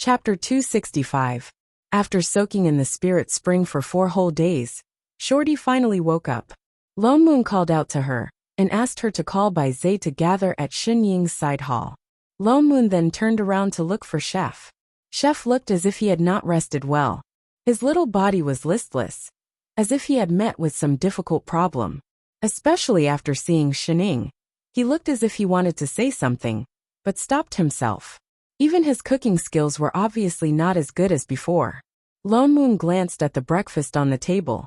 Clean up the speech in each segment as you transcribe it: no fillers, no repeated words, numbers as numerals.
Chapter 265. After soaking in the spirit spring for 4 whole days, Shorty finally woke up. Lone Moon called out to her and asked her to call Bai Zhe to gather at Xin Ying's side hall. Lone Moon then turned around to look for Chef. Chef looked as if he had not rested well. His little body was listless, as if he had met with some difficult problem. Especially after seeing Xin. He looked as if he wanted to say something, but stopped himself. Even his cooking skills were obviously not as good as before. Lone Moon glanced at the breakfast on the table.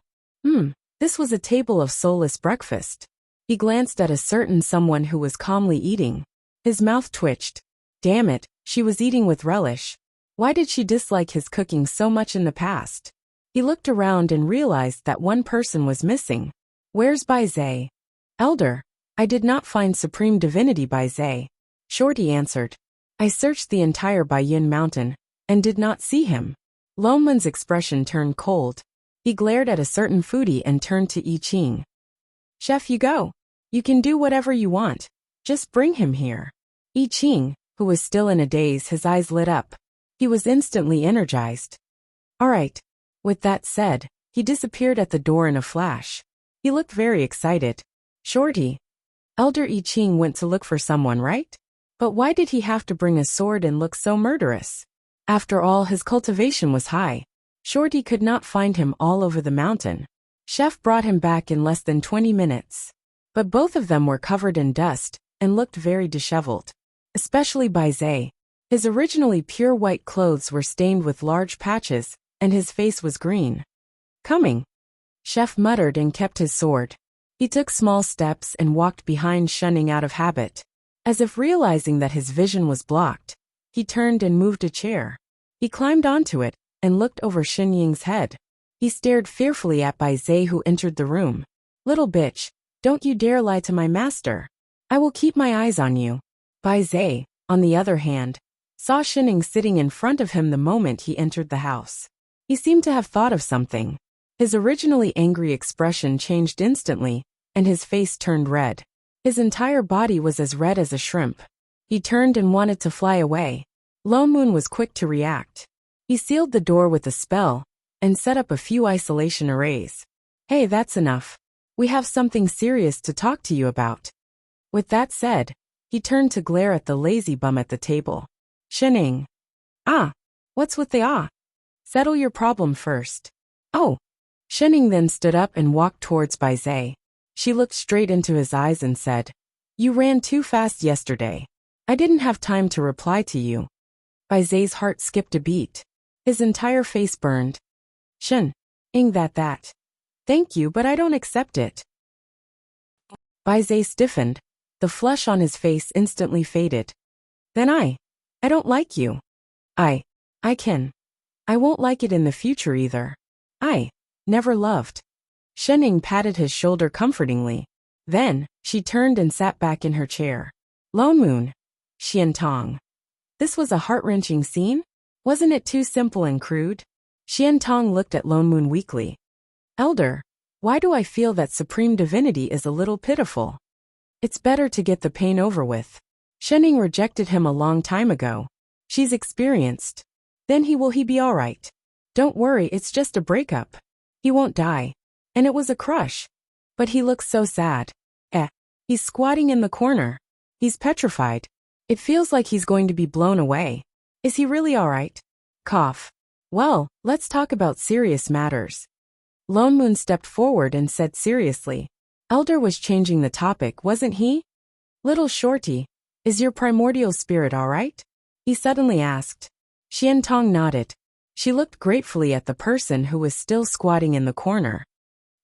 This was a table of soulless breakfast. He glanced at a certain someone who was calmly eating. His mouth twitched. Damn it, she was eating with relish. Why did she dislike his cooking so much in the past? He looked around and realized that one person was missing. Where's Bai Zhe? Elder, I did not find Supreme Divinity Bai Zhe. Shorty answered. I searched the entire Baiyin Mountain and did not see him. Lone Moon's expression turned cold. He glared at a certain foodie and turned to I Ching. Chef, you go. You can do whatever you want. Just bring him here. I Ching, who was still in a daze, his eyes lit up. He was instantly energized. All right. With that said, he disappeared at the door in a flash. He looked very excited. Shorty. Elder I Ching went to look for someone, right? But why did he have to bring a sword and look so murderous? After all, his cultivation was high. Shorty could not find him all over the mountain. Chef brought him back in less than 20 minutes. But both of them were covered in dust and looked very disheveled. Especially Bai Zhe. His originally pure white clothes were stained with large patches, and his face was green. Coming. Chef muttered and kept his sword. He took small steps and walked behind Shunning out of habit. As if realizing that his vision was blocked, he turned and moved a chair. He climbed onto it and looked over Xin Ying's head. He stared fearfully at Bai Zhe, who entered the room. Little bitch, don't you dare lie to my master. I will keep my eyes on you. Bai Zhe, on the other hand, saw Xin sitting in front of him the moment he entered the house. He seemed to have thought of something. His originally angry expression changed instantly, and his face turned red. His entire body was as red as a shrimp. He turned and wanted to fly away. Lone Moon was quick to react. He sealed the door with a spell and set up a few isolation arrays. Hey, that's enough. We have something serious to talk to you about. With that said, he turned to glare at the lazy bum at the table. Xin. What's with the Settle your problem first. Oh. Xin then stood up and walked towards Bai Zhe. She looked straight into his eyes and said, You ran too fast yesterday. I didn't have time to reply to you. Bai Zhe's heart skipped a beat. His entire face burned. Xin. That. Thank you, but I don't accept it. Bai Zhe stiffened. The flush on his face instantly faded. Then I don't like you. I won't like it in the future either. I never loved. Xin patted his shoulder comfortingly. Then, she turned and sat back in her chair. Lone Moon. Xian Tong. This was a heart-wrenching scene? Wasn't it too simple and crude? Xian Tong looked at Lone Moon weakly. Elder, why do I feel that Supreme Divinity is a little pitiful? It's better to get the pain over with. Xin rejected him a long time ago. She's experienced. Then he be alright. Don't worry, it's just a breakup. He won't die. And it was a crush. But he looks so sad. He's squatting in the corner. He's petrified. It feels like he's going to be blown away. Is he really alright? Cough. Well, let's talk about serious matters. Lone Moon stepped forward and said seriously. Elder was changing the topic, wasn't he? Little Shorty, is your primordial spirit alright? He suddenly asked. Xian Tong nodded. She looked gratefully at the person who was still squatting in the corner.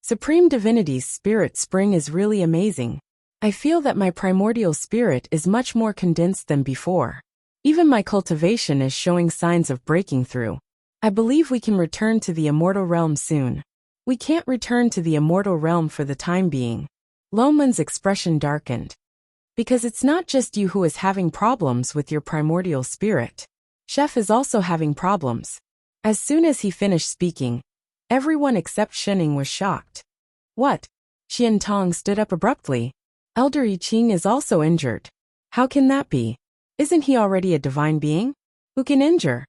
Supreme Divinity's spirit spring is really amazing. I feel that my primordial spirit is much more condensed than before. Even my cultivation is showing signs of breaking through. I believe we can return to the immortal realm soon. We can't return to the immortal realm for the time being. Lone Moon's expression darkened. Because it's not just you who is having problems with your primordial spirit. Chef is also having problems. As soon as he finished speaking, everyone except Xin was shocked. What? Xian Tong stood up abruptly. Elder I Ching is also injured. How can that be? Isn't he already a divine being? Who can injure?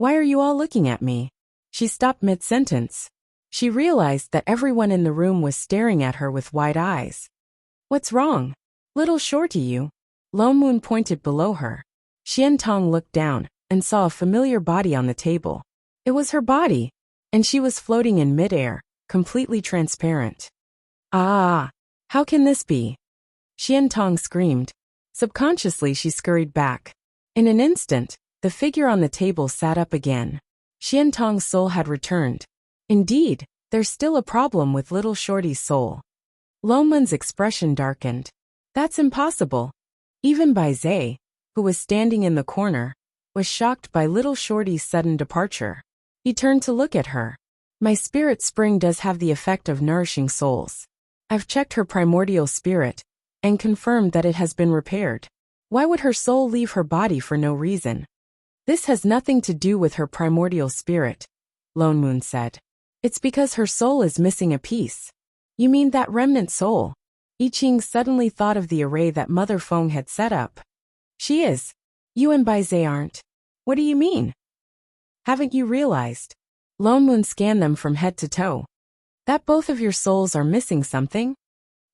Why are you all looking at me? She stopped mid-sentence. She realized that everyone in the room was staring at her with wide eyes. What's wrong? Little shorty you. Lone Moon pointed below her. Xian Tong looked down and saw a familiar body on the table. It was her body, and she was floating in midair, completely transparent. Ah! How can this be? Xian Tong screamed. Subconsciously she scurried back. In an instant, the figure on the table sat up again. Xian Tong's soul had returned. Indeed, there's still a problem with little shorty's soul. Lone Moon's expression darkened. That's impossible. Even Bai Zhe, who was standing in the corner, was shocked by little shorty's sudden departure. He turned to look at her. My spirit spring does have the effect of nourishing souls. I've checked her primordial spirit and confirmed that it has been repaired. Why would her soul leave her body for no reason? This has nothing to do with her primordial spirit, Lone Moon said. It's because her soul is missing a piece. You mean that remnant soul? I Ching suddenly thought of the array that Mother Feng had set up. She is. You and Bai Zhe aren't. What do you mean? Haven't you realized? Lone Moon scanned them from head to toe. That both of your souls are missing something?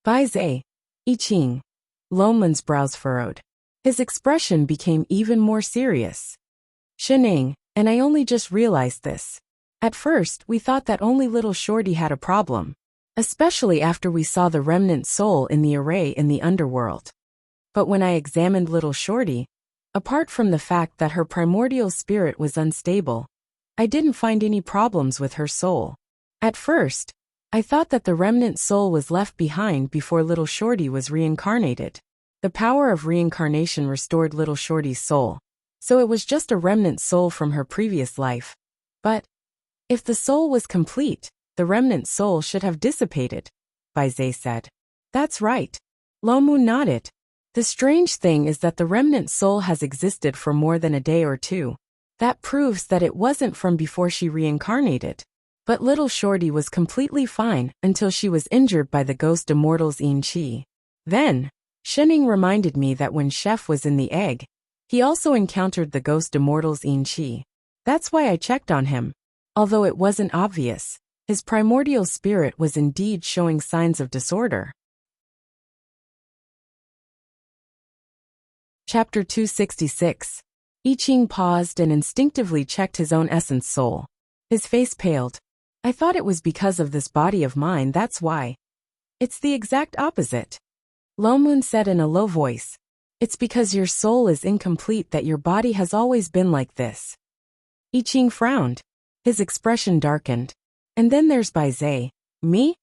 Bai Zhe. I Ching. Lone Moon's brows furrowed. His expression became even more serious. Shening, and I only just realized this. At first, we thought that only little shorty had a problem, especially after we saw the remnant soul in the array in the underworld. But when I examined little shorty, apart from the fact that her primordial spirit was unstable, I didn't find any problems with her soul. At first, I thought that the remnant soul was left behind before little shorty was reincarnated. The power of reincarnation restored little shorty's soul, so it was just a remnant soul from her previous life. But if the soul was complete, the remnant soul should have dissipated, Bai Zhe said. That's right. Lone Moon nodded. The strange thing is that the remnant soul has existed for more than a day or two. That proves that it wasn't from before she reincarnated. But little shorty was completely fine until she was injured by the ghost immortals Yin Qi. Then, Shening reminded me that when Chef was in the egg, he also encountered the ghost immortals Yin Qi. That's why I checked on him. Although it wasn't obvious, his primordial spirit was indeed showing signs of disorder. Chapter 266. I Ching paused and instinctively checked his own essence soul. His face paled. I thought it was because of this body of mine, that's why. It's the exact opposite. Lone Moon said in a low voice. It's because your soul is incomplete that your body has always been like this. I Ching frowned. His expression darkened. And then there's Bai Zhe. Me?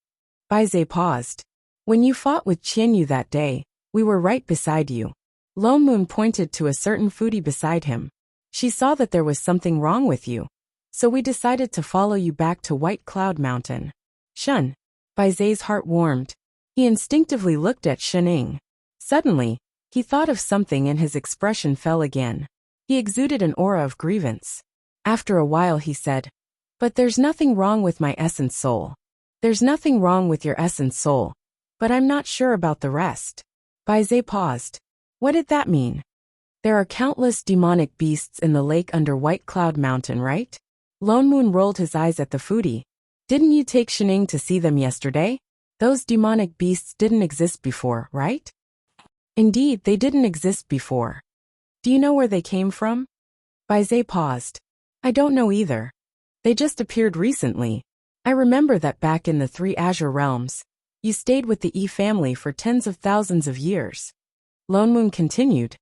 Bai Zhe paused. When you fought with Qianyu that day, we were right beside you. Lone Moon pointed to a certain foodie beside him. She saw that there was something wrong with you. So we decided to follow you back to White Cloud Mountain. Shun. Bai Zhe's heart warmed. He instinctively looked at Shening. Suddenly, he thought of something and his expression fell again. He exuded an aura of grievance. After a while he said, But there's nothing wrong with my essence soul. There's nothing wrong with your essence soul. But I'm not sure about the rest. Bai Zhe paused. What did that mean? There are countless demonic beasts in the lake under White Cloud Mountain, right? Lone Moon rolled his eyes at the foodie. Didn't you take Shening to see them yesterday? Those demonic beasts didn't exist before, right? Indeed, they didn't exist before. Do you know where they came from? Bai Zhe paused. I don't know either. They just appeared recently. I remember that back in the Three Azure Realms, you stayed with the Yi family for tens of thousands of years. Lone Moon continued.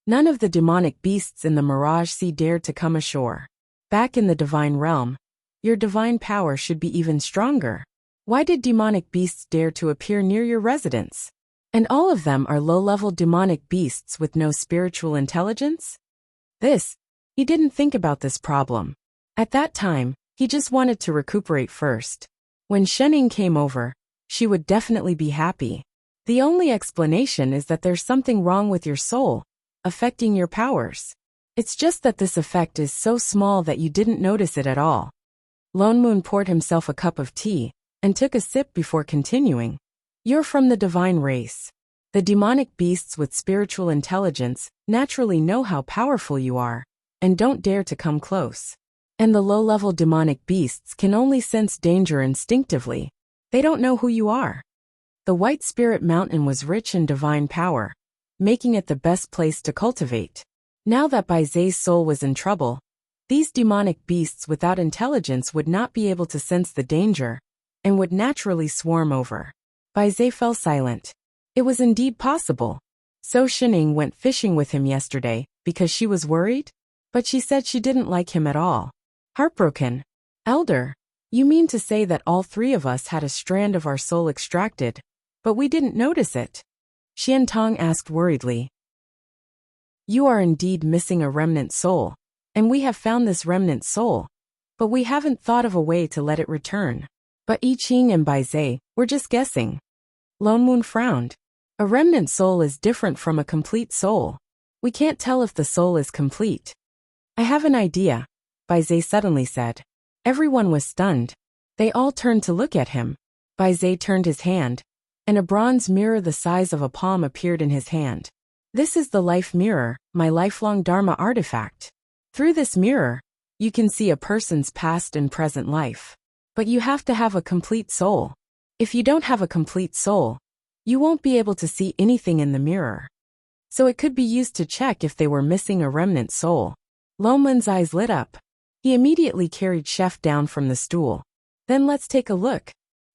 None of the demonic beasts in the Mirage Sea dared to come ashore. Back in the divine realm, your divine power should be even stronger. Why did demonic beasts dare to appear near your residence? And all of them are low-level demonic beasts with no spiritual intelligence? He didn't think about this problem. At that time, he just wanted to recuperate first. When Shening came over, she would definitely be happy. The only explanation is that there's something wrong with your soul, affecting your powers. It's just that this effect is so small that you didn't notice it at all. Lone Moon poured himself a cup of tea and took a sip before continuing. You're from the divine race. The demonic beasts with spiritual intelligence naturally know how powerful you are, and don't dare to come close. And the low-level demonic beasts can only sense danger instinctively. They don't know who you are. The White Spirit Mountain was rich in divine power, making it the best place to cultivate. Now that Baize's soul was in trouble, these demonic beasts without intelligence would not be able to sense the danger, and would naturally swarm over. Baize fell silent. It was indeed possible. So Shining went fishing with him yesterday, because she was worried? But she said she didn't like him at all. Heartbroken. Elder, you mean to say that all three of us had a strand of our soul extracted, but we didn't notice it? Xiantong asked worriedly. You are indeed missing a remnant soul, and we have found this remnant soul, but we haven't thought of a way to let it return. But I Ching and Baize were just guessing. Lone Moon frowned. A remnant soul is different from a complete soul. We can't tell if the soul is complete. I have an idea, Baize suddenly said. Everyone was stunned. They all turned to look at him. Baize turned his hand, and a bronze mirror the size of a palm appeared in his hand. This is the life mirror, my lifelong Dharma artifact. Through this mirror, you can see a person's past and present life. But you have to have a complete soul. If you don't have a complete soul, you won't be able to see anything in the mirror. So it could be used to check if they were missing a remnant soul. Loman's eyes lit up. He immediately carried Chef down from the stool. Then let's take a look.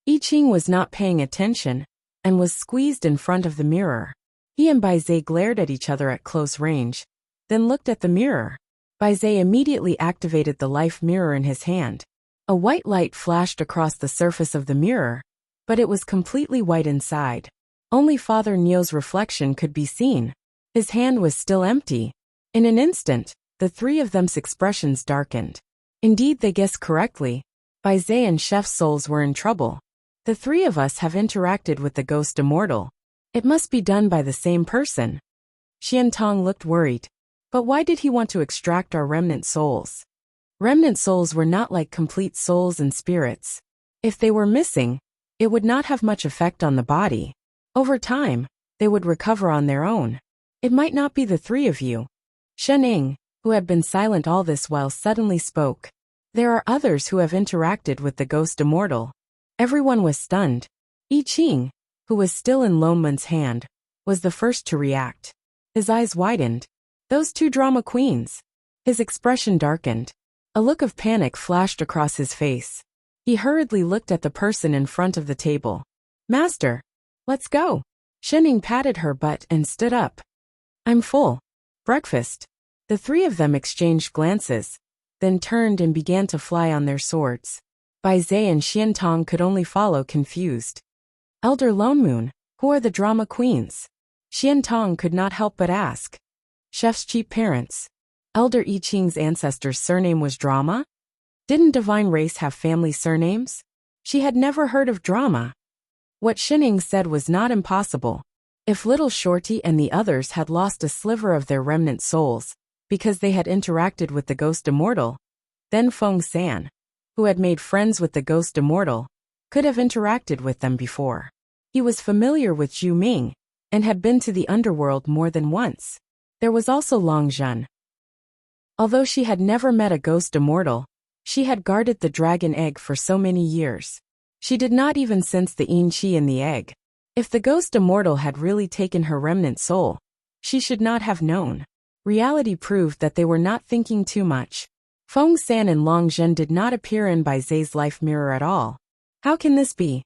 I Ching was not paying attention, and was squeezed in front of the mirror. He and Baize glared at each other at close range, then looked at the mirror. Baize immediately activated the life mirror in his hand. A white light flashed across the surface of the mirror, but it was completely white inside. Only Father Neo's reflection could be seen. His hand was still empty. In an instant, the three of them's expressions darkened. Indeed, they guessed correctly. Baize and Chef's souls were in trouble. The three of us have interacted with the ghost immortal. It must be done by the same person. Xiantong looked worried. But why did he want to extract our remnant souls? Remnant souls were not like complete souls and spirits. If they were missing, it would not have much effect on the body. Over time, they would recover on their own. It might not be the three of you. Shening, who had been silent all this while, suddenly spoke. There are others who have interacted with the ghost immortal. Everyone was stunned. I Ching, who was still in Loman's hand, was the first to react. His eyes widened. Those two drama queens. His expression darkened. A look of panic flashed across his face. He hurriedly looked at the person in front of the table. Master, let's go. Shening patted her butt and stood up. I'm full. Breakfast. The three of them exchanged glances, then turned and began to fly on their swords. Baize and Xiantong could only follow, confused. Elder Lone Moon, who are the drama queens? Xiantong could not help but ask. Chef's cheap parents. Elder I Ching's ancestor's surname was Drama? Didn't Divine Race have family surnames? She had never heard of Drama. What Shining said was not impossible. If Little Shorty and the others had lost a sliver of their remnant souls, because they had interacted with the ghost immortal, then Feng San, who had made friends with the ghost immortal, could have interacted with them before. He was familiar with Zhu Ming, and had been to the underworld more than once. There was also Long Zhen. Although she had never met a ghost immortal, she had guarded the dragon egg for so many years. She did not even sense the yin qi in the egg. If the ghost immortal had really taken her remnant soul, she should not have known. Reality proved that they were not thinking too much. Feng San and Long Zhen did not appear in Baize's life mirror at all. How can this be?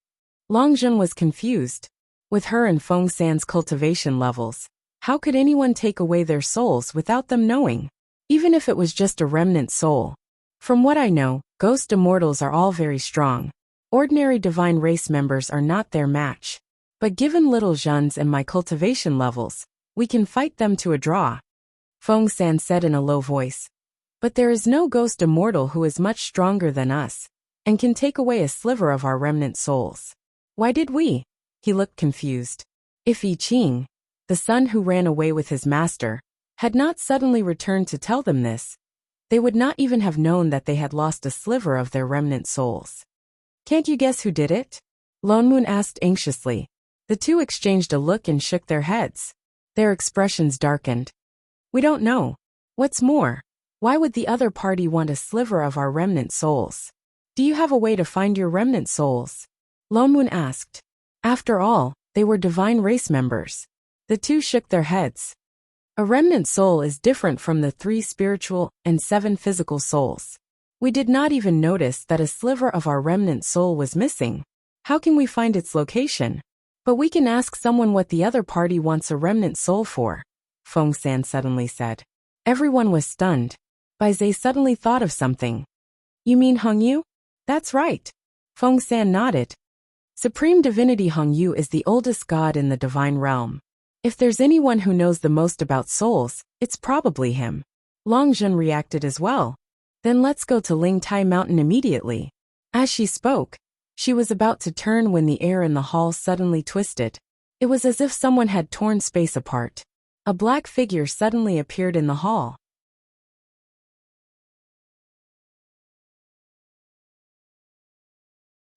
Long Zhen was confused. With her and Feng San's cultivation levels, how could anyone take away their souls without them knowing? Even if it was just a remnant soul. From what I know, ghost immortals are all very strong. Ordinary divine race members are not their match. But given Little Zhen's and my cultivation levels, we can fight them to a draw. Feng San said in a low voice. But there is no ghost immortal who is much stronger than us, and can take away a sliver of our remnant souls. Why did we? He looked confused. If I Ching, the son who ran away with his master, had not suddenly returned to tell them this, they would not even have known that they had lost a sliver of their remnant souls. Can't you guess who did it? Lone Moon asked anxiously. The two exchanged a look and shook their heads. Their expressions darkened. We don't know. What's more, Why would the other party want a sliver of our remnant souls? Do you have a way to find your remnant souls? Lomun asked. After all, they were divine race members. The two shook their heads. A remnant soul is different from the 3 spiritual and 7 physical souls. We did not even notice that a sliver of our remnant soul was missing. How can we find its location? But we can ask someone what the other party wants a remnant soul for, Feng San suddenly said. Everyone was stunned. Bai Zhe suddenly thought of something. You mean Hong Yu? That's right. Feng San nodded. Supreme Divinity Hong Yu is the oldest god in the divine realm. If there's anyone who knows the most about souls, it's probably him. Long Zhen reacted as well. Then let's go to Ling Tai Mountain immediately. As she spoke, she was about to turn when the air in the hall suddenly twisted. It was as if someone had torn space apart. A black figure suddenly appeared in the hall.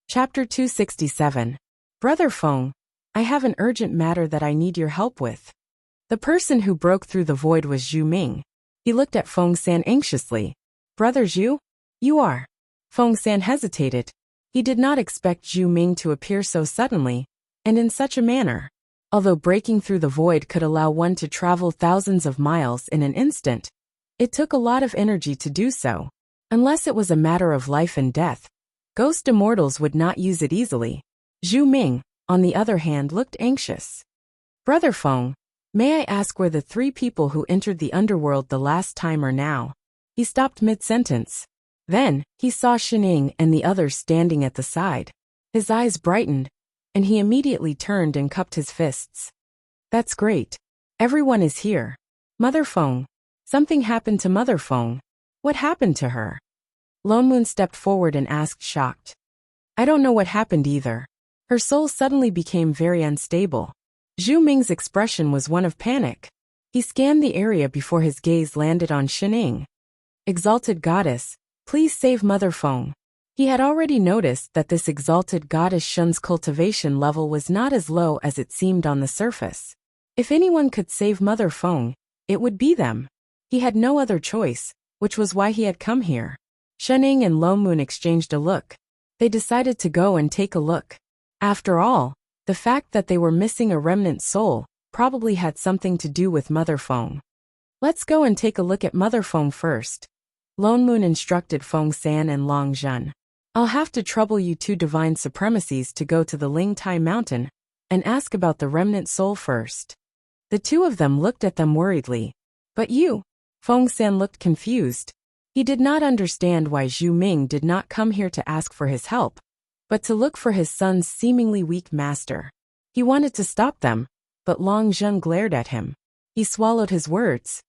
Chapter 267. Brother Feng, I have an urgent matter that I need your help with. The person who broke through the void was Zhu Ming. He looked at Feng San anxiously. Brother Zhu? You are. Feng San hesitated. He did not expect Zhu Ming to appear so suddenly, and in such a manner. Although breaking through the void could allow one to travel thousands of miles in an instant, it took a lot of energy to do so. Unless it was a matter of life and death, ghost immortals would not use it easily. Zhu Ming, on the other hand, looked anxious. Brother Feng, may I ask where the 3 people who entered the underworld the last time are now? He stopped mid-sentence. Then, he saw Shining and the others standing at the side. His eyes brightened, and he immediately turned and cupped his fists. That's great. Everyone is here. Mother Feng. Something happened to Mother Feng. What happened to her? Lone Moon stepped forward and asked, shocked. I don't know what happened either. Her soul suddenly became very unstable. Zhu Ming's expression was one of panic. He scanned the area before his gaze landed on Shining. Exalted Goddess, please save Mother Feng. He had already noticed that this exalted goddess Shun's cultivation level was not as low as it seemed on the surface. If anyone could save Mother Feng, it would be them. He had no other choice, which was why he had come here. Shining and Lone Moon exchanged a look. They decided to go and take a look. After all, the fact that they were missing a remnant soul probably had something to do with Mother Feng. Let's go and take a look at Mother Feng first. Lone Moon instructed Feng San and Long Zhen. I'll have to trouble you 2 divine supremacies to go to the Ling Tai Mountain and ask about the remnant soul first. The 2 of them looked at them worriedly. But you? Feng San looked confused. He did not understand why Zhu Ming did not come here to ask for his help, but to look for his son's seemingly weak master. He wanted to stop them, but Long Zhen glared at him. He swallowed his words.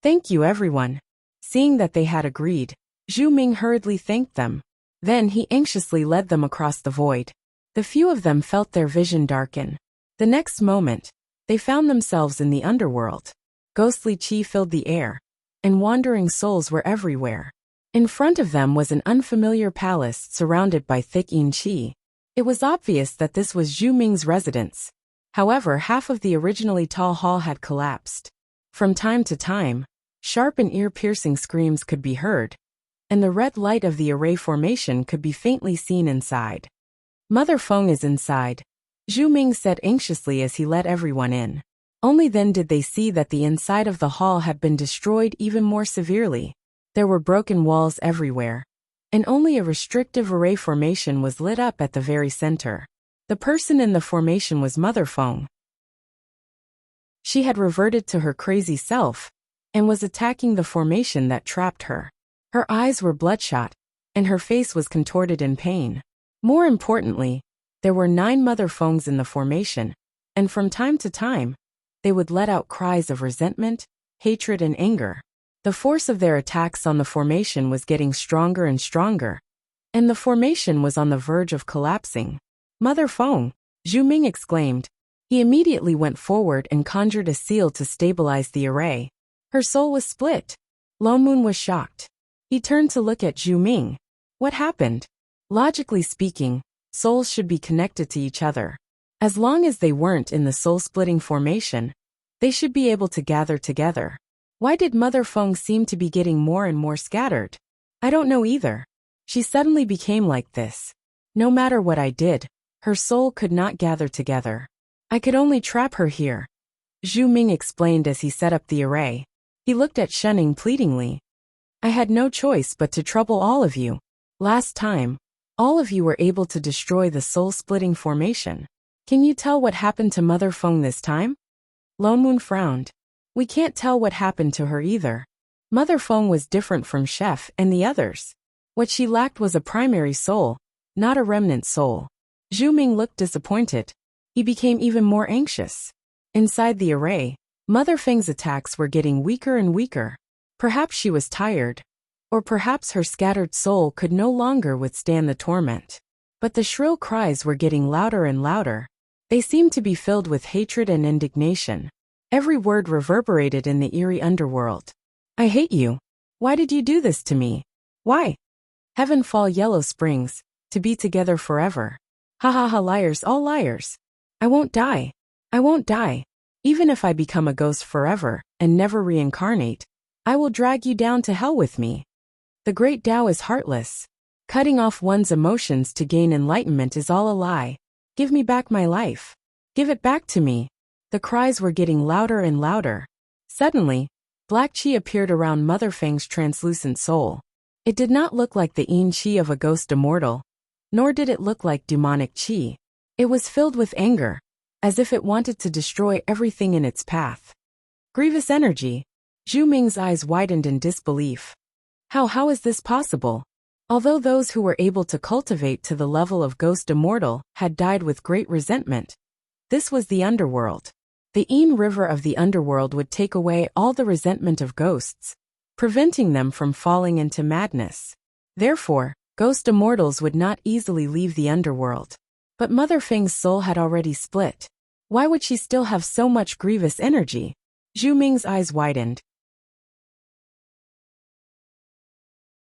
Thank you, everyone. Seeing that they had agreed, Zhu Ming hurriedly thanked them. Then he anxiously led them across the void. The few of them felt their vision darken. The next moment, they found themselves in the underworld. Ghostly qi filled the air, and wandering souls were everywhere. In front of them was an unfamiliar palace surrounded by thick yin qi. It was obvious that this was Zhu Ming's residence. However, half of the originally tall hall had collapsed. From time to time, sharp and ear-piercing screams could be heard, and the red light of the array formation could be faintly seen inside. Mother Feng is inside, Zhu Ming said anxiously as he let everyone in. Only then did they see that the inside of the hall had been destroyed even more severely. There were broken walls everywhere, and only a restrictive array formation was lit up at the very center. The person in the formation was Mother Feng. She had reverted to her crazy self, and was attacking the formation that trapped her. Her eyes were bloodshot, and her face was contorted in pain. More importantly, there were 9 Mother Fengs in the formation, and from time to time, they would let out cries of resentment, hatred and anger. The force of their attacks on the formation was getting stronger and stronger, and the formation was on the verge of collapsing. Mother Feng, Zhu Ming exclaimed. He immediately went forward and conjured a seal to stabilize the array. Her soul was split. Lone Moon was shocked. He turned to look at Zhu Ming. What happened? Logically speaking, souls should be connected to each other. As long as they weren't in the soul-splitting formation, they should be able to gather together. Why did Mother Feng seem to be getting more and more scattered? I don't know either. She suddenly became like this. No matter what I did, her soul could not gather together. I could only trap her here. Zhu Ming explained as he set up the array. He looked at Shenning pleadingly. I had no choice but to trouble all of you. Last time, all of you were able to destroy the soul-splitting formation. Can you tell what happened to Mother Feng this time? Lone Moon frowned. We can't tell what happened to her either. Mother Feng was different from Chef and the others. What she lacked was a primary soul, not a remnant soul. Zhu Ming looked disappointed. He became even more anxious. Inside the array, Mother Feng's attacks were getting weaker and weaker. Perhaps she was tired. Or perhaps her scattered soul could no longer withstand the torment. But the shrill cries were getting louder and louder. They seemed to be filled with hatred and indignation. Every word reverberated in the eerie underworld. I hate you. Why did you do this to me? Why? Heaven fall Yellow Springs, to be together forever. Ha ha ha, liars, all liars. I won't die. I won't die. Even if I become a ghost forever and never reincarnate, I will drag you down to hell with me. The great Tao is heartless. Cutting off one's emotions to gain enlightenment is all a lie. Give me back my life. Give it back to me. The cries were getting louder and louder. Suddenly, black qi appeared around Mother Feng's translucent soul. It did not look like the yin qi of a ghost immortal, nor did it look like demonic qi. It was filled with anger, as if it wanted to destroy everything in its path. Grievous energy. Zhu Ming's eyes widened in disbelief. How is this possible? Although those who were able to cultivate to the level of ghost immortal had died with great resentment, this was the underworld. The Yin River of the underworld would take away all the resentment of ghosts, preventing them from falling into madness. Therefore, ghost immortals would not easily leave the underworld. But Mother Feng's soul had already split. Why would she still have so much grievous energy? Zhu Ming's eyes widened.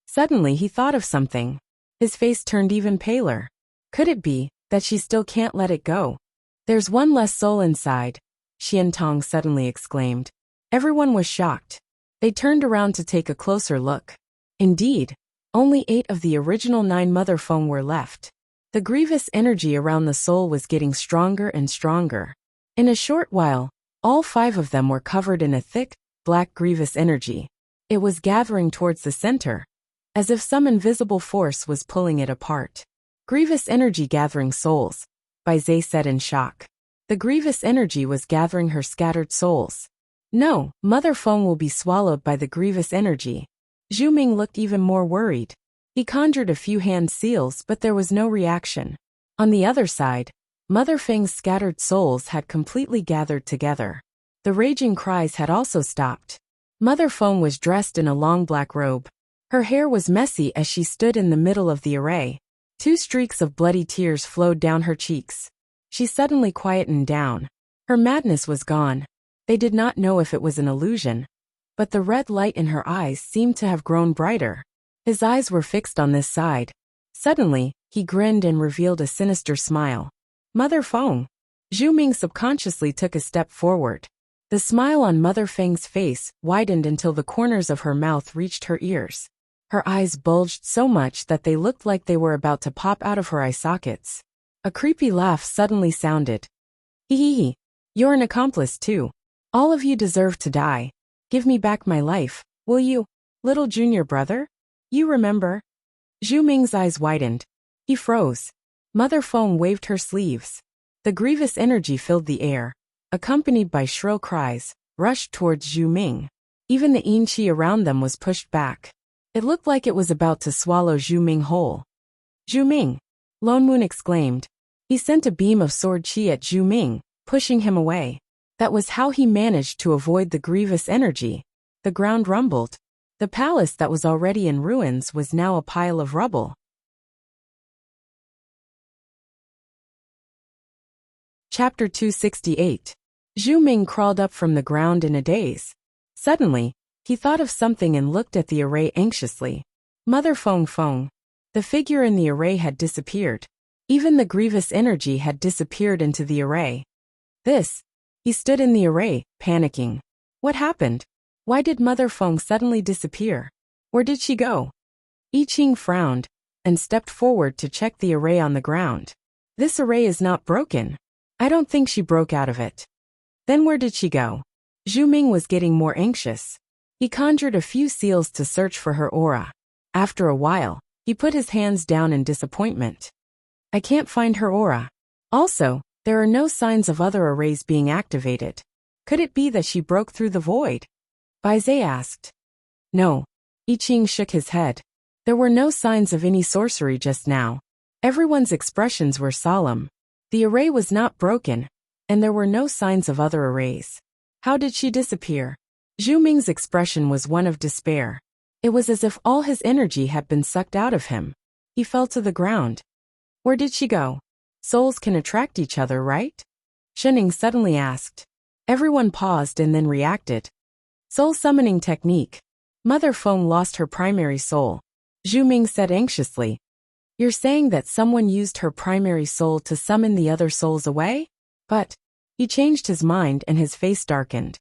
Suddenly he thought of something. His face turned even paler. Could it be that she still can't let it go? There's one less soul inside, Xian Tong suddenly exclaimed. Everyone was shocked. They turned around to take a closer look. Indeed, only 8 of the original 9 Mother Feng were left. The grievous energy around the soul was getting stronger and stronger. In a short while, all 5 of them were covered in a thick, black grievous energy. It was gathering towards the center, as if some invisible force was pulling it apart. Grievous energy gathering souls, Bai Zhe said in shock. The grievous energy was gathering her scattered souls. No, Mother Feng will be swallowed by the grievous energy. Zhu Ming looked even more worried. He conjured a few hand seals, but there was no reaction. On the other side, Mother Feng's scattered souls had completely gathered together. The raging cries had also stopped. Mother Feng was dressed in a long black robe. Her hair was messy as she stood in the middle of the array. 2 streaks of bloody tears flowed down her cheeks. She suddenly quietened down. Her madness was gone. They did not know if it was an illusion, but the red light in her eyes seemed to have grown brighter. His eyes were fixed on this side. Suddenly, he grinned and revealed a sinister smile. Mother Feng. Zhu Ming subconsciously took a step forward. The smile on Mother Feng's face widened until the corners of her mouth reached her ears. Her eyes bulged so much that they looked like they were about to pop out of her eye sockets. A creepy laugh suddenly sounded. Hee hee hee. You're an accomplice too. All of you deserve to die. Give me back my life, will you, little junior brother? You remember? Zhu Ming's eyes widened. He froze. Mother Feng waved her sleeves. The grievous energy filled the air, accompanied by shrill cries, rushed towards Zhu Ming. Even the yin qi around them was pushed back. It looked like it was about to swallow Zhu Ming whole. Zhu Ming! Lone Moon exclaimed. He sent a beam of sword qi at Zhu Ming, pushing him away. That was how he managed to avoid the grievous energy. The ground rumbled. The palace that was already in ruins was now a pile of rubble. Chapter 268. Zhu Ming crawled up from the ground in a daze. Suddenly, he thought of something and looked at the array anxiously. Mother Feng. The figure in the array had disappeared. Even the grievous energy had disappeared into the array. He stood in the array, panicking. What happened? Why did Mother Feng suddenly disappear? Where did she go? I Ching frowned and stepped forward to check the array on the ground. This array is not broken. I don't think she broke out of it. Then where did she go? Zhu Ming was getting more anxious. He conjured a few seals to search for her aura. After a while, he put his hands down in disappointment. I can't find her aura. Also, there are no signs of other arrays being activated. Could it be that she broke through the void? Bai Zhe asked. No. I Ching shook his head. There were no signs of any sorcery just now. Everyone's expressions were solemn. The array was not broken, and there were no signs of other arrays. How did she disappear? Zhu Ming's expression was one of despair. It was as if all his energy had been sucked out of him. He fell to the ground. Where did she go? Souls can attract each other, right? Shening suddenly asked. Everyone paused and then reacted. Soul summoning technique. Mother Feng lost her primary soul. Zhu Ming said anxiously. You're saying that someone used her primary soul to summon the other souls away? But, he changed his mind and his face darkened.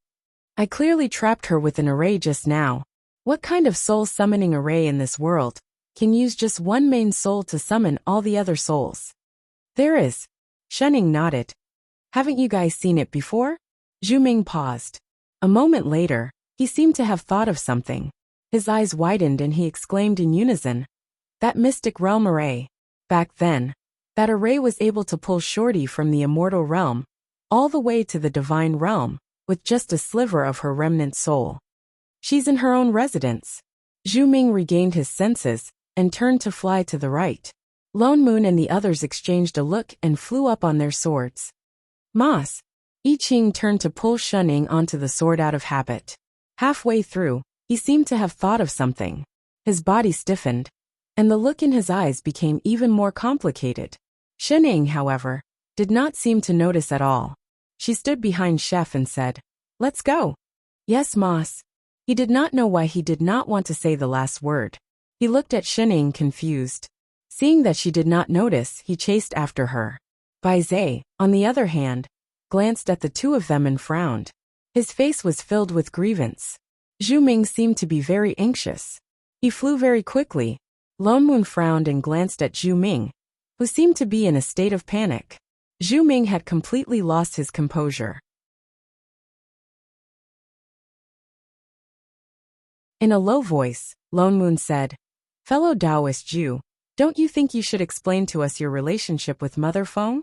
I clearly trapped her with an array just now. What kind of soul summoning array in this world can use just one main soul to summon all the other souls? There is. Shening nodded. Haven't you guys seen it before? Zhu Ming paused. A moment later, he seemed to have thought of something. His eyes widened and he exclaimed in unison. That mystic realm array. Back then, that array was able to pull Shorty from the immortal realm all the way to the divine realm with just a sliver of her remnant soul. She's in her own residence. Zhu Ming regained his senses and turned to fly to the right. Lone Moon and the others exchanged a look and flew up on their swords. Moss. I Ching turned to pull Shening onto the sword out of habit. Halfway through, he seemed to have thought of something. His body stiffened, and the look in his eyes became even more complicated. Shening, however, did not seem to notice at all. She stood behind Chef and said, Let's go. Yes, Moss. He did not know why he did not want to say the last word. He looked at Shening confused. Seeing that she did not notice, he chased after her. Bai Zhe, on the other hand, glanced at the two of them and frowned. His face was filled with grievance. Zhu Ming seemed to be very anxious. He flew very quickly. Lone Moon frowned and glanced at Zhu Ming, who seemed to be in a state of panic. Zhu Ming had completely lost his composure. In a low voice, Lone Moon said, Fellow Taoist Jew, don't you think you should explain to us your relationship with Mother Feng?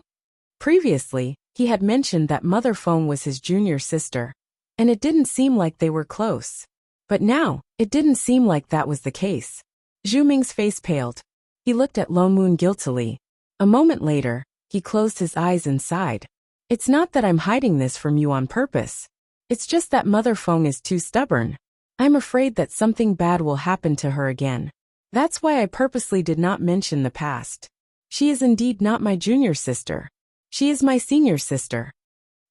Previously, he had mentioned that Mother Feng was his junior sister, and it didn't seem like they were close. But now, it didn't seem like that was the case. Zhu Ming's face paled. He looked at Lone Moon guiltily. A moment later, he closed his eyes and sighed. It's not that I'm hiding this from you on purpose. It's just that Mother Feng is too stubborn. I'm afraid that something bad will happen to her again. That's why I purposely did not mention the past. She is indeed not my junior sister. She is my senior sister.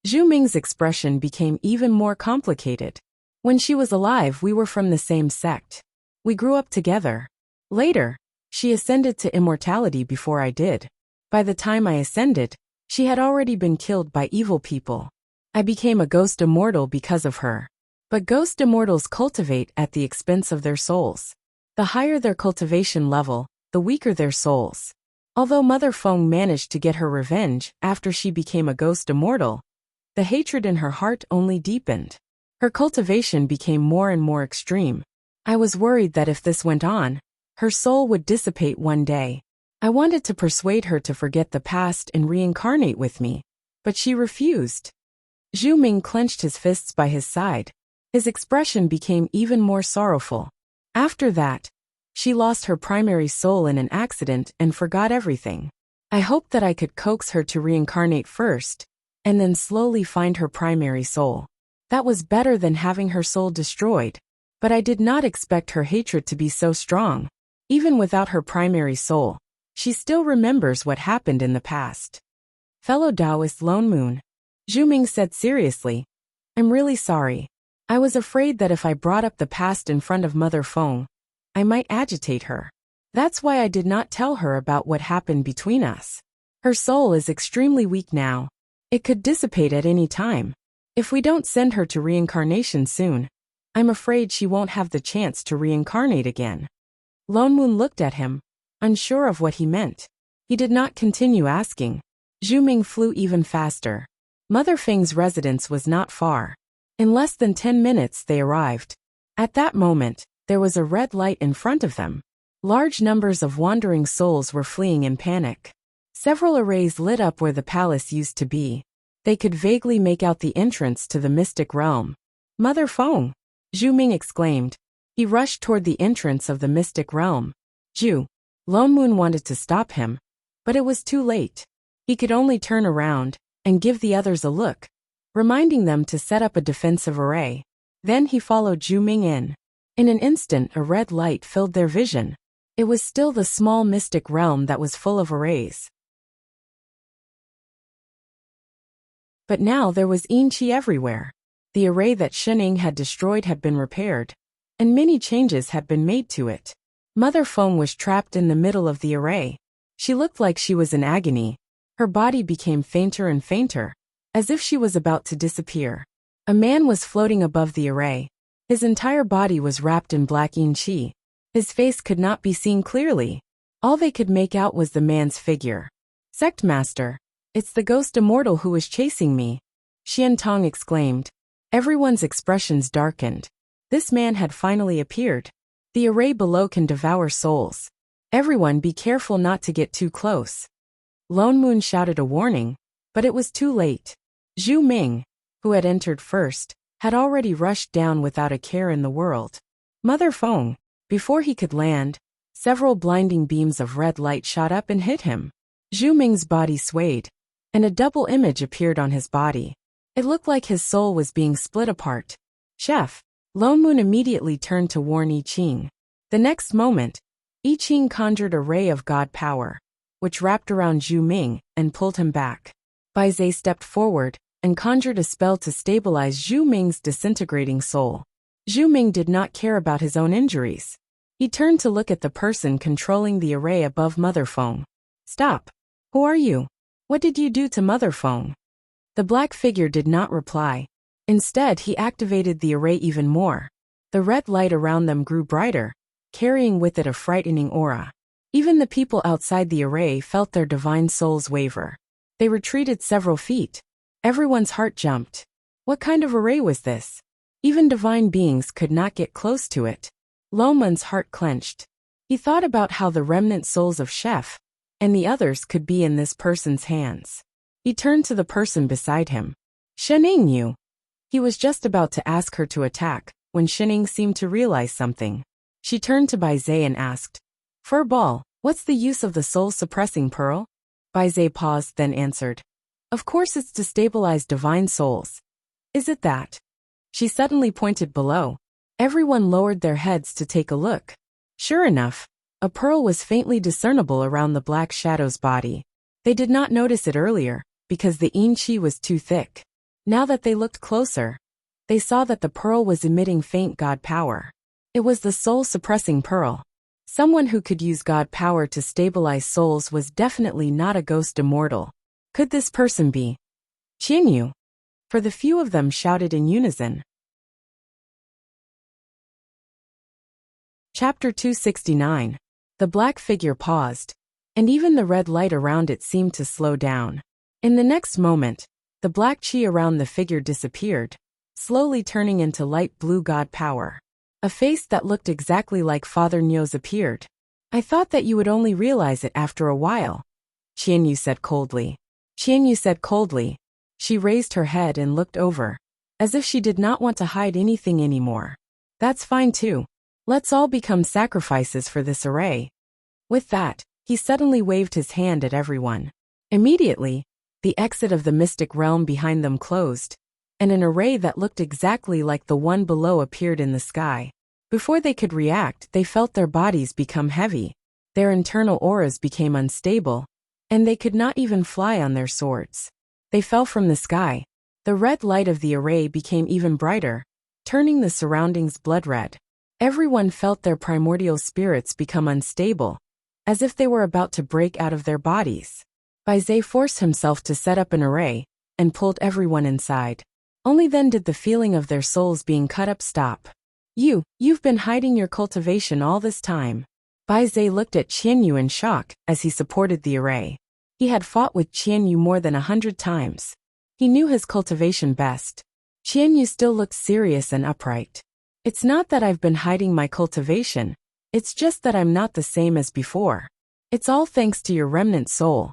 Zhu Ming's expression became even more complicated. When she was alive, we were from the same sect. We grew up together. Later, she ascended to immortality before I did. By the time I ascended, she had already been killed by evil people. I became a ghost immortal because of her. But ghost immortals cultivate at the expense of their souls. The higher their cultivation level, the weaker their souls. Although Mother Feng managed to get her revenge after she became a ghost immortal, the hatred in her heart only deepened. Her cultivation became more and more extreme. I was worried that if this went on, her soul would dissipate one day. I wanted to persuade her to forget the past and reincarnate with me, but she refused. Zhu Ming clenched his fists by his side. His expression became even more sorrowful. After that, she lost her primary soul in an accident and forgot everything. I hoped that I could coax her to reincarnate first, and then slowly find her primary soul. That was better than having her soul destroyed. But I did not expect her hatred to be so strong. Even without her primary soul, she still remembers what happened in the past. Fellow Taoist Lone Moon, Zhu Ming said seriously, I'm really sorry. I was afraid that if I brought up the past in front of Mother Feng, I might agitate her. That's why I did not tell her about what happened between us. Her soul is extremely weak now. It could dissipate at any time. If we don't send her to reincarnation soon, I'm afraid she won't have the chance to reincarnate again. Lone Moon looked at him, unsure of what he meant. He did not continue asking. Zhu Ming flew even faster. Mother Feng's residence was not far. In less than 10 minutes they arrived. At that moment, there was a red light in front of them. Large numbers of wandering souls were fleeing in panic. Several arrays lit up where the palace used to be. They could vaguely make out the entrance to the mystic realm. Mother Feng! Zhu Ming exclaimed. He rushed toward the entrance of the mystic realm. Zhu! Lone Moon wanted to stop him, but it was too late. He could only turn around and give the others a look, reminding them to set up a defensive array. Then he followed Zhu Ming in. In an instant, a red light filled their vision. It was still the small mystic realm that was full of arrays. But now there was yin qi everywhere. The array that Shening had destroyed had been repaired, and many changes had been made to it. Mother Feng was trapped in the middle of the array. She looked like she was in agony. Her body became fainter and fainter, as if she was about to disappear. A man was floating above the array. His entire body was wrapped in black yin qi. His face could not be seen clearly. All they could make out was the man's figure. Sect Master, it's the ghost immortal who was chasing me, Xian Tong exclaimed. Everyone's expressions darkened. This man had finally appeared. The array below can devour souls. Everyone be careful not to get too close. Lone Moon shouted a warning, but it was too late. Zhu Ming, who had entered first, had already rushed down without a care in the world. Mother Feng, before he could land, several blinding beams of red light shot up and hit him. Zhu Ming's body swayed, and a double image appeared on his body. It looked like his soul was being split apart. Chef! Lone Moon immediately turned to warn I Ching. The next moment, I Ching conjured a ray of God power, which wrapped around Zhu Ming and pulled him back. Bai Zhe stepped forward and conjured a spell to stabilize Zhu Ming's disintegrating soul. Zhu Ming did not care about his own injuries. He turned to look at the person controlling the array above Mother Feng. Stop! Who are you? What did you do to Mother Feng? The black figure did not reply. Instead, he activated the array even more. The red light around them grew brighter, carrying with it a frightening aura. Even the people outside the array felt their divine souls waver. They retreated several feet. Everyone's heart jumped. What kind of array was this? Even divine beings could not get close to it. Lone Moon's heart clenched. He thought about how the remnant souls of Chef and the others could be in this person's hands. He turned to the person beside him. Shening Yu. He was just about to ask her to attack, when Shening seemed to realize something. She turned to Bai Zhe and asked, Furball, what's the use of the soul-suppressing pearl? Bai Zhe paused, then answered, Of course it's to stabilize divine souls. Is it that? She suddenly pointed below. Everyone lowered their heads to take a look. Sure enough, a pearl was faintly discernible around the black shadow's body. They did not notice it earlier, because the yin qi was too thick. Now that they looked closer, they saw that the pearl was emitting faint God power. It was the soul-suppressing pearl. Someone who could use God power to stabilize souls was definitely not a ghost immortal. Could this person be Qianyu? For the few of them shouted in unison. Chapter 269. The black figure paused, and even the red light around it seemed to slow down. In the next moment, the black qi around the figure disappeared, slowly turning into light blue God power. A face that looked exactly like Father Nyo's appeared. I thought that you would only realize it after a while, Qianyu said coldly. Qianyu said coldly. She raised her head and looked over, as if she did not want to hide anything anymore. That's fine too. Let's all become sacrifices for this array. With that, he suddenly waved his hand at everyone. Immediately, the exit of the mystic realm behind them closed, and an array that looked exactly like the one below appeared in the sky. Before they could react, they felt their bodies become heavy. Their internal auras became unstable, and they could not even fly on their swords. They fell from the sky. The red light of the array became even brighter, turning the surroundings blood red. Everyone felt their primordial spirits become unstable, as if they were about to break out of their bodies. Bai Zhe forced himself to set up an array, and pulled everyone inside. Only then did the feeling of their souls being cut up stop. You've been hiding your cultivation all this time. Bai Zhe looked at Qianyu in shock as he supported the array. He had fought with Qianyu more than 100 times. He knew his cultivation best. Qianyu still looked serious and upright. It's not that I've been hiding my cultivation, it's just that I'm not the same as before. It's all thanks to your remnant soul.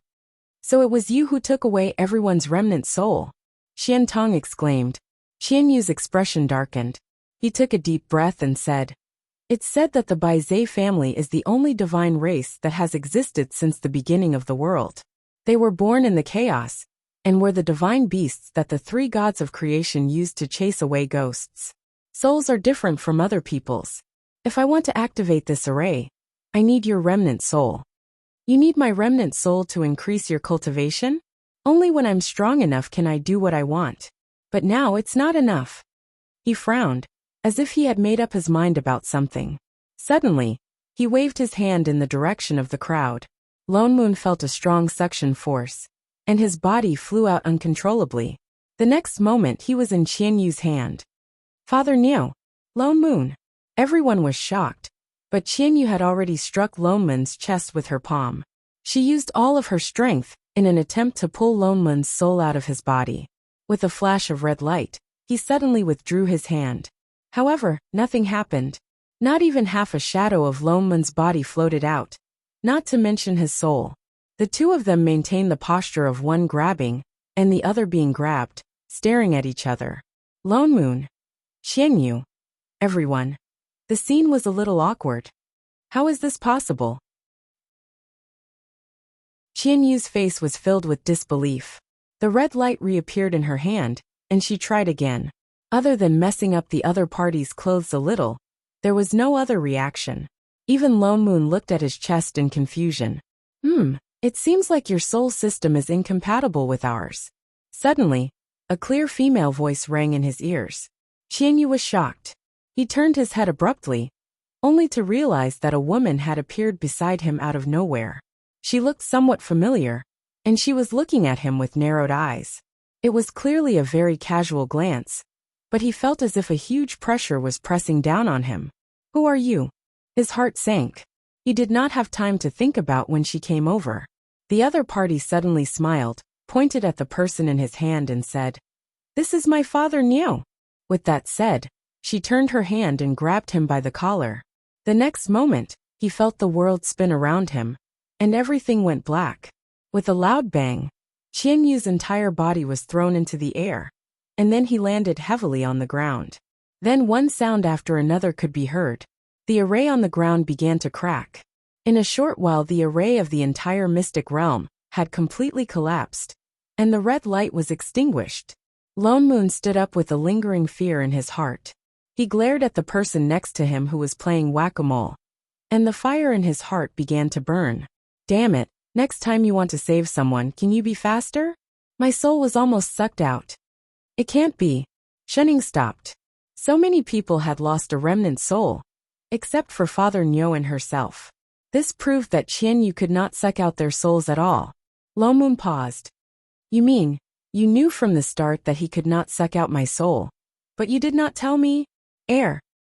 So it was you who took away everyone's remnant soul? Xian Tong exclaimed. Qianyu's expression darkened. He took a deep breath and said, "It's said that the Bai Zhe family is the only divine race that has existed since the beginning of the world. They were born in the chaos, and were the divine beasts that the three gods of creation used to chase away ghosts. Souls are different from other people's. If I want to activate this array, I need your remnant soul." "You need my remnant soul to increase your cultivation? Only when I'm strong enough can I do what I want. But now it's not enough." He frowned, as if he had made up his mind about something. Suddenly, he waved his hand in the direction of the crowd. Lone Moon felt a strong suction force, and his body flew out uncontrollably. The next moment he was in Qianyu's hand. "Father Niu." "Lone Moon." Everyone was shocked, but Qianyu had already struck Lone Moon's chest with her palm. She used all of her strength in an attempt to pull Lone Moon's soul out of his body. With a flash of red light, he suddenly withdrew his hand. However, nothing happened. Not even half a shadow of Lone Moon's body floated out, not to mention his soul. The two of them maintained the posture of one grabbing, and the other being grabbed, staring at each other. Lone Moon. Qianyu. Everyone. The scene was a little awkward. How is this possible? Qianyu's face was filled with disbelief. The red light reappeared in her hand, and she tried again. Other than messing up the other party's clothes a little, there was no other reaction. Even Lone Moon looked at his chest in confusion. It seems like your soul system is incompatible with ours." Suddenly, a clear female voice rang in his ears. Qianyu was shocked. He turned his head abruptly, only to realize that a woman had appeared beside him out of nowhere. She looked somewhat familiar, and she was looking at him with narrowed eyes. It was clearly a very casual glance, but he felt as if a huge pressure was pressing down on him. "Who are you?" His heart sank. He did not have time to think about when she came over. The other party suddenly smiled, pointed at the person in his hand and said, "This is my father Niu." With that said, she turned her hand and grabbed him by the collar. The next moment, he felt the world spin around him, and everything went black. With a loud bang, Qianyu's entire body was thrown into the air, and then he landed heavily on the ground. Then one sound after another could be heard. The array on the ground began to crack. In a short while the array of the entire mystic realm had completely collapsed, and the red light was extinguished. Lone Moon stood up with a lingering fear in his heart. He glared at the person next to him who was playing whack-a-mole, and the fire in his heart began to burn. "Damn it, next time you want to save someone, can you be faster? My soul was almost sucked out." "It can't be." Shunning stopped. So many people had lost a remnant soul, except for Father Niu and herself. This proved that Qianyu could not suck out their souls at all. Lone Moon paused. "You mean, you knew from the start that he could not suck out my soul, but you did not tell me?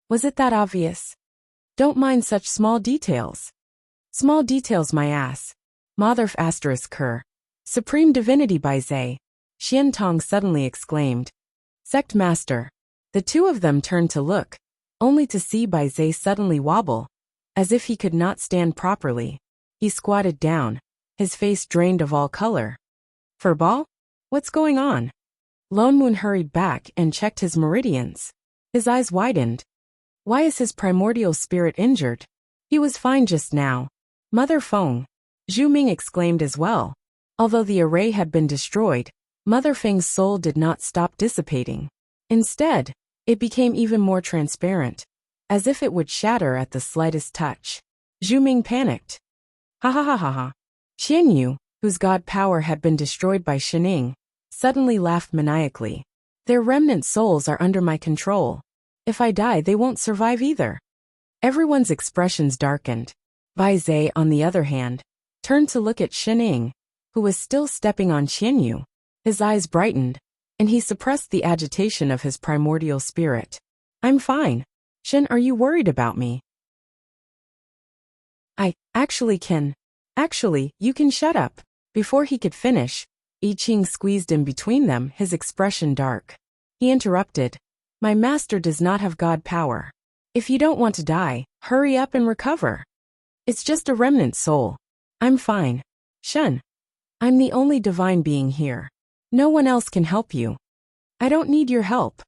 Was it that obvious? Don't mind such small details." "Small details my ass. Motherf asterisk her. Supreme Divinity Bai Zhe," Xian Tong suddenly exclaimed. "Sect Master." The two of them turned to look, only to see Bai Zhe suddenly wobble, as if he could not stand properly. He squatted down, his face drained of all color. "Furball? What's going on?" Lone Moon hurried back and checked his meridians. His eyes widened. Why is his primordial spirit injured? He was fine just now. "Mother Feng," Zhu Ming exclaimed as well. Although the array had been destroyed, Mother Feng's soul did not stop dissipating. Instead, it became even more transparent, as if it would shatter at the slightest touch. Zhu Ming panicked. "Ha ha ha ha ha." Qianyu, whose god power had been destroyed by Shining, suddenly laughed maniacally. "Their remnant souls are under my control. If I die, they won't survive either." Everyone's expressions darkened. Bai Zhe, on the other hand, turned to look at Shining, who was still stepping on Qianyu. His eyes brightened, and he suppressed the agitation of his primordial spirit. "I'm fine." Shen, are you worried about me? Actually, you can shut up. Before he could finish, I Ching squeezed in between them, his expression dark. He interrupted. My master does not have God power. If you don't want to die, hurry up and recover. It's just a remnant soul. I'm fine. Shen, I'm the only divine being here. No one else can help you. I don't need your help.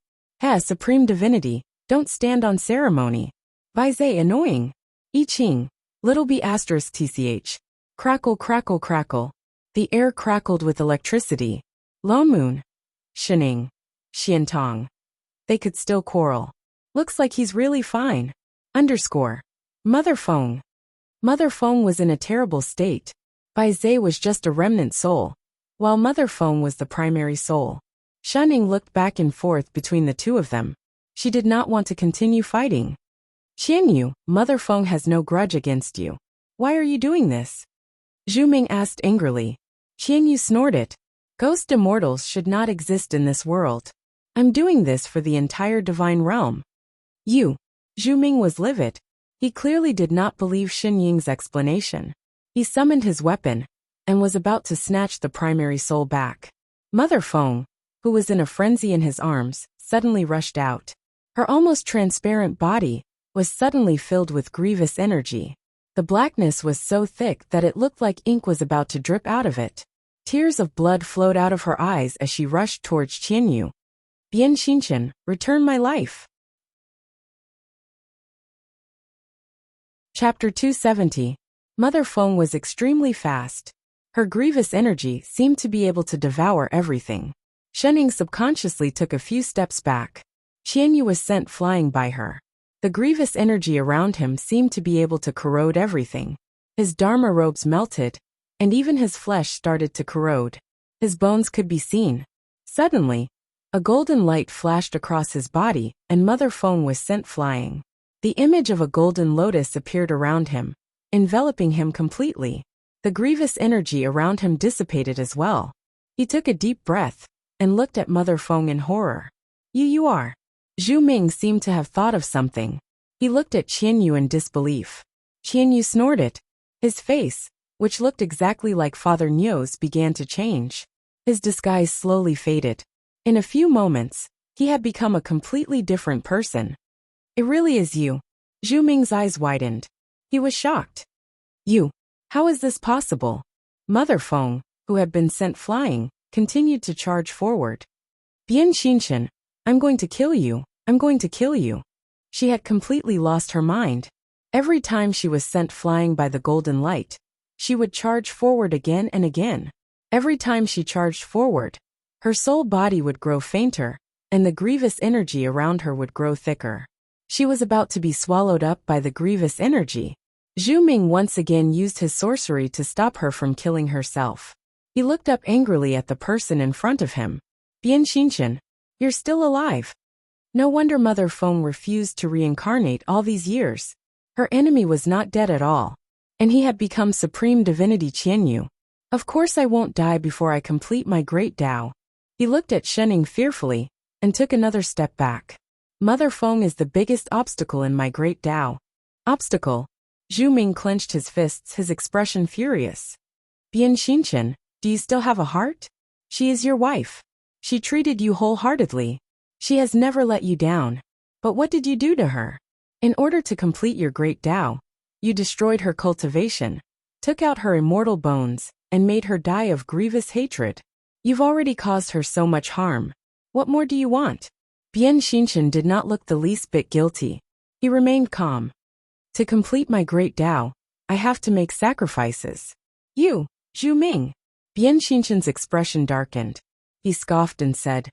Supreme divinity, don't stand on ceremony. Vizay annoying. I Ching. Little b asterisk tch. Crackle crackle crackle. The air crackled with electricity. Lone Moon. Shining. Xiantong. They could still quarrel. Looks like he's really fine. Mother Feng. Mother Feng was in a terrible state. Vizay was just a remnant soul, while Mother Feng was the primary soul. Shining looked back and forth between the two of them. She did not want to continue fighting. Qianyu, Mother Feng has no grudge against you. Why are you doing this? Zhu Ming asked angrily. Qianyu snorted. Ghost immortals should not exist in this world. I'm doing this for the entire divine realm. You. Zhu Ming was livid. He clearly did not believe Xin Ying's explanation. He summoned his weapon and was about to snatch the primary soul back. Mother Feng, who was in a frenzy in his arms, suddenly rushed out. Her almost transparent body was suddenly filled with grievous energy. The blackness was so thick that it looked like ink was about to drip out of it. Tears of blood flowed out of her eyes as she rushed towards Qianyu. Bian Xinchen, return my life. Chapter 270. Mother Feng was extremely fast. Her grievous energy seemed to be able to devour everything. Shening subconsciously took a few steps back. Qianyu was sent flying by her. The grievous energy around him seemed to be able to corrode everything. His dharma robes melted, and even his flesh started to corrode. His bones could be seen. Suddenly, a golden light flashed across his body, and Mother Feng was sent flying. The image of a golden lotus appeared around him, enveloping him completely. The grievous energy around him dissipated as well. He took a deep breath and looked at Mother Feng in horror. You are. Zhu Ming seemed to have thought of something. He looked at Qianyu in disbelief. Qianyu snorted. His face, which looked exactly like Father Niu's, began to change. His disguise slowly faded. In a few moments, he had become a completely different person. It really is you. Zhu Ming's eyes widened. He was shocked. You. How is this possible? Mother Feng, who had been sent flying, continued to charge forward. Bian Xinchen, I'm going to kill you. I'm going to kill you. She had completely lost her mind. Every time she was sent flying by the golden light, she would charge forward again and again. Every time she charged forward, her soul body would grow fainter, and the grievous energy around her would grow thicker. She was about to be swallowed up by the grievous energy. Zhu Ming once again used his sorcery to stop her from killing herself. He looked up angrily at the person in front of him. Bian Xinchen, you're still alive. No wonder Mother Feng refused to reincarnate all these years. Her enemy was not dead at all, and he had become Supreme Divinity Qianyu. Of course I won't die before I complete my great Tao. He looked at Shening fearfully and took another step back. Mother Feng is the biggest obstacle in my great Tao. Obstacle? Zhu Ming clenched his fists, his expression furious. Bian Xinchen, do you still have a heart? She is your wife. She treated you wholeheartedly. She has never let you down. But what did you do to her? In order to complete your great Tao, you destroyed her cultivation, took out her immortal bones, and made her die of grievous hatred. You've already caused her so much harm. What more do you want? Bian Xinchen did not look the least bit guilty. He remained calm. To complete my great Tao, I have to make sacrifices. You, Zhu Ming. Bian Xinchen's expression darkened. He scoffed and said,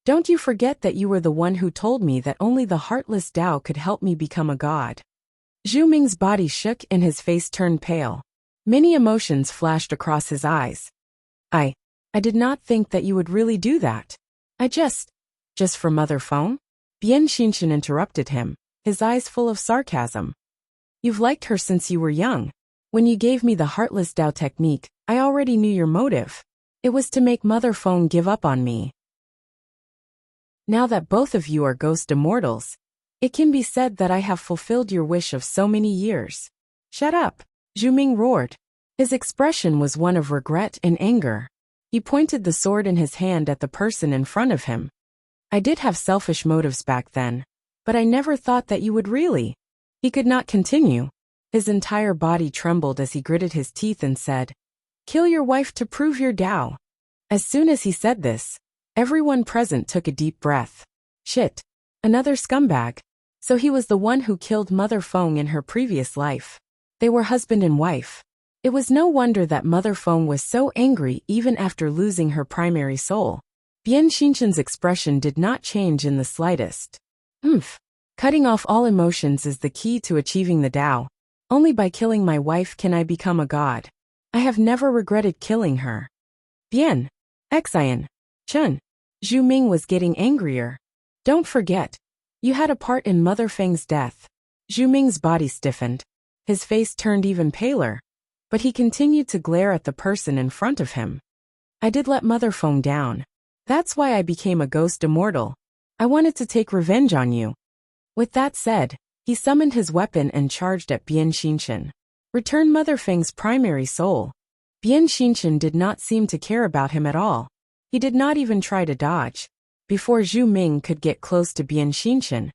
don't you forget that you were the one who told me that only the heartless Tao could help me become a god. Zhu Ming's body shook and his face turned pale. Many emotions flashed across his eyes. I did not think that you would really do that. Just for Mother Feng? Bian Xinchen interrupted him, his eyes full of sarcasm. You've liked her since you were young. When you gave me the Heartless Tao technique, I already knew your motive. It was to make Mother Feng give up on me. Now that both of you are ghost immortals, It can be said that I have fulfilled your wish of so many years. Shut up, Zhu Ming roared. His expression was one of regret and anger. He pointed the sword in his hand at the person in front of him. I did have selfish motives back then, but I never thought that you would really. He could not continue. His entire body trembled as he gritted his teeth and said, Kill your wife to prove your Tao. As soon as he said this, everyone present took a deep breath. Shit. Another scumbag. So he was the one who killed Mother Feng in her previous life. They were husband and wife. It was no wonder that Mother Feng was so angry even after losing her primary soul. Bian Xinshan's expression did not change in the slightest. Cutting off all emotions is the key to achieving the Tao. Only by killing my wife can I become a god. I have never regretted killing her. Bian. Xian. Chen. Zhu Ming was getting angrier. Don't forget. You had a part in Mother Feng's death. Zhu Ming's body stiffened. His face turned even paler. But he continued to glare at the person in front of him. I did let Mother Feng down. That's why I became a ghost immortal. I wanted to take revenge on you. With that said, he summoned his weapon and charged at Bian Xinshan. Return Mother Feng's primary soul. Bian Xinshan did not seem to care about him at all. He did not even try to dodge. Before Zhu Ming could get close to Bian Xinshan,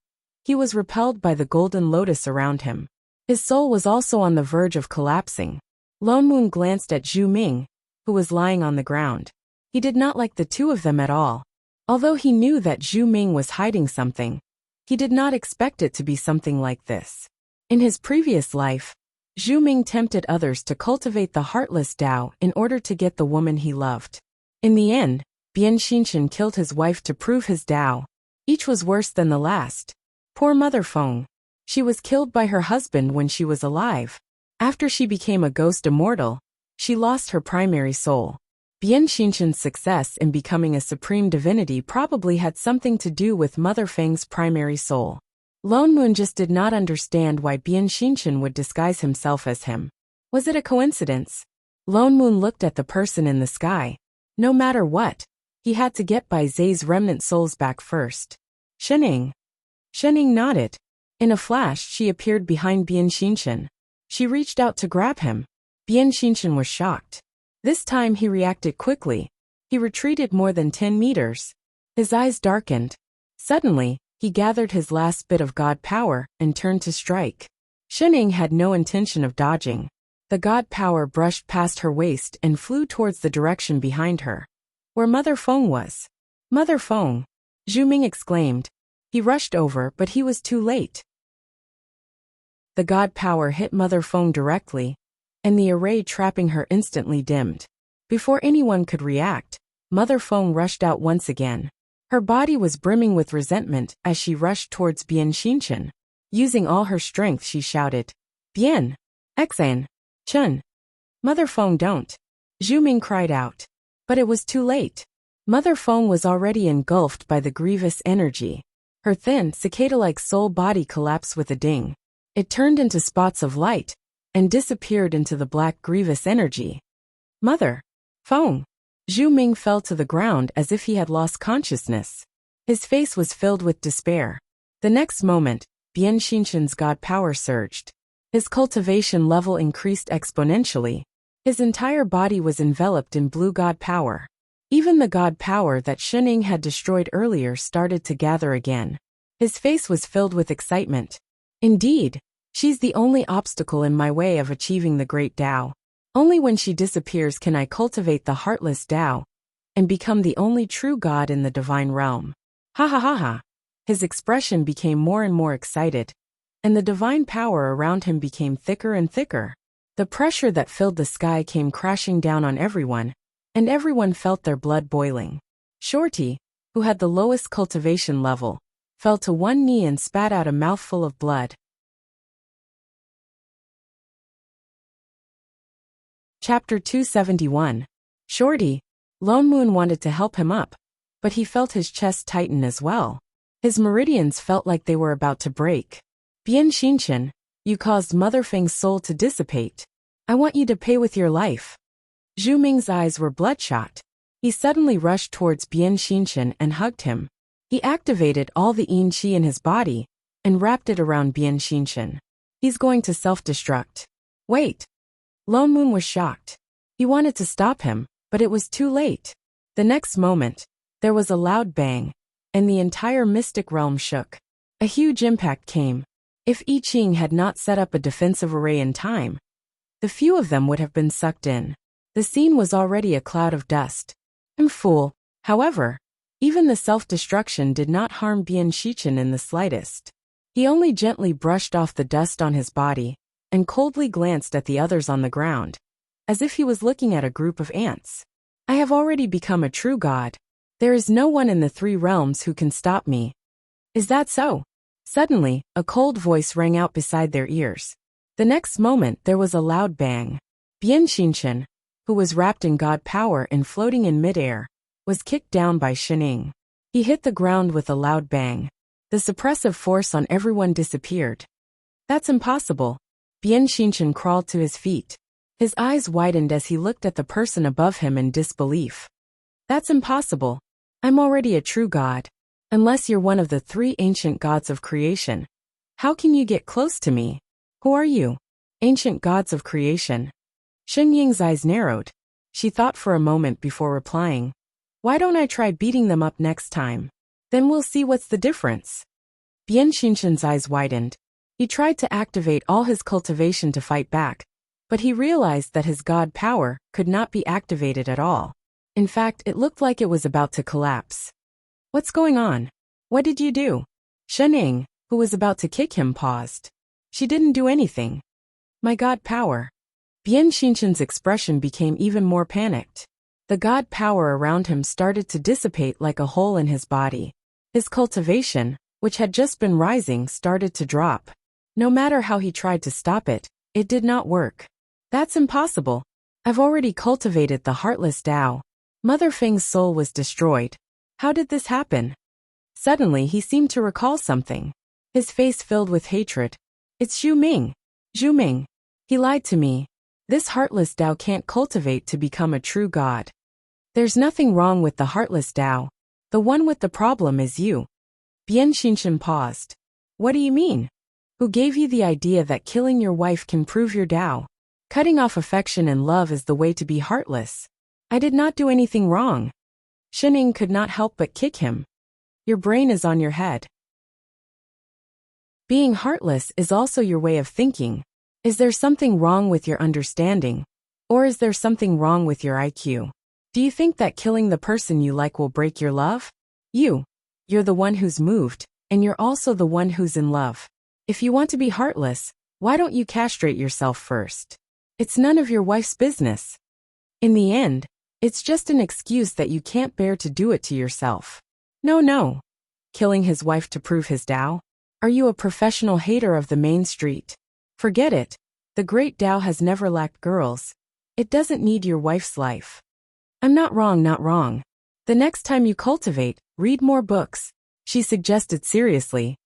he was repelled by the golden lotus around him. His soul was also on the verge of collapsing. Lone Moon glanced at Zhu Ming, who was lying on the ground. He did not like the two of them at all. Although he knew that Zhu Ming was hiding something, he did not expect it to be something like this. In his previous life, Zhu Ming tempted others to cultivate the heartless Tao in order to get the woman he loved. In the end, Bian Xinshan killed his wife to prove his Tao. Each was worse than the last. Poor Mother Feng. She was killed by her husband when she was alive. After she became a ghost immortal, she lost her primary soul. Bian Xinshan's success in becoming a supreme divinity probably had something to do with Mother Feng's primary soul. Lone Moon just did not understand why Bian Xinshan would disguise himself as him. Was it a coincidence? Lone Moon looked at the person in the sky. No matter what, he had to get Bai Zai's remnant souls back first. Shening. Shening nodded. In a flash she appeared behind Bian Xinshan. She reached out to grab him. Bian Xinshan was shocked. This time he reacted quickly. He retreated more than 10 meters. His eyes darkened. Suddenly, he gathered his last bit of god power and turned to strike. Shening had no intention of dodging. The god power brushed past her waist and flew towards the direction behind her, where Mother Feng was. Mother Feng! Zhu Ming exclaimed. He rushed over, but he was too late. The god power hit Mother Feng directly, and the array trapping her instantly dimmed. Before anyone could react, Mother Feng rushed out once again. Her body was brimming with resentment as she rushed towards Bian Xinshan. Using all her strength she shouted, Bian! Xian! Chen! Mother Feng don't! Zhu Ming cried out. But it was too late. Mother Feng was already engulfed by the grievous energy. Her thin, cicada-like soul body collapsed with a ding. It turned into spots of light, and disappeared into the black grievous energy. Mother Feng! Zhu Ming fell to the ground as if he had lost consciousness. His face was filled with despair. The next moment, Bian Xinshan's god power surged. His cultivation level increased exponentially. His entire body was enveloped in blue god power. Even the god power that Shening had destroyed earlier started to gather again. His face was filled with excitement. Indeed, she's the only obstacle in my way of achieving the great Tao. Only when she disappears can I cultivate the heartless Tao and become the only true God in the divine realm. Ha ha ha ha. His expression became more and more excited, and the divine power around him became thicker and thicker. The pressure that filled the sky came crashing down on everyone, and everyone felt their blood boiling. Shorty, who had the lowest cultivation level, fell to one knee and spat out a mouthful of blood. Chapter 271. Shorty. Lone Moon wanted to help him up, but he felt his chest tighten as well. His meridians felt like they were about to break. Bian Xinshan, you caused Mother Feng's soul to dissipate. I want you to pay with your life. Zhu Ming's eyes were bloodshot. He suddenly rushed towards Bian Xinshan and hugged him. He activated all the yin qi in his body, and wrapped it around Bian Xinshan. He's going to self-destruct. Wait. Lone Moon was shocked. He wanted to stop him, but it was too late. The next moment, there was a loud bang, and the entire mystic realm shook. A huge impact came. If I Ching had not set up a defensive array in time, the few of them would have been sucked in. The scene was already a cloud of dust. Fool. However, even the self-destruction did not harm Bian Xinshan in the slightest. He only gently brushed off the dust on his body and coldly glanced at the others on the ground, as if he was looking at a group of ants. I have already become a true god. There is no one in the 3 realms who can stop me. Is that so? Suddenly, a cold voice rang out beside their ears. The next moment there was a loud bang. Bian Xinshan, who was wrapped in god power and floating in midair, was kicked down by Shining. He hit the ground with a loud bang. The suppressive force on everyone disappeared. That's impossible. Bian Xinshan crawled to his feet. His eyes widened as he looked at the person above him in disbelief. That's impossible. I'm already a true god. Unless you're one of the 3 ancient gods of creation. How can you get close to me? Who are you? Ancient gods of creation. Shen Ying's eyes narrowed. She thought for a moment before replying. Why don't I try beating them up next time? Then we'll see what's the difference. Bian Xinshan's eyes widened. He tried to activate all his cultivation to fight back, but he realized that his god power could not be activated at all. In fact, it looked like it was about to collapse. What's going on? What did you do? Shen Ying, who was about to kick him, paused. She didn't do anything. My god power. Bian Xinshan's expression became even more panicked. The god power around him started to dissipate like a hole in his body. His cultivation, which had just been rising, started to drop. No matter how he tried to stop it, it did not work. That's impossible. I've already cultivated the heartless Tao. Mother Feng's soul was destroyed. How did this happen? Suddenly he seemed to recall something. His face filled with hatred. It's Zhu Ming. Zhu Ming. He lied to me. This heartless Tao can't cultivate to become a true god. There's nothing wrong with the heartless Tao. The one with the problem is you. Bian Xinshan paused. What do you mean? Who gave you the idea that killing your wife can prove your Tao? Cutting off affection and love is the way to be heartless. I did not do anything wrong. Shining could not help but kick him. Your brain is on your head. Being heartless is also your way of thinking. Is there something wrong with your understanding? Or is there something wrong with your IQ? Do you think that killing the person you like will break your love? You're the one who's moved, and you're also the one who's in love. If you want to be heartless, why don't you castrate yourself first? It's none of your wife's business. In the end, it's just an excuse that you can't bear to do it to yourself. No. Killing his wife to prove his Tao? Are you a professional hater of the main street? Forget it. The great Tao has never lacked girls. It doesn't need your wife's life. I'm not wrong. The next time you cultivate, read more books, she suggested seriously.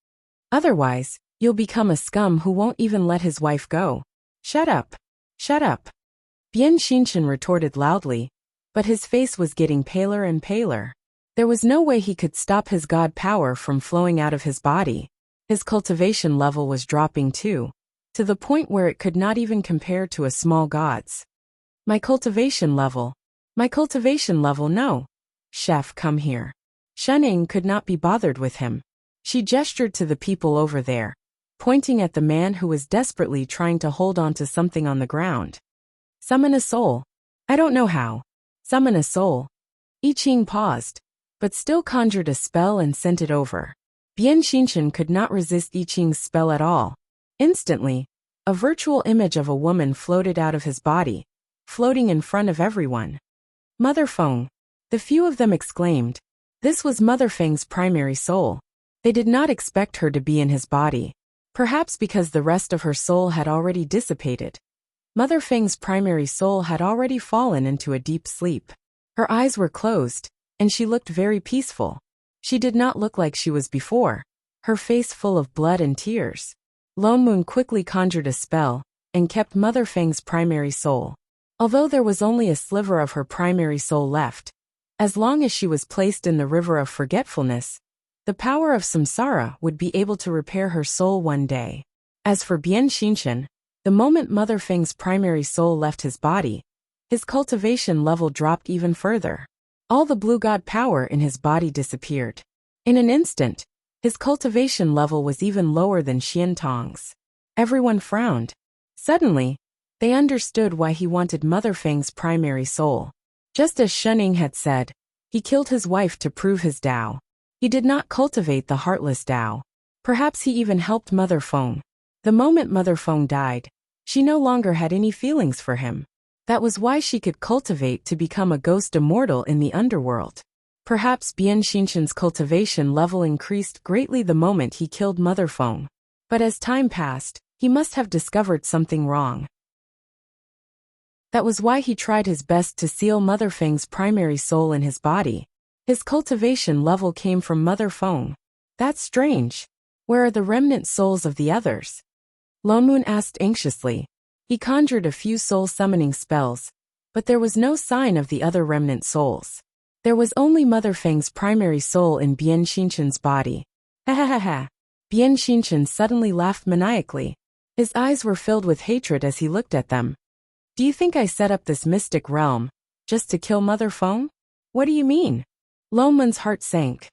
Otherwise, you'll become a scum who won't even let his wife go. Shut up. Bian Xinshan retorted loudly, but his face was getting paler and paler. There was no way he could stop his god power from flowing out of his body. His cultivation level was dropping too, to the point where it could not even compare to a small god's. My cultivation level, no. Chef, come here. Shining could not be bothered with him. She gestured to the people over there, pointing at the man who was desperately trying to hold on to something on the ground. Summon a soul. I don't know how. Summon a soul. I Ching paused, but still conjured a spell and sent it over. Bian Xinshan could not resist I Ching's spell at all. Instantly, a virtual image of a woman floated out of his body, floating in front of everyone. Mother Feng. The few of them exclaimed. This was Mother Feng's primary soul. They did not expect her to be in his body. Perhaps because the rest of her soul had already dissipated. Mother Feng's primary soul had already fallen into a deep sleep. Her eyes were closed, and she looked very peaceful. She did not look like she was before, her face full of blood and tears. Lone Moon quickly conjured a spell, and kept Mother Feng's primary soul. Although there was only a sliver of her primary soul left, as long as she was placed in the river of forgetfulness, The power of samsara would be able to repair her soul one day. As for Bian Xinshan, the moment Mother Feng's primary soul left his body, his cultivation level dropped even further. All the blue god power in his body disappeared. In an instant, his cultivation level was even lower than Xian Tong's. Everyone frowned. Suddenly, they understood why he wanted Mother Feng's primary soul. Just as Shenning had said, he killed his wife to prove his Tao. He did not cultivate the heartless Tao. Perhaps he even helped Mother Feng. The moment Mother Feng died, she no longer had any feelings for him. That was why she could cultivate to become a ghost immortal in the underworld. Perhaps Bian Xinshan's cultivation level increased greatly the moment he killed Mother Feng. But as time passed, he must have discovered something wrong. That was why he tried his best to seal Mother Feng's primary soul in his body. His cultivation level came from Mother Feng. That's strange. Where are the remnant souls of the others? Lone Moon asked anxiously. He conjured a few soul-summoning spells, but there was no sign of the other remnant souls. There was only Mother Feng's primary soul in Bian Xinshan's body. Ha ha ha ha. Bian Xinshan suddenly laughed maniacally. His eyes were filled with hatred as he looked at them. Do you think I set up this mystic realm just to kill Mother Feng? What do you mean? Lone Moon's heart sank.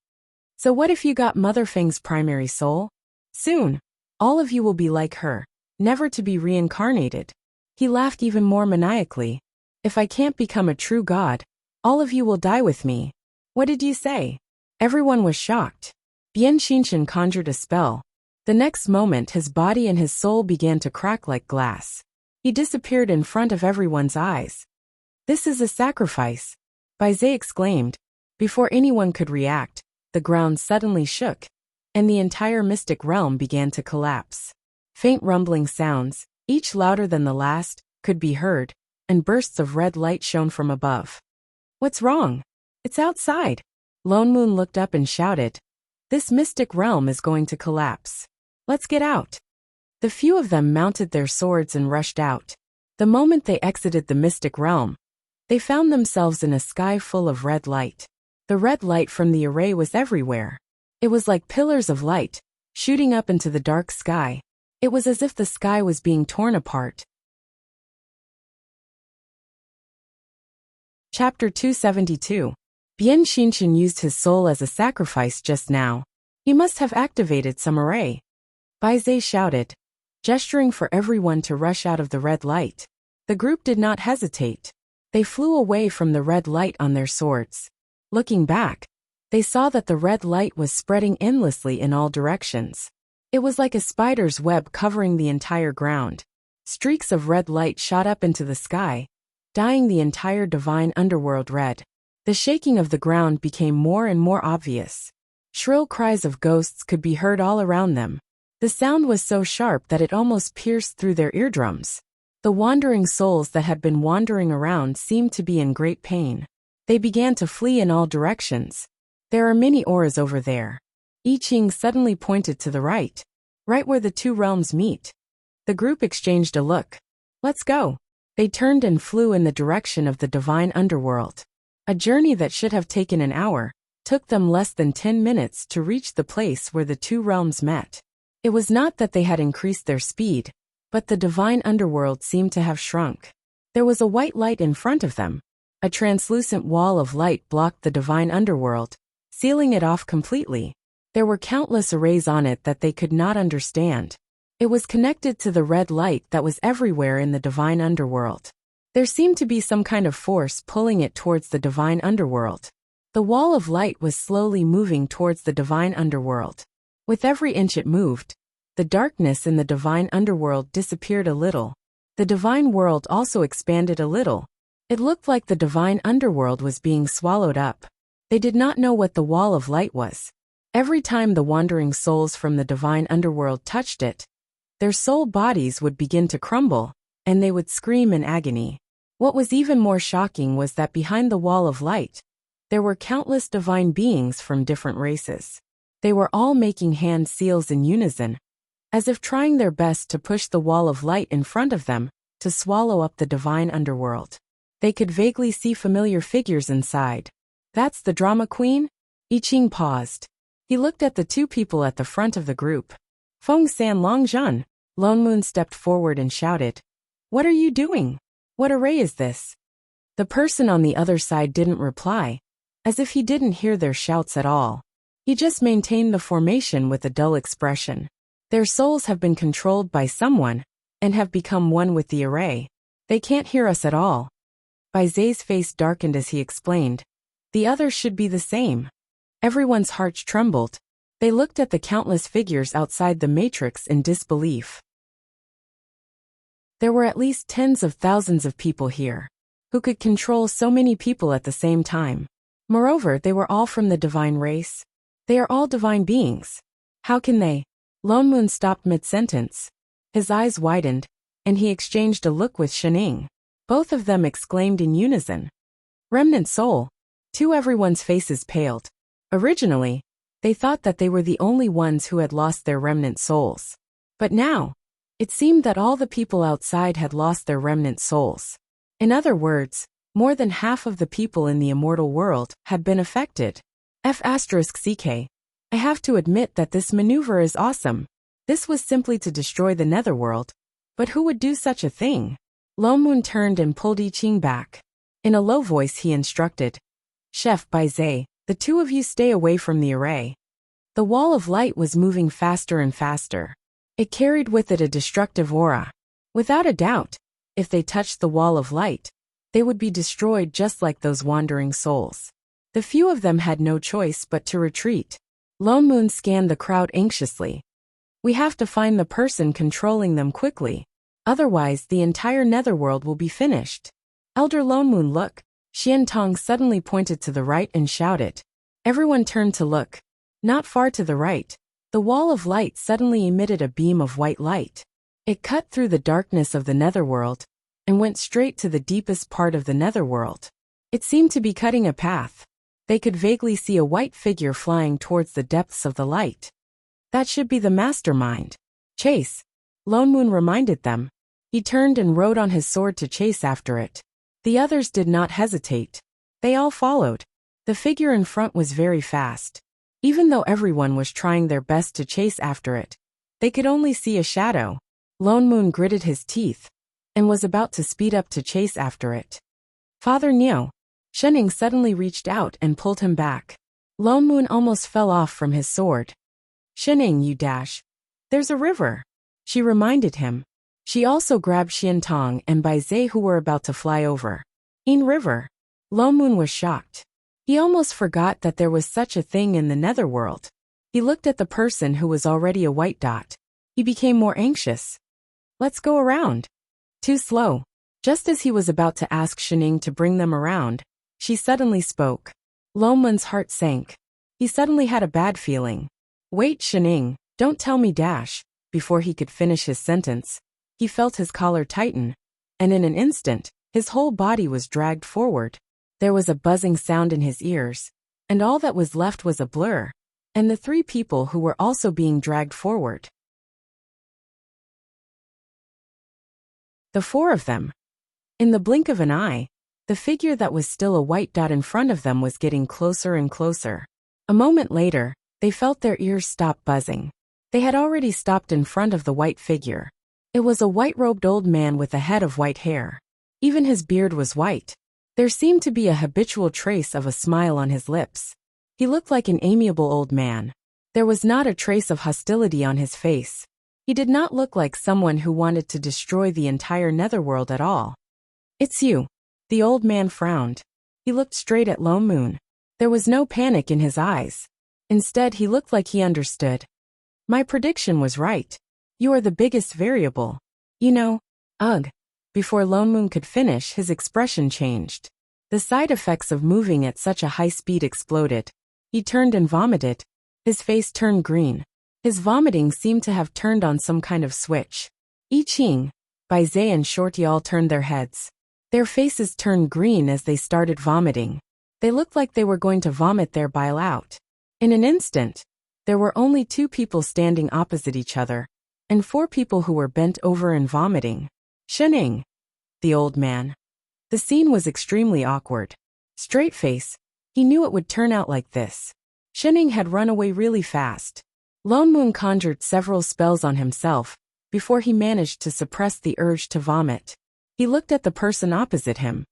So what if you got Mother Feng's primary soul? Soon, all of you will be like her, never to be reincarnated. He laughed even more maniacally. If I can't become a true god, all of you will die with me. What did you say? Everyone was shocked. Bian Xinshan conjured a spell. The next moment his body and his soul began to crack like glass. He disappeared in front of everyone's eyes. This is a sacrifice, Bai Zhe exclaimed. Before anyone could react, the ground suddenly shook, and the entire mystic realm began to collapse. Faint rumbling sounds, each louder than the last, could be heard, and bursts of red light shone from above. What's wrong? It's outside. Lone Moon looked up and shouted. This mystic realm is going to collapse. Let's get out. The few of them mounted their swords and rushed out. The moment they exited the mystic realm, they found themselves in a sky full of red light. The red light from the array was everywhere. It was like pillars of light, shooting up into the dark sky. It was as if the sky was being torn apart. Chapter 272. Bian Xinshan used his soul as a sacrifice just now. He must have activated some array. Bai Zhe shouted, gesturing for everyone to rush out of the red light. The group did not hesitate. They flew away from the red light on their swords. Looking back, they saw that the red light was spreading endlessly in all directions. It was like a spider's web covering the entire ground. Streaks of red light shot up into the sky, dyeing the entire divine underworld red. The shaking of the ground became more and more obvious. Shrill cries of ghosts could be heard all around them. The sound was so sharp that it almost pierced through their eardrums. The wandering souls that had been wandering around seemed to be in great pain. They began to flee in all directions. There are many auras over there. I Ching suddenly pointed to the right where the two realms meet. The group exchanged a look. Let's go. They turned and flew in the direction of the divine underworld. A journey that should have taken an hour took them less than 10 minutes to reach the place where the two realms met. It was not that they had increased their speed, but the divine underworld seemed to have shrunk. There was a white light in front of them. A translucent wall of light blocked the divine underworld, sealing it off completely. There were countless arrays on it that they could not understand. It was connected to the red light that was everywhere in the divine underworld. There seemed to be some kind of force pulling it towards the divine underworld. The wall of light was slowly moving towards the divine underworld. With every inch it moved, the darkness in the divine underworld disappeared a little. The divine world also expanded a little. It looked like the divine underworld was being swallowed up. They did not know what the wall of light was. Every time the wandering souls from the divine underworld touched it, their soul bodies would begin to crumble, and they would scream in agony. What was even more shocking was that behind the wall of light, there were countless divine beings from different races. They were all making hand seals in unison, as if trying their best to push the wall of light in front of them to swallow up the divine underworld. They could vaguely see familiar figures inside. That's the drama queen? I Ching paused. He looked at the two people at the front of the group. Feng San Long Zhan. Lone Moon stepped forward and shouted. What are you doing? What array is this? The person on the other side didn't reply, as if he didn't hear their shouts at all. He just maintained the formation with a dull expression. Their souls have been controlled by someone, and have become one with the array. They can't hear us at all. Bai Zai's face darkened as he explained. The others should be the same. Everyone's hearts trembled. They looked at the countless figures outside the matrix in disbelief. There were at least tens of thousands of people here, who could control so many people at the same time. Moreover, they were all from the divine race. They are all divine beings. How can they? Lone Moon stopped mid-sentence. His eyes widened, and he exchanged a look with Shining. Both of them exclaimed in unison. Remnant soul. Too, everyone's faces paled. Originally, they thought that they were the only ones who had lost their remnant souls. But now, it seemed that all the people outside had lost their remnant souls. In other words, more than half of the people in the immortal world had been affected. F*CK. I have to admit that this maneuver is awesome. This was simply to destroy the netherworld. But who would do such a thing? Lone Moon turned and pulled I Ching back. In a low voice he instructed. Chef Bai Zai, the two of you stay away from the array. The wall of light was moving faster and faster. It carried with it a destructive aura. Without a doubt, if they touched the wall of light, they would be destroyed just like those wandering souls. The few of them had no choice but to retreat. Lone Moon scanned the crowd anxiously. We have to find the person controlling them quickly. Otherwise, the entire netherworld will be finished. Elder Lone Moon, look. Xian Tong suddenly pointed to the right and shouted. Everyone turned to look. Not far to the right, the wall of light suddenly emitted a beam of white light. It cut through the darkness of the netherworld and went straight to the deepest part of the netherworld. It seemed to be cutting a path. They could vaguely see a white figure flying towards the depths of the light. That should be the mastermind. Chase. Lone Moon reminded them. He turned and rode on his sword to chase after it. The others did not hesitate. They all followed. The figure in front was very fast. Even though everyone was trying their best to chase after it, they could only see a shadow. Lone Moon gritted his teeth and was about to speed up to chase after it. Father Niu. Shening suddenly reached out and pulled him back. Lone Moon almost fell off from his sword. Shening, you dash. There's a river. She reminded him. She also grabbed Xian Tong and Bai Zai, who were about to fly over. In river. Lone Moon was shocked. He almost forgot that there was such a thing in the netherworld. He looked at the person who was already a white dot. He became more anxious. Let's go around. Too slow. Just as he was about to ask Shining to bring them around, she suddenly spoke. Lone Moon's heart sank. He suddenly had a bad feeling. Wait, Shining, don't tell me dash. Before he could finish his sentence, he felt his collar tighten, and in an instant, his whole body was dragged forward. There was a buzzing sound in his ears, and all that was left was a blur, and the three people who were also being dragged forward. The four of them. In the blink of an eye, the figure that was still a white dot in front of them was getting closer and closer. A moment later, they felt their ears stop buzzing. They had already stopped in front of the white figure. It was a white-robed old man with a head of white hair. Even his beard was white. There seemed to be a habitual trace of a smile on his lips. He looked like an amiable old man. There was not a trace of hostility on his face. He did not look like someone who wanted to destroy the entire netherworld at all. It's you. The old man frowned. He looked straight at Lone Moon. There was no panic in his eyes. Instead, he looked like he understood. My prediction was right. You are the biggest variable. You know, ugh. Before Lone Moon could finish, his expression changed. The side effects of moving at such a high speed exploded. He turned and vomited. His face turned green. His vomiting seemed to have turned on some kind of switch. I Ching, Bai Zai and Shorty all turned their heads. Their faces turned green as they started vomiting. They looked like they were going to vomit their bile out. In an instant, there were only two people standing opposite each other, and four people who were bent over and vomiting. Shening. The old man. The scene was extremely awkward. Straight face. He knew it would turn out like this. Shining had run away really fast. Lone Moon conjured several spells on himself before he managed to suppress the urge to vomit. He looked at the person opposite him.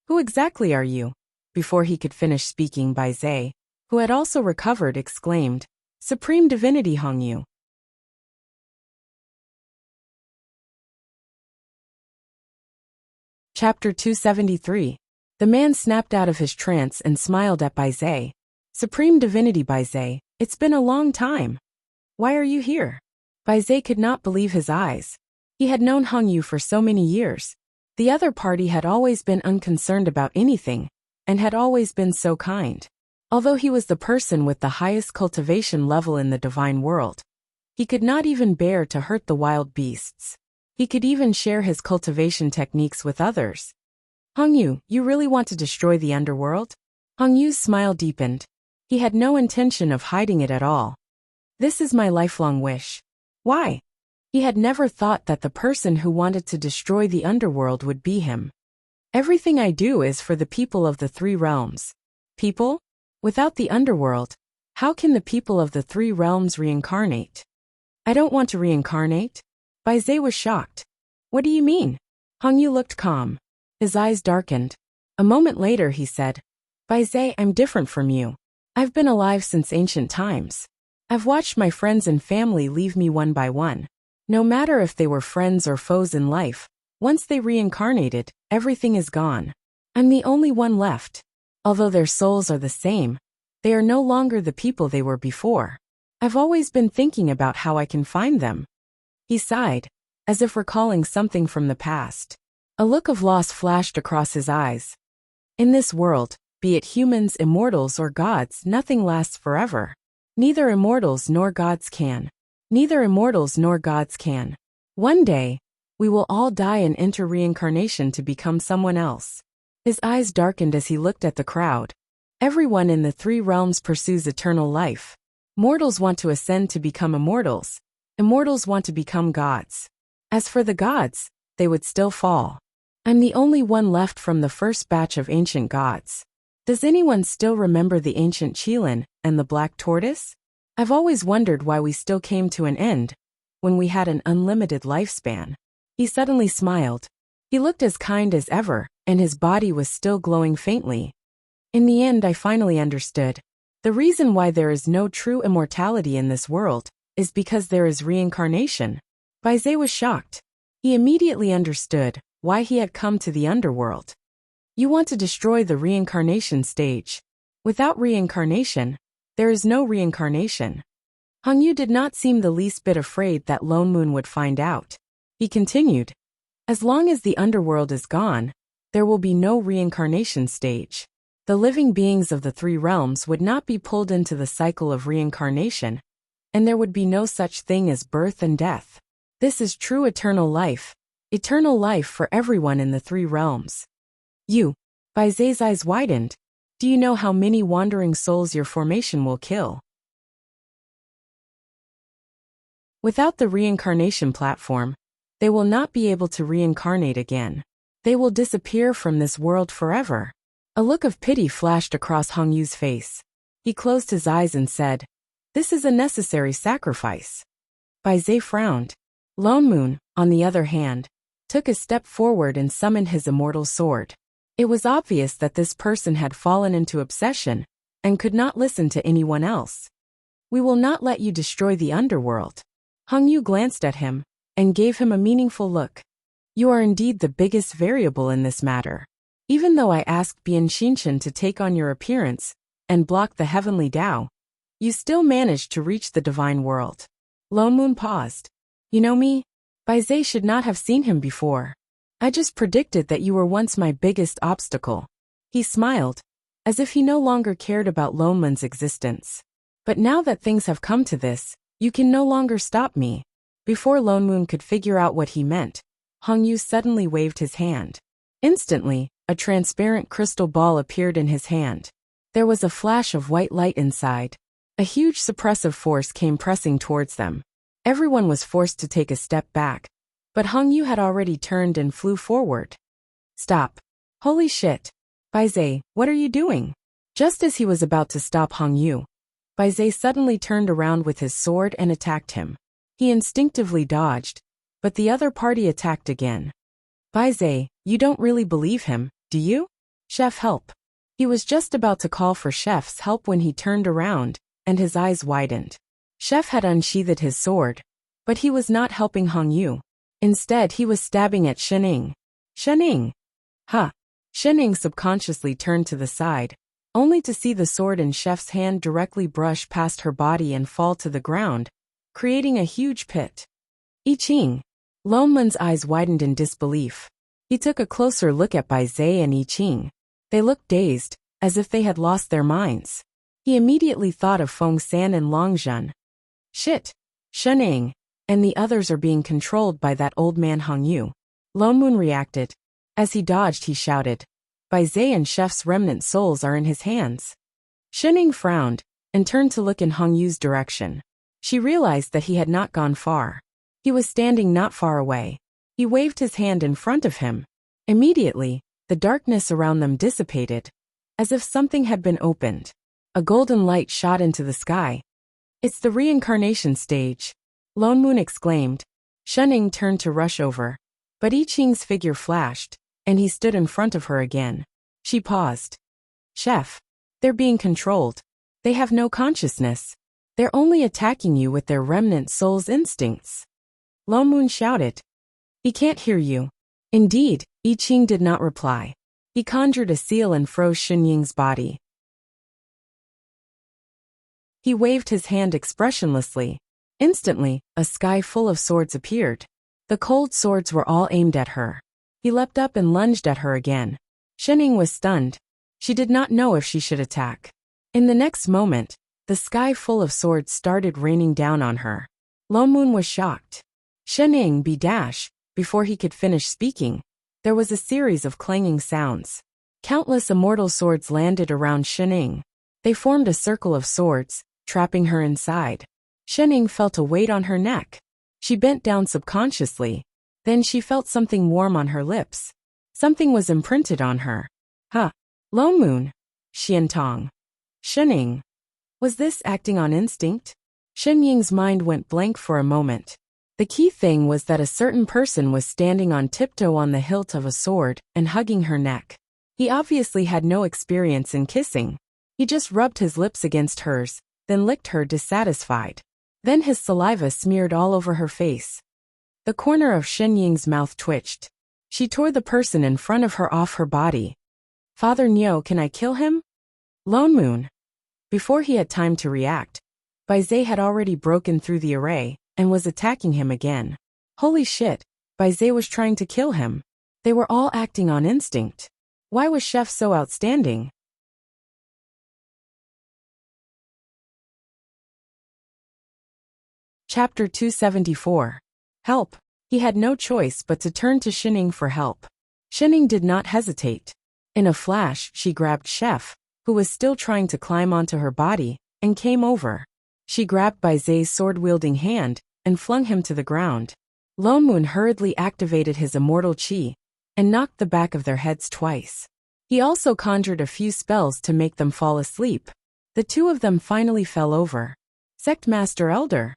Who exactly are you? Before he could finish speaking, Bai Zhe, who had also recovered, exclaimed, Supreme Divinity Hong Yu. Chapter 273. The man snapped out of his trance and smiled at Bai Zhe. Supreme Divinity Bai Zhe, it's been a long time. Why are you here? Bai Zhe could not believe his eyes. He had known Hong Yu for so many years. The other party had always been unconcerned about anything, and had always been so kind. Although he was the person with the highest cultivation level in the divine world, he could not even bear to hurt the wild beasts. He could even share his cultivation techniques with others. Hong Yu, you really want to destroy the underworld? Hong Yu's smile deepened. He had no intention of hiding it at all. This is my lifelong wish. Why? He had never thought that the person who wanted to destroy the underworld would be him. Everything I do is for the people of the three realms. People? Without the underworld, how can the people of the three realms reincarnate? I don't want to reincarnate. Bai Zhe was shocked. What do you mean? Hong Yu looked calm. His eyes darkened. A moment later he said, Bai Zhe, I'm different from you. I've been alive since ancient times. I've watched my friends and family leave me one by one. No matter if they were friends or foes in life, once they reincarnated, everything is gone. I'm the only one left. Although their souls are the same, they are no longer the people they were before. I've always been thinking about how I can find them. He sighed, as if recalling something from the past. A look of loss flashed across his eyes. In this world, be it humans, immortals, or gods, nothing lasts forever. Neither immortals nor gods can. Neither immortals nor gods can. One day, we will all die and enter reincarnation to become someone else. His eyes darkened as he looked at the crowd. Everyone in the three realms pursues eternal life. Mortals want to ascend to become immortals. Immortals want to become gods. As for the gods, they would still fall. I'm the only one left from the first batch of ancient gods. Does anyone still remember the ancient Qilin and the black tortoise? I've always wondered why we still came to an end, when we had an unlimited lifespan. He suddenly smiled. He looked as kind as ever, and his body was still glowing faintly. In the end, I finally understood. The reason why there is no true immortality in this world is because there is reincarnation. Bai Zhe was shocked. He immediately understood why he had come to the underworld. You want to destroy the reincarnation stage. Without reincarnation, there is no reincarnation. Hong Yu did not seem the least bit afraid that Lone Moon would find out. He continued, as long as the underworld is gone, there will be no reincarnation stage. The living beings of the three realms would not be pulled into the cycle of reincarnation, and there would be no such thing as birth and death. This is true eternal life for everyone in the three realms. You, Bai Zhe's eyes widened. Do you know how many wandering souls your formation will kill? Without the reincarnation platform, they will not be able to reincarnate again. They will disappear from this world forever. A look of pity flashed across Hong Yu's face. He closed his eyes and said, This is a necessary sacrifice. Bai Zhe frowned. Lone Moon, on the other hand, took a step forward and summoned his immortal sword. It was obvious that this person had fallen into obsession and could not listen to anyone else. We will not let you destroy the underworld. Hong Yu glanced at him and gave him a meaningful look. You are indeed the biggest variable in this matter. Even though I asked Bian Xinshan to take on your appearance and block the heavenly Tao, you still managed to reach the divine world. Lone Moon paused. You know me? Bai Zhe should not have seen him before. I just predicted that you were once my biggest obstacle. He smiled, as if he no longer cared about Lone Moon's existence. But now that things have come to this, you can no longer stop me. Before Lone Moon could figure out what he meant, Hong Yu suddenly waved his hand. Instantly, a transparent crystal ball appeared in his hand. There was a flash of white light inside. A huge suppressive force came pressing towards them. Everyone was forced to take a step back, but Hong Yu had already turned and flew forward. Stop. Holy shit. Bai Zhe, what are you doing? Just as he was about to stop Hong Yu, Baizé suddenly turned around with his sword and attacked him. He instinctively dodged, but the other party attacked again. Baizé, you don't really believe him, do you? Chef, help. He was just about to call for Chef's help when he turned around, and his eyes widened. Chef had unsheathed his sword, but he was not helping Hong Yu. Instead, he was stabbing at Shening. Shening! Ha! Shening subconsciously turned to the side, only to see the sword in Chef's hand directly brush past her body and fall to the ground, creating a huge pit. I Ching! Lonman's eyes widened in disbelief. He took a closer look at Baizé and I Ching. They looked dazed, as if they had lost their minds. He immediately thought of Feng San and Long Zhen. Shit! Shening! And the others are being controlled by that old man Hong Yu. Lonmun reacted. As he dodged, he shouted, Baizé and Chef's remnant souls are in his hands. Shening frowned, and turned to look in Hong Yu's direction. She realized that he had not gone far. He was standing not far away. He waved his hand in front of him. Immediately, the darkness around them dissipated, as if something had been opened. A golden light shot into the sky. It's the reincarnation stage, Lone Moon exclaimed. Shening turned to rush over, but I Ching's figure flashed, and he stood in front of her again. She paused. Chef, they're being controlled. They have no consciousness. They're only attacking you with their remnant soul's instincts. Lone Moon shouted. He can't hear you. Indeed, I Ching did not reply. He conjured a seal and froze Shenying's body. He waved his hand expressionlessly. Instantly, a sky full of swords appeared. The cold swords were all aimed at her. He leapt up and lunged at her again. Shening was stunned. She did not know if she should attack. In the next moment, the sky full of swords started raining down on her. Lone Moon was shocked. Shening be dash. Before he could finish speaking, there was a series of clanging sounds. Countless immortal swords landed around Shening. They formed a circle of swords, trapping her inside. Shening felt a weight on her neck. She bent down subconsciously. Then she felt something warm on her lips. Something was imprinted on her. Huh. Lone Moon. Xiantong. Shening. Was this acting on instinct? Shenying's mind went blank for a moment. The key thing was that a certain person was standing on tiptoe on the hilt of a sword and hugging her neck. He obviously had no experience in kissing. He just rubbed his lips against hers, then licked her dissatisfied. Then his saliva smeared all over her face. The corner of Shenying's mouth twitched. She tore the person in front of her off her body. Father Nyo, can I kill him? Lone Moon. Before he had time to react, Baizé had already broken through the array and was attacking him again. Holy shit, Baizé was trying to kill him. They were all acting on instinct. Why was Chef so outstanding? Chapter 274. Help. He had no choice but to turn to Shening for help. Shening did not hesitate. In a flash, she grabbed Chef, who was still trying to climb onto her body, and came over. She grabbed Baizé's sword-wielding hand and flung him to the ground. Lone Moon hurriedly activated his immortal chi and knocked the back of their heads twice. He also conjured a few spells to make them fall asleep. The two of them finally fell over. Sect Master Elder.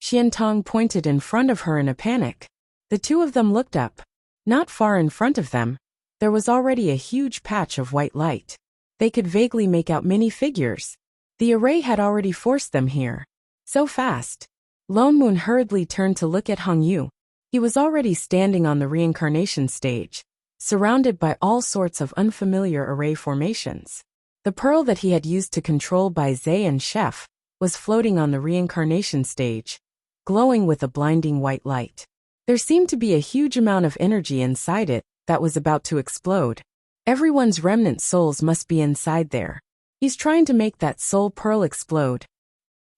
Xiantong pointed in front of her in a panic. The two of them looked up. Not far in front of them, there was already a huge patch of white light. They could vaguely make out many figures. The array had already forced them here. So fast. Lone Moon hurriedly turned to look at Hong Yu. He was already standing on the reincarnation stage, surrounded by all sorts of unfamiliar array formations. The pearl that he had used to control Baizé and Chef was floating on the reincarnation stage, glowing with a blinding white light. There seemed to be a huge amount of energy inside it that was about to explode. Everyone's remnant souls must be inside there. He's trying to make that soul pearl explode.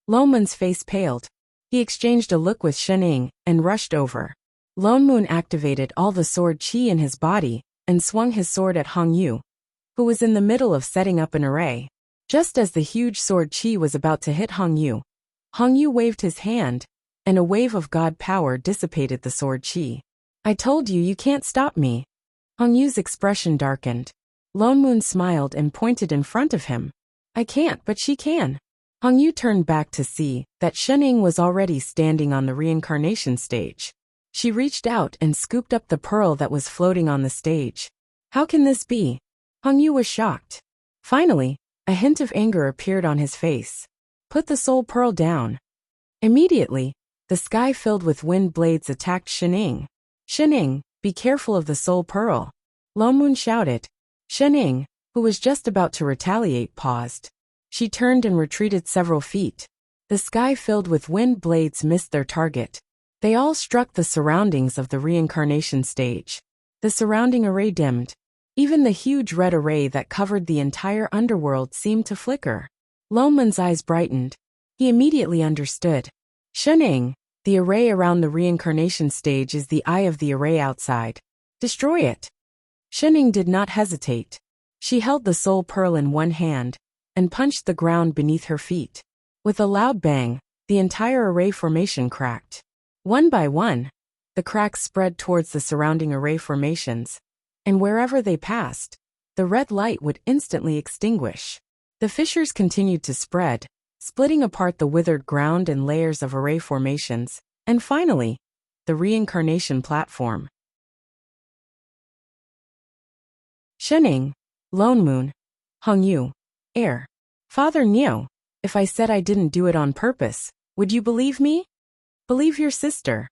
Lone Moon's face paled. He exchanged a look with Shening and rushed over. Lone Moon activated all the sword chi in his body and swung his sword at Hong Yu, who was in the middle of setting up an array. Just as the huge sword chi was about to hit Hong Yu waved his hand, and a wave of god power dissipated the sword chi. I told you, you can't stop me. Hong Yu's expression darkened. Lone Moon smiled and pointed in front of him. I can't, but she can. Hongyu turned back to see that Shening was already standing on the reincarnation stage. She reached out and scooped up the pearl that was floating on the stage. How can this be? Hongyu was shocked. Finally, a hint of anger appeared on his face. Put the soul pearl down. Immediately, the sky filled with wind blades attacked Shening. Shening, be careful of the soul pearl. Longmoon shouted. Shening, who was just about to retaliate, paused. She turned and retreated several feet. The sky filled with wind blades missed their target. They all struck the surroundings of the reincarnation stage. The surrounding array dimmed. Even the huge red array that covered the entire underworld seemed to flicker. Longmoon's eyes brightened. He immediately understood. Shening, the array around the reincarnation stage is the eye of the array outside. Destroy it. Shening did not hesitate. She held the soul pearl in one hand and punched the ground beneath her feet. With a loud bang, the entire array formation cracked. One by one, the cracks spread towards the surrounding array formations, and wherever they passed, the red light would instantly extinguish. The fissures continued to spread, splitting apart the withered ground and layers of array formations, and finally, the reincarnation platform. Shening, Longmoon, Hongyu, Air. Father Neo, if I said I didn't do it on purpose, would you believe me? Believe your sister.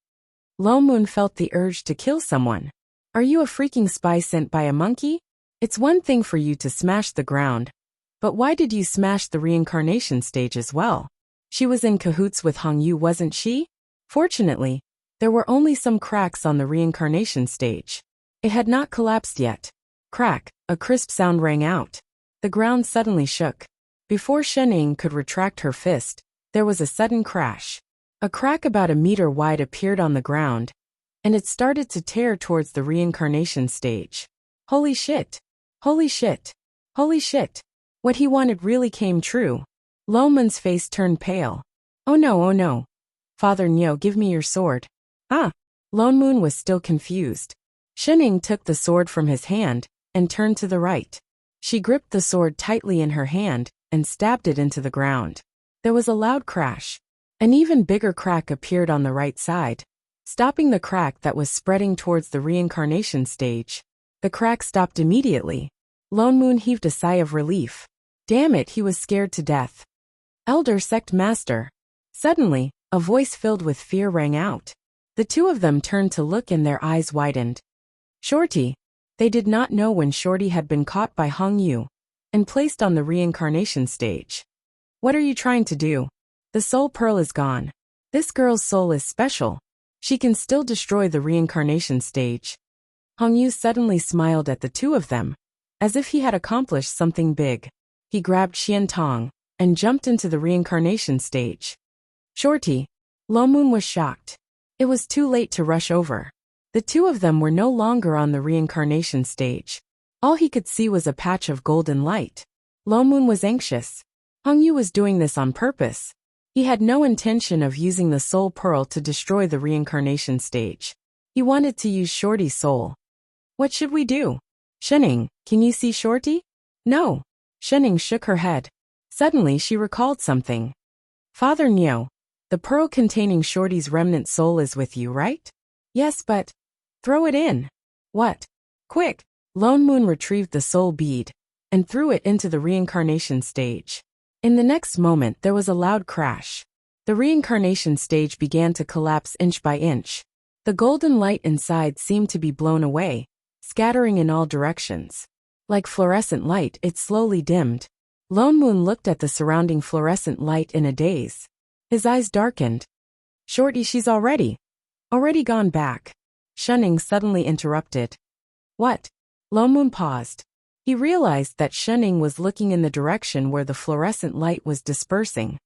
Longmoon felt the urge to kill someone. Are you a freaking spy sent by a monkey? It's one thing for you to smash the ground, but why did you smash the reincarnation stage as well? She was in cahoots with Hongyu, wasn't she? Fortunately, there were only some cracks on the reincarnation stage. It had not collapsed yet. Crack, a crisp sound rang out. The ground suddenly shook. Before Shening could retract her fist, there was a sudden crash. A crack about a meter wide appeared on the ground, and it started to tear towards the reincarnation stage. Holy shit! Holy shit! Holy shit! What he wanted really came true. Longmoon's face turned pale. Oh no, oh no. Father Neo, give me your sword. Ah! Longmoon was still confused. Shening took the sword from his hand and turned to the right. She gripped the sword tightly in her hand and stabbed it into the ground. There was a loud crash. An even bigger crack appeared on the right side, stopping the crack that was spreading towards the reincarnation stage. The crack stopped immediately. Longmoon heaved a sigh of relief. Damn it, he was scared to death. Elder Sect Master. Suddenly, a voice filled with fear rang out. The two of them turned to look and their eyes widened. Shorty. They did not know when Shorty had been caught by Hongyu and placed on the reincarnation stage. What are you trying to do? The soul pearl is gone. This girl's soul is special. She can still destroy the reincarnation stage. Hongyu suddenly smiled at the two of them, as if he had accomplished something big. He grabbed Xian Tong and jumped into the reincarnation stage. Shorty. Longmoon was shocked. It was too late to rush over. The two of them were no longer on the reincarnation stage. All he could see was a patch of golden light. Longmoon was anxious. Hongyu was doing this on purpose. He had no intention of using the soul pearl to destroy the reincarnation stage. He wanted to use Shorty's soul. What should we do? Shening, can you see Shorty? No. Shening shook her head. Suddenly she recalled something. Father Neo, the pearl containing Shorty's remnant soul is with you, right? Yes, but... Throw it in. What? Quick! Longmoon retrieved the soul bead and threw it into the reincarnation stage. In the next moment there was a loud crash. The reincarnation stage began to collapse inch by inch. The golden light inside seemed to be blown away, scattering in all directions. Like fluorescent light, it slowly dimmed. Longmoon looked at the surrounding fluorescent light in a daze. His eyes darkened. Shorty, she's already gone back. Shening suddenly interrupted. What? Longmoon paused. He realized that Shening was looking in the direction where the fluorescent light was dispersing.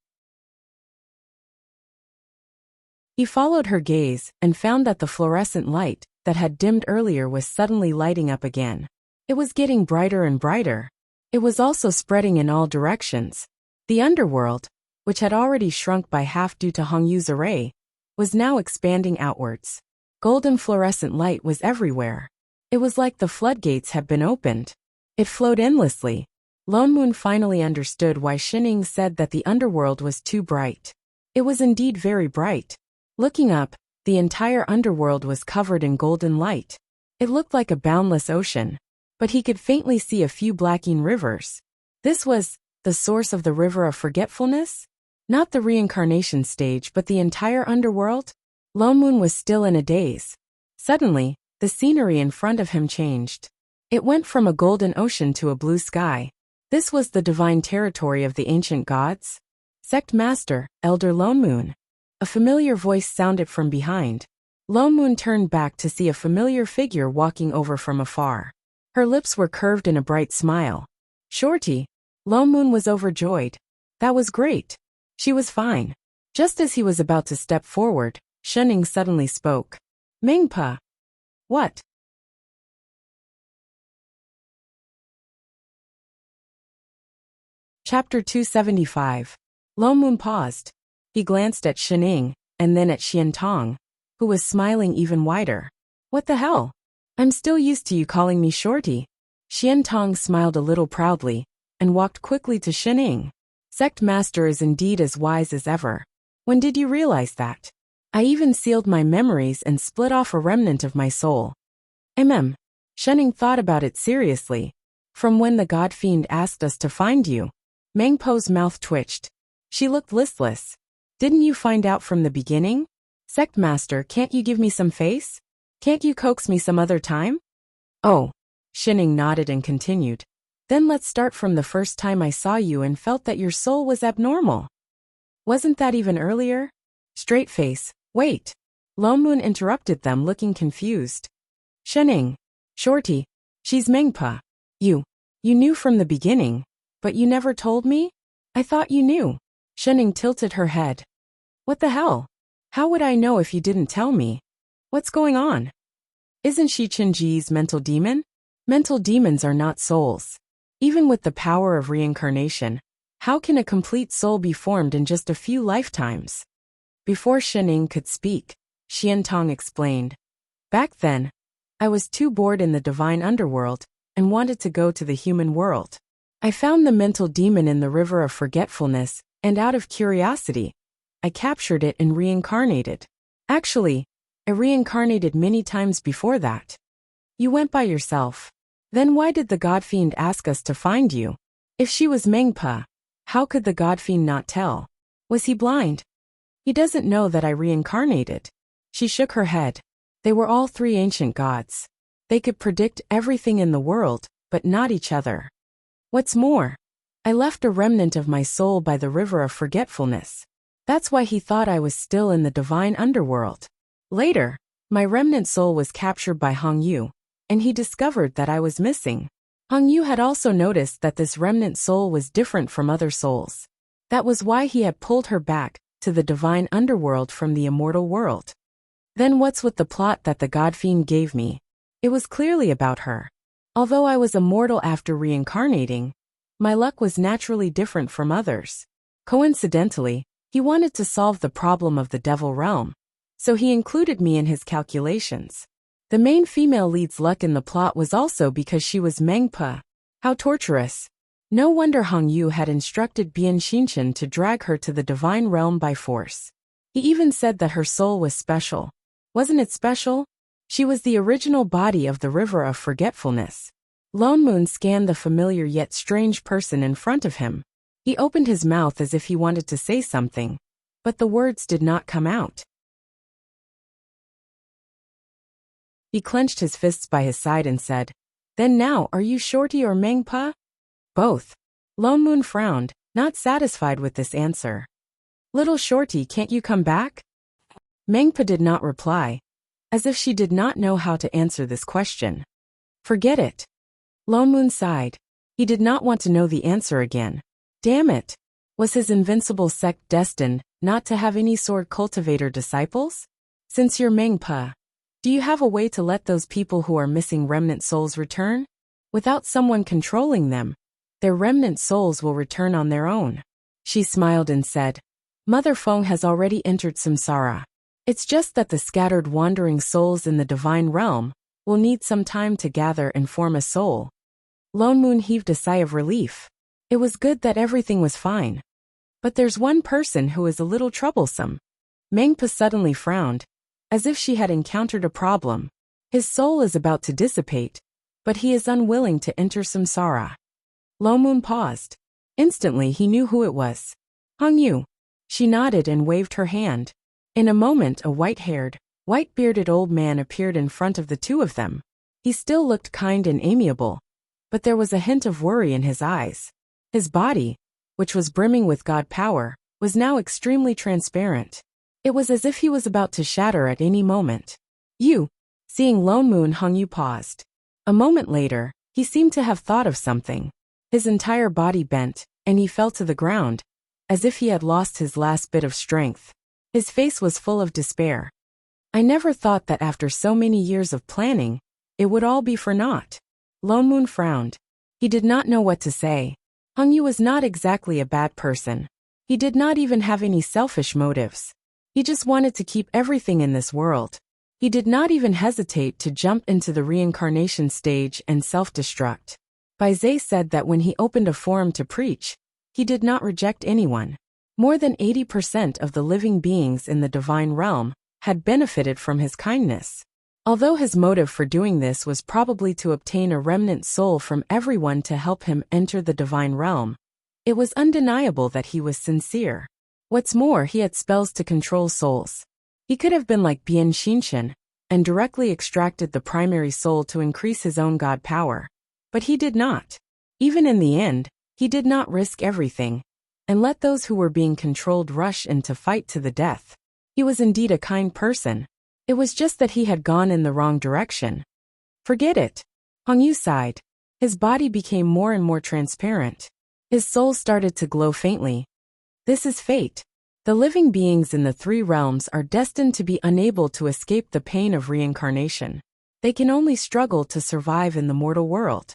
He followed her gaze and found that the fluorescent light that had dimmed earlier was suddenly lighting up again. It was getting brighter and brighter. It was also spreading in all directions. The underworld, which had already shrunk by half due to Hongyu's array, was now expanding outwards. Golden fluorescent light was everywhere. It was like the floodgates had been opened. It flowed endlessly, Lone Moon finally understood why Shining said that the underworld was too bright. It was indeed very bright. Looking up, the entire underworld was covered in golden light. It looked like a boundless ocean, but he could faintly see a few blacking rivers. This was the source of the river of forgetfulness? Not the reincarnation stage, but the entire underworld? Lone Moon was still in a daze. Suddenly, the scenery in front of him changed. It went from a golden ocean to a blue sky. This was the divine territory of the ancient gods. Sect Master, Elder Lone Moon. A familiar voice sounded from behind. Lone Moon turned back to see a familiar figure walking over from afar. Her lips were curved in a bright smile. Shorty. Lone Moon was overjoyed. That was great. She was fine. Just as he was about to step forward, Shining suddenly spoke. Mingpa. What? Chapter 275. Lone Moon paused. He glanced at Shining, and then at Xian Tong, who was smiling even wider. What the hell? I'm still used to you calling me Shorty. Xian Tong smiled a little proudly, and walked quickly to Shining. Sect Master is indeed as wise as ever. When did you realize that? I even sealed my memories and split off a remnant of my soul. Shining thought about it seriously. From when the God Fiend asked us to find you. Mengpo's mouth twitched. She looked listless. Didn't you find out from the beginning? Sect Master, can't you give me some face? Can't you coax me some other time? Oh. Shining nodded and continued. Then let's start from the first time I saw you and felt that your soul was abnormal. Wasn't that even earlier? Straight face. Wait. Lone Moon interrupted them, looking confused. Shining. Shorty. She's Mingpa. You knew from the beginning, but you never told me? I thought you knew. Shining tilted her head. What the hell? How would I know if you didn't tell me? What's going on? Isn't she Qinji's mental demon? Mental demons are not souls. Even with the power of reincarnation, how can a complete soul be formed in just a few lifetimes? Before Shining could speak, Xian Tong explained. Back then, I was too bored in the divine underworld and wanted to go to the human world. I found the mental demon in the river of forgetfulness, and out of curiosity, I captured it and reincarnated. Actually, I reincarnated many times before that. You went by yourself. Then why did the God Fiend ask us to find you? If she was Mengpa, how could the God Fiend not tell? Was he blind? He doesn't know that I reincarnated. She shook her head. They were all three ancient gods. They could predict everything in the world, but not each other. What's more, I left a remnant of my soul by the river of forgetfulness. That's why he thought I was still in the divine underworld. Later, my remnant soul was captured by Hong Yu, and he discovered that I was missing. Hong Yu had also noticed that this remnant soul was different from other souls. That was why he had pulled her back to the divine underworld from the immortal world. Then what's with the plot that the God Fiend gave me? It was clearly about her. Although I was immortal after reincarnating, my luck was naturally different from others. Coincidentally, he wanted to solve the problem of the devil realm, so he included me in his calculations. The main female lead's luck in the plot was also because she was Mengpa. How torturous. No wonder Hong Yu had instructed Bian Xinchen to drag her to the divine realm by force. He even said that her soul was special. Wasn't it special? She was the original body of the river of forgetfulness. Lone Moon scanned the familiar yet strange person in front of him. He opened his mouth as if he wanted to say something, but the words did not come out. He clenched his fists by his side and said, Then now, are you Shorty or Mengpa? Both. Lone Moon frowned, not satisfied with this answer. Little Shorty, can't you come back? Mengpa did not reply, as if she did not know how to answer this question. Forget it. Lone Moon sighed. He did not want to know the answer again. Damn it. Was his invincible sect destined not to have any sword cultivator disciples? Since you're Mengpa, do you have a way to let those people who are missing remnant souls return? Without someone controlling them, their remnant souls will return on their own. She smiled and said, Mother Feng has already entered samsara. It's just that the scattered wandering souls in the divine realm will need some time to gather and form a soul. Lone Moon heaved a sigh of relief. It was good that everything was fine. But there's one person who is a little troublesome. Mengpa suddenly frowned, as if she had encountered a problem. His soul is about to dissipate, but he is unwilling to enter samsara. Lomoon paused. Instantly he knew who it was. Hongyu. She nodded and waved her hand. In a moment a white-haired, white-bearded old man appeared in front of the two of them. He still looked kind and amiable, but there was a hint of worry in his eyes. His body, which was brimming with God power, was now extremely transparent. It was as if he was about to shatter at any moment. You. Seeing Lomoon, Hongyu paused. A moment later, he seemed to have thought of something. His entire body bent, and he fell to the ground, as if he had lost his last bit of strength. His face was full of despair. I never thought that after so many years of planning, it would all be for naught. Lomoon frowned. He did not know what to say. Hongyu was not exactly a bad person. He did not even have any selfish motives. He just wanted to keep everything in this world. He did not even hesitate to jump into the reincarnation stage and self-destruct. Bai Zhe said that when he opened a forum to preach, he did not reject anyone. More than 80% of the living beings in the divine realm had benefited from his kindness. Although his motive for doing this was probably to obtain a remnant soul from everyone to help him enter the divine realm, it was undeniable that he was sincere. What's more, he had spells to control souls. He could have been like Bian Xinshan and directly extracted the primary soul to increase his own god power. But he did not. Even in the end, he did not risk everything and let those who were being controlled rush in to fight to the death. He was indeed a kind person. It was just that he had gone in the wrong direction. Forget it. Hongyu sighed. His body became more and more transparent. His soul started to glow faintly. This is fate. The living beings in the three realms are destined to be unable to escape the pain of reincarnation. They can only struggle to survive in the mortal world.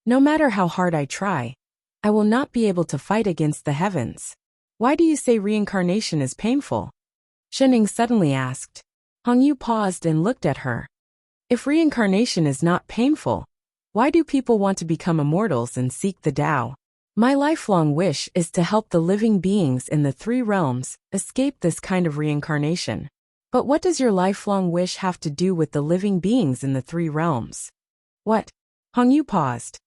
No matter how hard I try, I will not be able to fight against the heavens. Why do you say reincarnation is painful? Shening suddenly asked. Hongyu paused and looked at her. If reincarnation is not painful, why do people want to become immortals and seek the Tao? My lifelong wish is to help the living beings in the three realms escape this kind of reincarnation. But what does your lifelong wish have to do with the living beings in the three realms? What? Hongyu paused.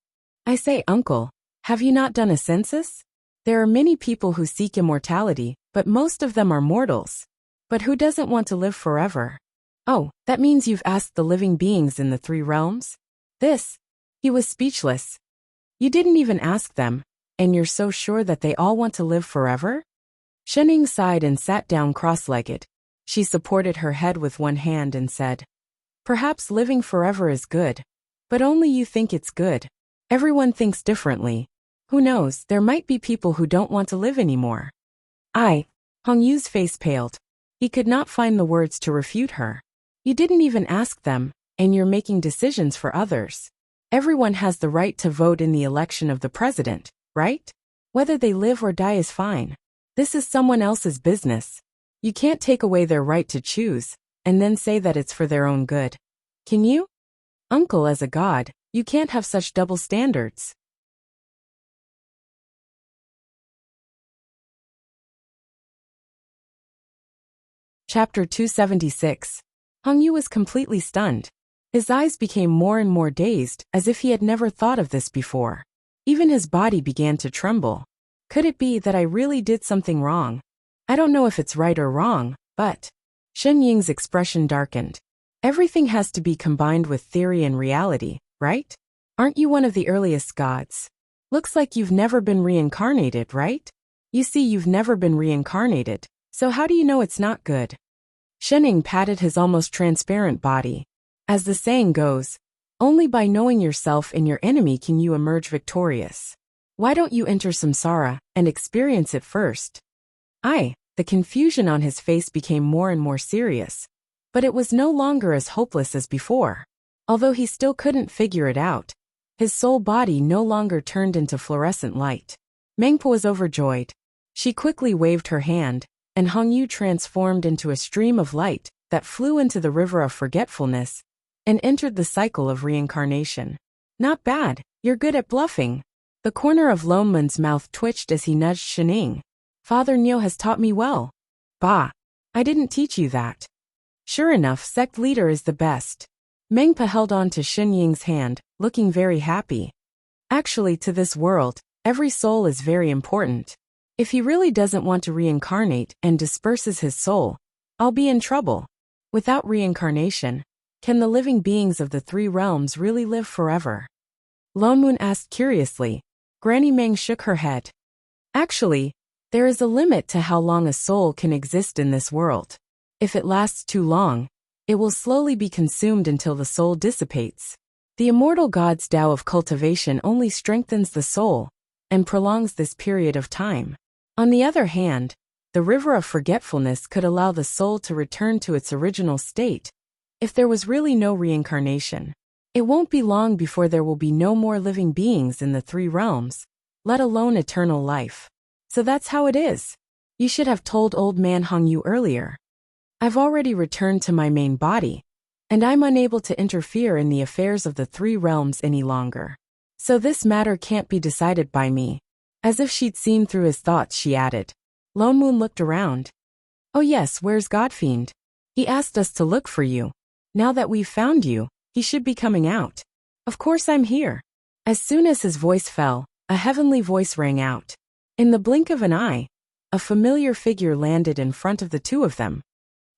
I say, uncle, have you not done a census? There are many people who seek immortality, but most of them are mortals. But who doesn't want to live forever? Oh, that means you've asked the living beings in the three realms? He was speechless. You didn't even ask them, and you're so sure that they all want to live forever? Shening sighed and sat down cross-legged. She supported her head with one hand and said, perhaps living forever is good, but only you think it's good. Everyone thinks differently. Who knows, there might be people who don't want to live anymore. Hongyu's face paled. He could not find the words to refute her. You didn't even ask them, and you're making decisions for others. Everyone has the right to vote in the election of the president, right? Whether they live or die is fine. This is someone else's business. You can't take away their right to choose, and then say that it's for their own good. Can you? Uncle, as a god, you can't have such double standards. Chapter 276. Hongyu was completely stunned. His eyes became more and more dazed, as if he had never thought of this before. Even his body began to tremble. Could it be that I really did something wrong? I don't know if it's right or wrong, but... Shen Ying's expression darkened. Everything has to be combined with theory and reality, right? Aren't you one of the earliest gods? Looks like you've never been reincarnated, right? You see, you've never been reincarnated, so how do you know it's not good? Shening patted his almost transparent body. As the saying goes, only by knowing yourself and your enemy can you emerge victorious. Why don't you enter samsara and experience it first? The confusion on his face became more and more serious, but it was no longer as hopeless as before. Although he still couldn't figure it out, his soul body no longer turned into fluorescent light. Mengpa was overjoyed. She quickly waved her hand, and Hongyu transformed into a stream of light that flew into the river of forgetfulness and entered the cycle of reincarnation. Not bad, You're good at bluffing. The corner of Loman's mouth twitched as he nudged Shining. Father Neo has taught me well. Bah. I didn't teach you that. Sure enough, sect leader is the best. Mengpa held on to Shen Ying's hand, looking very happy. Actually, to this world, every soul is very important. If he really doesn't want to reincarnate and disperses his soul, I'll be in trouble. Without reincarnation, can the living beings of the three realms really live forever? Lone Moon asked curiously. Granny Meng shook her head. Actually, there is a limit to how long a soul can exist in this world. If it lasts too long, it will slowly be consumed until the soul dissipates. The immortal God's Tao of cultivation only strengthens the soul and prolongs this period of time. On the other hand, the river of forgetfulness could allow the soul to return to its original state. If there was really no reincarnation, it won't be long before there will be no more living beings in the three realms, let alone eternal life. So that's how it is. You should have told old man Hong Yu earlier. I've already returned to my main body, and I'm unable to interfere in the affairs of the three realms any longer. So this matter can't be decided by me. As if she'd seen through his thoughts, she added. Lone Moon looked around. Oh yes, where's Godfiend? He asked us to look for you. Now that we've found you, he should be coming out. Of course I'm here. As soon as his voice fell, a heavenly voice rang out. In the blink of an eye, a familiar figure landed in front of the two of them.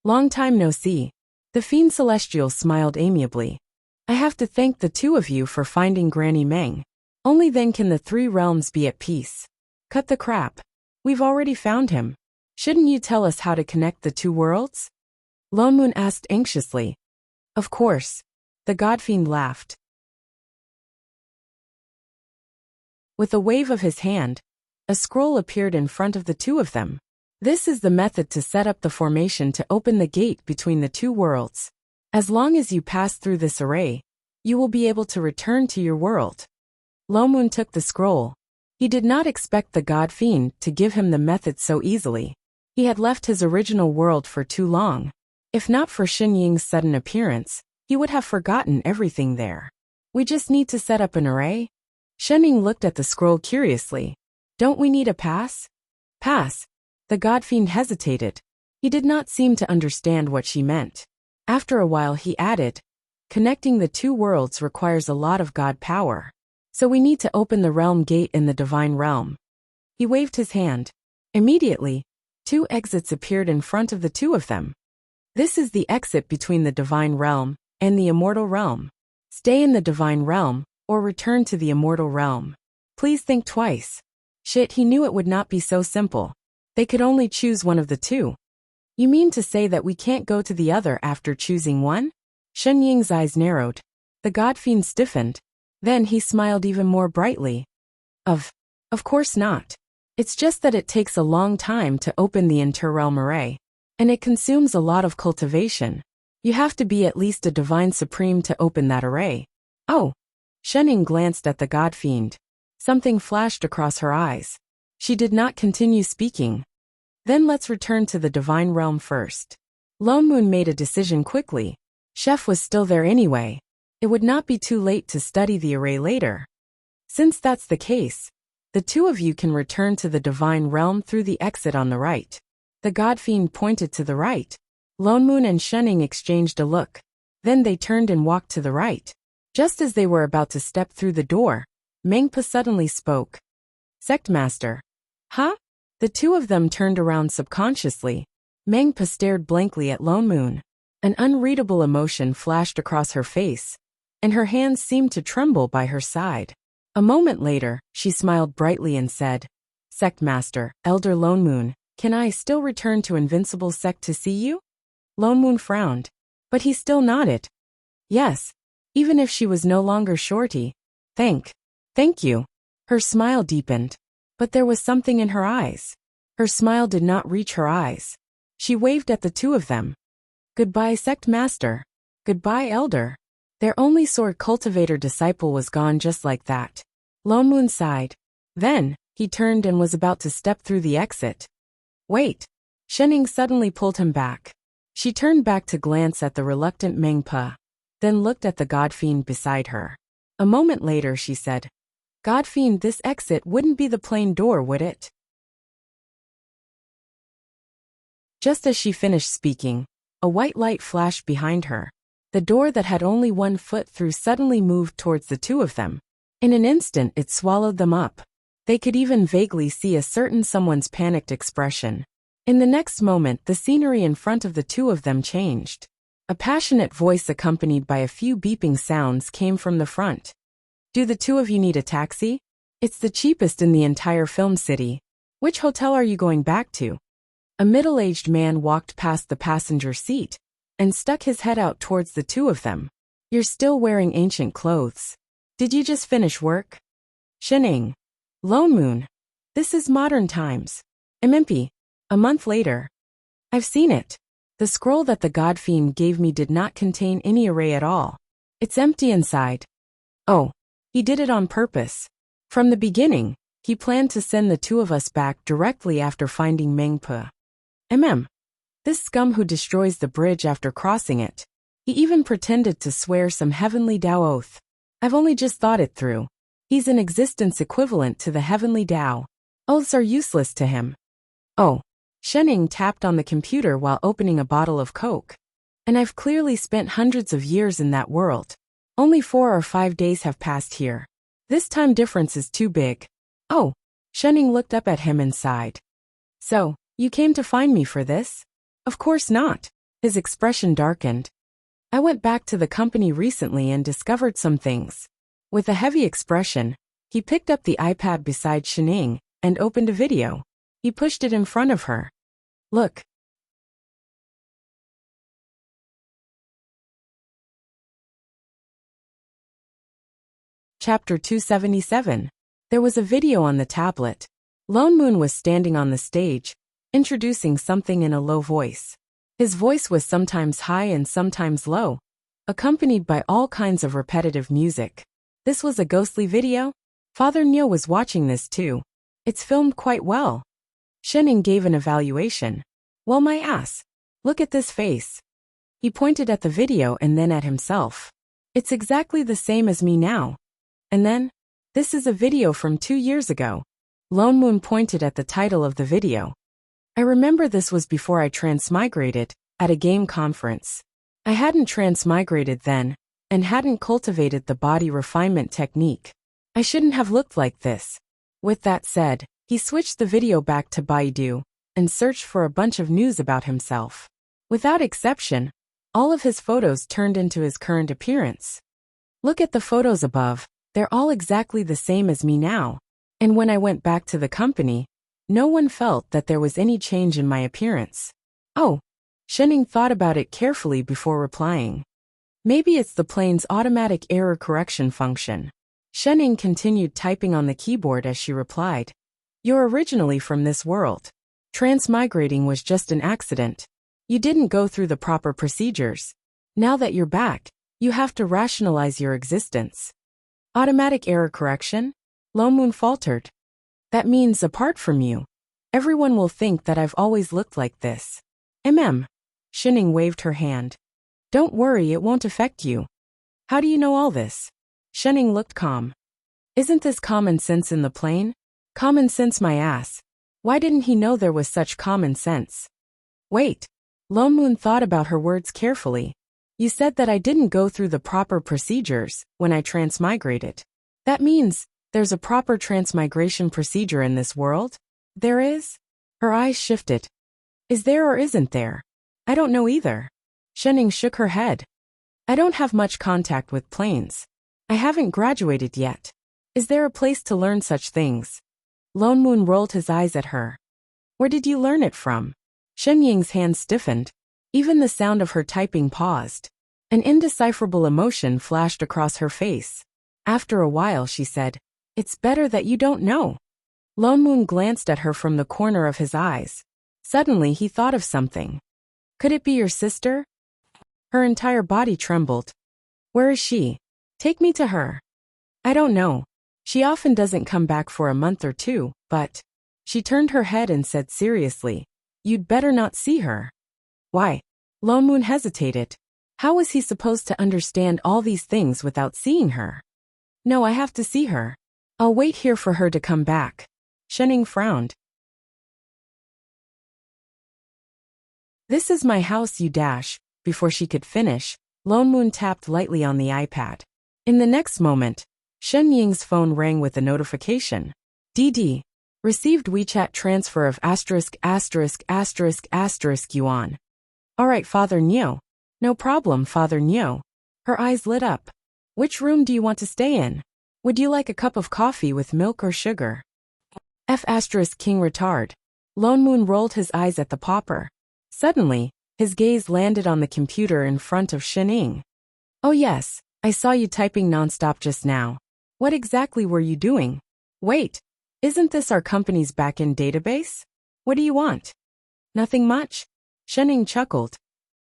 Long time no see. The Fiend Celestial smiled amiably. I have to thank the two of you for finding Granny Meng. Only then can the three realms be at peace. Cut the crap. We've already found him. Shouldn't you tell us how to connect the two worlds? Lone Moon asked anxiously. Of course. The Godfiend laughed. With a wave of his hand, a scroll appeared in front of the two of them. This is the method to set up the formation to open the gate between the two worlds. As long as you pass through this array, you will be able to return to your world. Lone Moon took the scroll. He did not expect the God-Fiend to give him the method so easily. He had left his original world for too long. If not for Shen Ying's sudden appearance, he would have forgotten everything there. We just need to set up an array? Shen Ying looked at the scroll curiously. Don't we need a pass? Pass? The God-Fiend hesitated. He did not seem to understand what she meant. After a while he added, connecting the two worlds requires a lot of God power. So we need to open the realm gate in the divine realm. He waved his hand. Immediately, two exits appeared in front of the two of them. This is the exit between the divine realm and the immortal realm. Stay in the divine realm, or return to the immortal realm. Please think twice. Shit, he knew it would not be so simple. They could only choose one of the two. You mean to say that we can't go to the other after choosing one? Shen Ying's eyes narrowed. The God-Fiend stiffened. Then he smiled even more brightly. Of course not. It's just that it takes a long time to open the interrealm array. And it consumes a lot of cultivation. You have to be at least a divine supreme to open that array. Oh. Shen Ying glanced at the God-Fiend. Something flashed across her eyes. She did not continue speaking. Then let's return to the divine realm first. Lone Moon made a decision quickly. Chef was still there anyway. It would not be too late to study the array later. Since that's the case, the two of you can return to the divine realm through the exit on the right. The God-Fiend pointed to the right. Lone Moon and Shen Ying exchanged a look. Then they turned and walked to the right. Just as they were about to step through the door, Mengpa suddenly spoke. Sect Master. Huh? The two of them turned around subconsciously. Mengpa stared blankly at Lone Moon. An unreadable emotion flashed across her face, and her hands seemed to tremble by her side. A moment later, she smiled brightly and said, Sect Master, Elder Lone Moon, can I still return to Invincible Sect to see you? Lone Moon frowned, but he still nodded. Yes, even if she was no longer Shorty. Thank you. Her smile deepened, but there was something in her eyes. Her smile did not reach her eyes. She waved at the two of them. Goodbye, Sect Master. Goodbye, Elder. Their only sword cultivator disciple was gone just like that. Lone Moon sighed. Then, he turned and was about to step through the exit. Wait. Shen Ying suddenly pulled him back. She turned back to glance at the reluctant Mengpa, then looked at the God-Fiend beside her. A moment later she said, "Godfiend, this exit wouldn't be the plane door, would it?" Just as she finished speaking, a white light flashed behind her. The door that had only 1 foot through suddenly moved towards the two of them. In an instant it swallowed them up. They could even vaguely see a certain someone's panicked expression. In the next moment the scenery in front of the two of them changed. A passionate voice accompanied by a few beeping sounds came from the front. "Do the two of you need a taxi? It's the cheapest in the entire film city. Which hotel are you going back to?" A middle-aged man walked past the passenger seat and stuck his head out towards the two of them. "You're still wearing ancient clothes. Did you just finish work?" "Shining. Lone Moon. This is modern times. Immersing. A month later." "I've seen it. The scroll that the Godfiend gave me did not contain any array at all. It's empty inside." "Oh, he did it on purpose. From the beginning, he planned to send the two of us back directly after finding Mengpe. This scum who destroys the bridge after crossing it. He even pretended to swear some heavenly Tao oath. I've only just thought it through. He's an existence equivalent to the heavenly Tao. Oaths are useless to him." "Oh." Shening tapped on the computer while opening a bottle of Coke. "And I've clearly spent hundreds of years in that world. Only 4 or 5 days have passed here. This time difference is too big." "Oh." Shening looked up at him and sighed. "So, you came to find me for this?" "Of course not." His expression darkened. "I went back to the company recently and discovered some things." With a heavy expression, he picked up the iPad beside Shening and opened a video. He pushed it in front of her. "Look." Chapter 277. There was a video on the tablet. Lone Moon was standing on the stage, introducing something in a low voice. His voice was sometimes high and sometimes low, accompanied by all kinds of repetitive music. This was a ghostly video? Father Neo was watching this too. "It's filmed quite well." Shening gave an evaluation. "Well, my ass. Look at this face." He pointed at the video and then at himself. "It's exactly the same as me now. And then, this is a video from 2 years ago." Lone Moon pointed at the title of the video. "I remember this was before I transmigrated, at a game conference. I hadn't transmigrated then, and hadn't cultivated the body refinement technique. I shouldn't have looked like this." With that said, he switched the video back to Baidu and searched for a bunch of news about himself. Without exception, all of his photos turned into his current appearance. "Look at the photos above. They're all exactly the same as me now. And when I went back to the company, no one felt that there was any change in my appearance." "Oh." Shening thought about it carefully before replying. "Maybe it's the plane's automatic error correction function." Shening continued typing on the keyboard as she replied. "You're originally from this world. Transmigrating was just an accident. You didn't go through the proper procedures. Now that you're back, you have to rationalize your existence." "Automatic error correction?" Lone Moon faltered. "That means apart from you, everyone will think that I've always looked like this." Shening waved her hand. "Don't worry, it won't affect you." "How do you know all this?" Shening looked calm. "Isn't this common sense in the plane?" "Common sense my ass. Why didn't he know there was such common sense?" "Wait." Lone Moon thought about her words carefully. "You said that I didn't go through the proper procedures when I transmigrated. That means there's a proper transmigration procedure in this world?" "There is?" Her eyes shifted. "Is there or isn't there?" "I don't know either." Shening shook her head. "I don't have much contact with planes. I haven't graduated yet. Is there a place to learn such things?" Lone Moon rolled his eyes at her. "Where did you learn it from?" Shenying's hand stiffened. Even the sound of her typing paused. An indecipherable emotion flashed across her face. After a while she said, "It's better that you don't know." Lone Moon glanced at her from the corner of his eyes. Suddenly he thought of something. "Could it be your sister?" Her entire body trembled. "Where is she? Take me to her." "I don't know. She often doesn't come back for a month or two, but..." She turned her head and said seriously, "You'd better not see her." "Why?" Lone Moon hesitated. How was he supposed to understand all these things without seeing her? No, I have to see her. I'll wait here for her to come back. Shenning frowned. This is my house, you dash. Before she could finish, Lone Moon tapped lightly on the iPad. In the next moment, Shen Ying's phone rang with a notification. DD. Received WeChat transfer of ***** yuan. Alright, Father Nyo. No problem, Father Nyo. Her eyes lit up. Which room do you want to stay in? Would you like a cup of coffee with milk or sugar? King retard. Lone Moon rolled his eyes at the pauper. Suddenly, his gaze landed on the computer in front of Shen Ying. Oh yes, I saw you typing nonstop just now. What exactly were you doing? Wait, isn't this our company's backend database? What do you want? Nothing much. Shen Ying chuckled.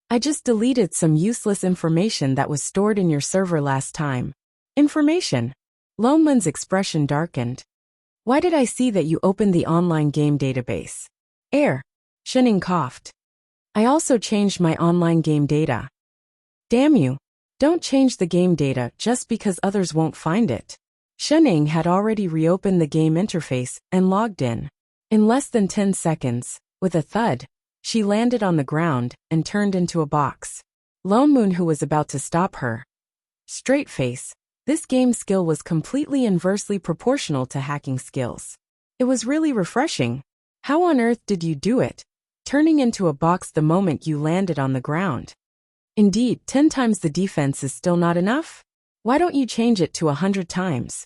I just deleted some useless information that was stored in your server last time. Information? Lone Moon's expression darkened. Why did I see that you opened the online game database? Shen Ying coughed. I also changed my online game data. Damn you. Don't change the game data just because others won't find it. Shen Ying had already reopened the game interface and logged in. In less than 10 seconds, with a thud, she landed on the ground and turned into a box. Lone Moon, who was about to stop her. Straight face. This game skill was completely inversely proportional to hacking skills. It was really refreshing. How on earth did you do it? Turning into a box the moment you landed on the ground. Indeed, 10 times the defense is still not enough? Why don't you change it to 100 times?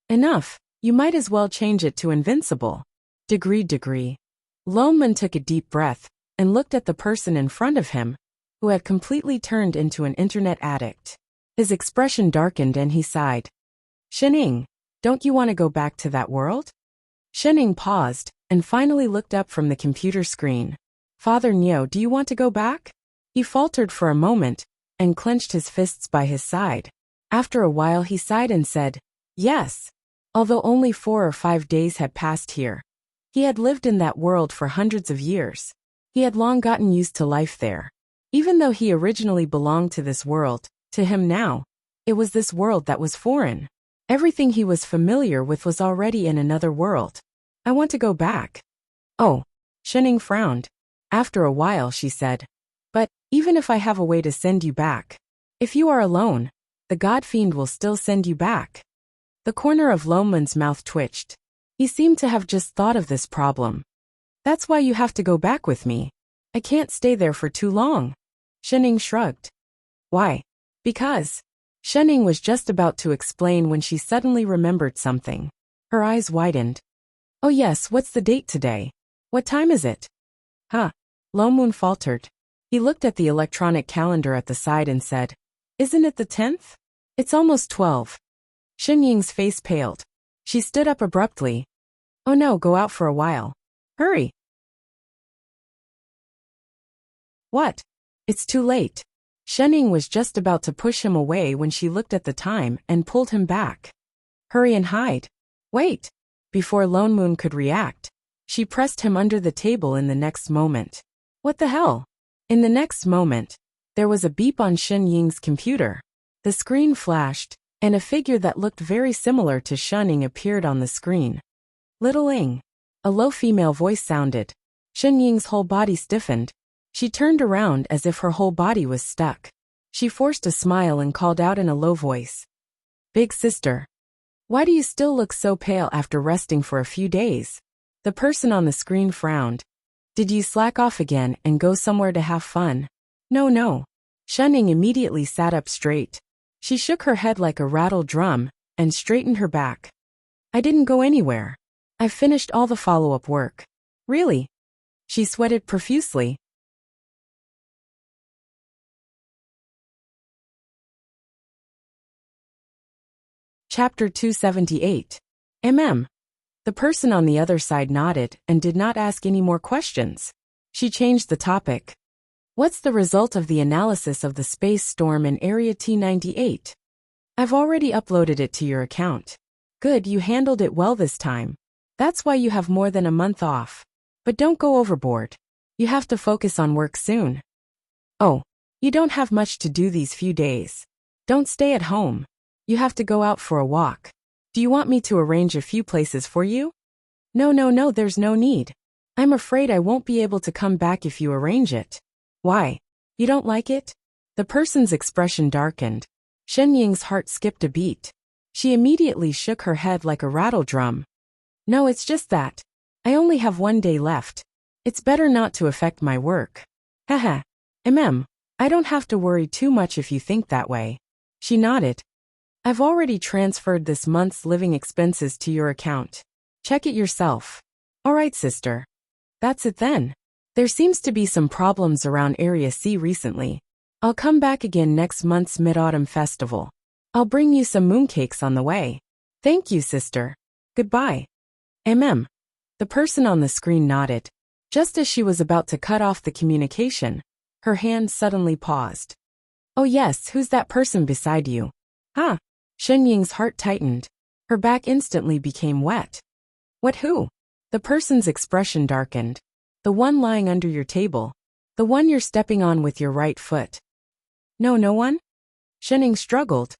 Enough, you might as well change it to invincible. Degree. Lone Moon took a deep breath and looked at the person in front of him, who had completely turned into an internet addict. His expression darkened and he sighed. Shen Ying, don't you want to go back to that world? Shen Ying paused and finally looked up from the computer screen. Father Nyo, do you want to go back? He faltered for a moment and clenched his fists by his side. After a while he sighed and said, yes. Although only 4 or 5 days had passed here. He had lived in that world for hundreds of years. He had long gotten used to life there. Even though he originally belonged to this world, to him now, it was this world that was foreign. Everything he was familiar with was already in another world. I want to go back. Oh. Shen Ying frowned. After a while she said, but, even if I have a way to send you back, if you are alone, the God Fiend will still send you back. The corner of Lone Moon's mouth twitched. He seemed to have just thought of this problem. That's why you have to go back with me. I can't stay there for too long. Shen Ying shrugged. Why? Because. Shen Ying was just about to explain when she suddenly remembered something. Her eyes widened. Oh yes, what's the date today? What time is it? Lone Moon faltered. He looked at the electronic calendar at the side and said, isn't it the 10th? It's almost 12. Shen Ying's face paled. She stood up abruptly. Oh no, go out for a while. Hurry. What? It's too late. Shen Ying was just about to push him away when she looked at the time and pulled him back. Hurry and hide. Wait. Before Lone Moon could react, she pressed him under the table in the next moment. What the hell? In the next moment, there was a beep on Shen Ying's computer. The screen flashed, and a figure that looked very similar to Shen Ying appeared on the screen. Little Ying. A low female voice sounded. Shen Ying's whole body stiffened. She turned around as if her whole body was stuck. She forced a smile and called out in a low voice. Big sister. Why do you still look so pale after resting for a few days? The person on the screen frowned. Did you slack off again and go somewhere to have fun? No. Shen Ying immediately sat up straight. She shook her head like a rattled drum and straightened her back. I didn't go anywhere. I've finished all the follow-up work. Really? She sweated profusely. Chapter 278. The person on the other side nodded and did not ask any more questions. She changed the topic. What's the result of the analysis of the space storm in Area T98? I've already uploaded it to your account. Good, you handled it well this time. That's why you have more than a month off. But don't go overboard. You have to focus on work soon. Oh, you don't have much to do these few days. Don't stay at home. You have to go out for a walk. Do you want me to arrange a few places for you? No, there's no need. I'm afraid I won't be able to come back if you arrange it. Why? You don't like it? The person's expression darkened. Shen Ying's heart skipped a beat. She immediately shook her head like a rattle drum. No, it's just that. I only have 1 day left. It's better not to affect my work. Haha. I don't have to worry too much if you think that way. She nodded. I've already transferred this month's living expenses to your account. Check it yourself. All right, sister. That's it then. There seems to be some problems around Area C recently. I'll come back again next month's Mid-Autumn Festival. I'll bring you some mooncakes on the way. Thank you, sister. Goodbye. The person on the screen nodded. Just as she was about to cut off the communication, her hand suddenly paused. Oh yes, who's that person beside you? Huh? Shen Ying's heart tightened. Her back instantly became wet. What who? The person's expression darkened. The one lying under your table. The one you're stepping on with your right foot. No one? Shen Ying struggled.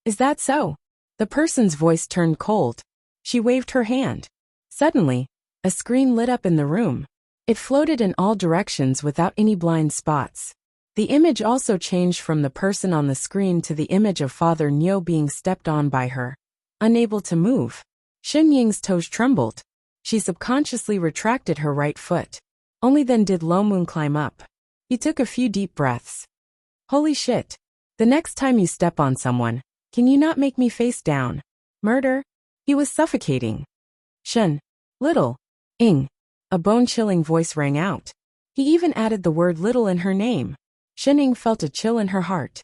Is that so? The person's voice turned cold. She waved her hand. Suddenly, a screen lit up in the room. It floated in all directions without any blind spots. The image also changed from the person on the screen to the image of Father Niu being stepped on by her. Unable to move, Shen Ying's toes trembled. She subconsciously retracted her right foot. Only then did Lo Moon climb up. He took a few deep breaths. Holy shit. The next time you step on someone, can you not make me face down? Murder? He was suffocating. Shen. Little. Ing. A bone-chilling voice rang out. He even added the word little in her name. Shen Ying felt a chill in her heart.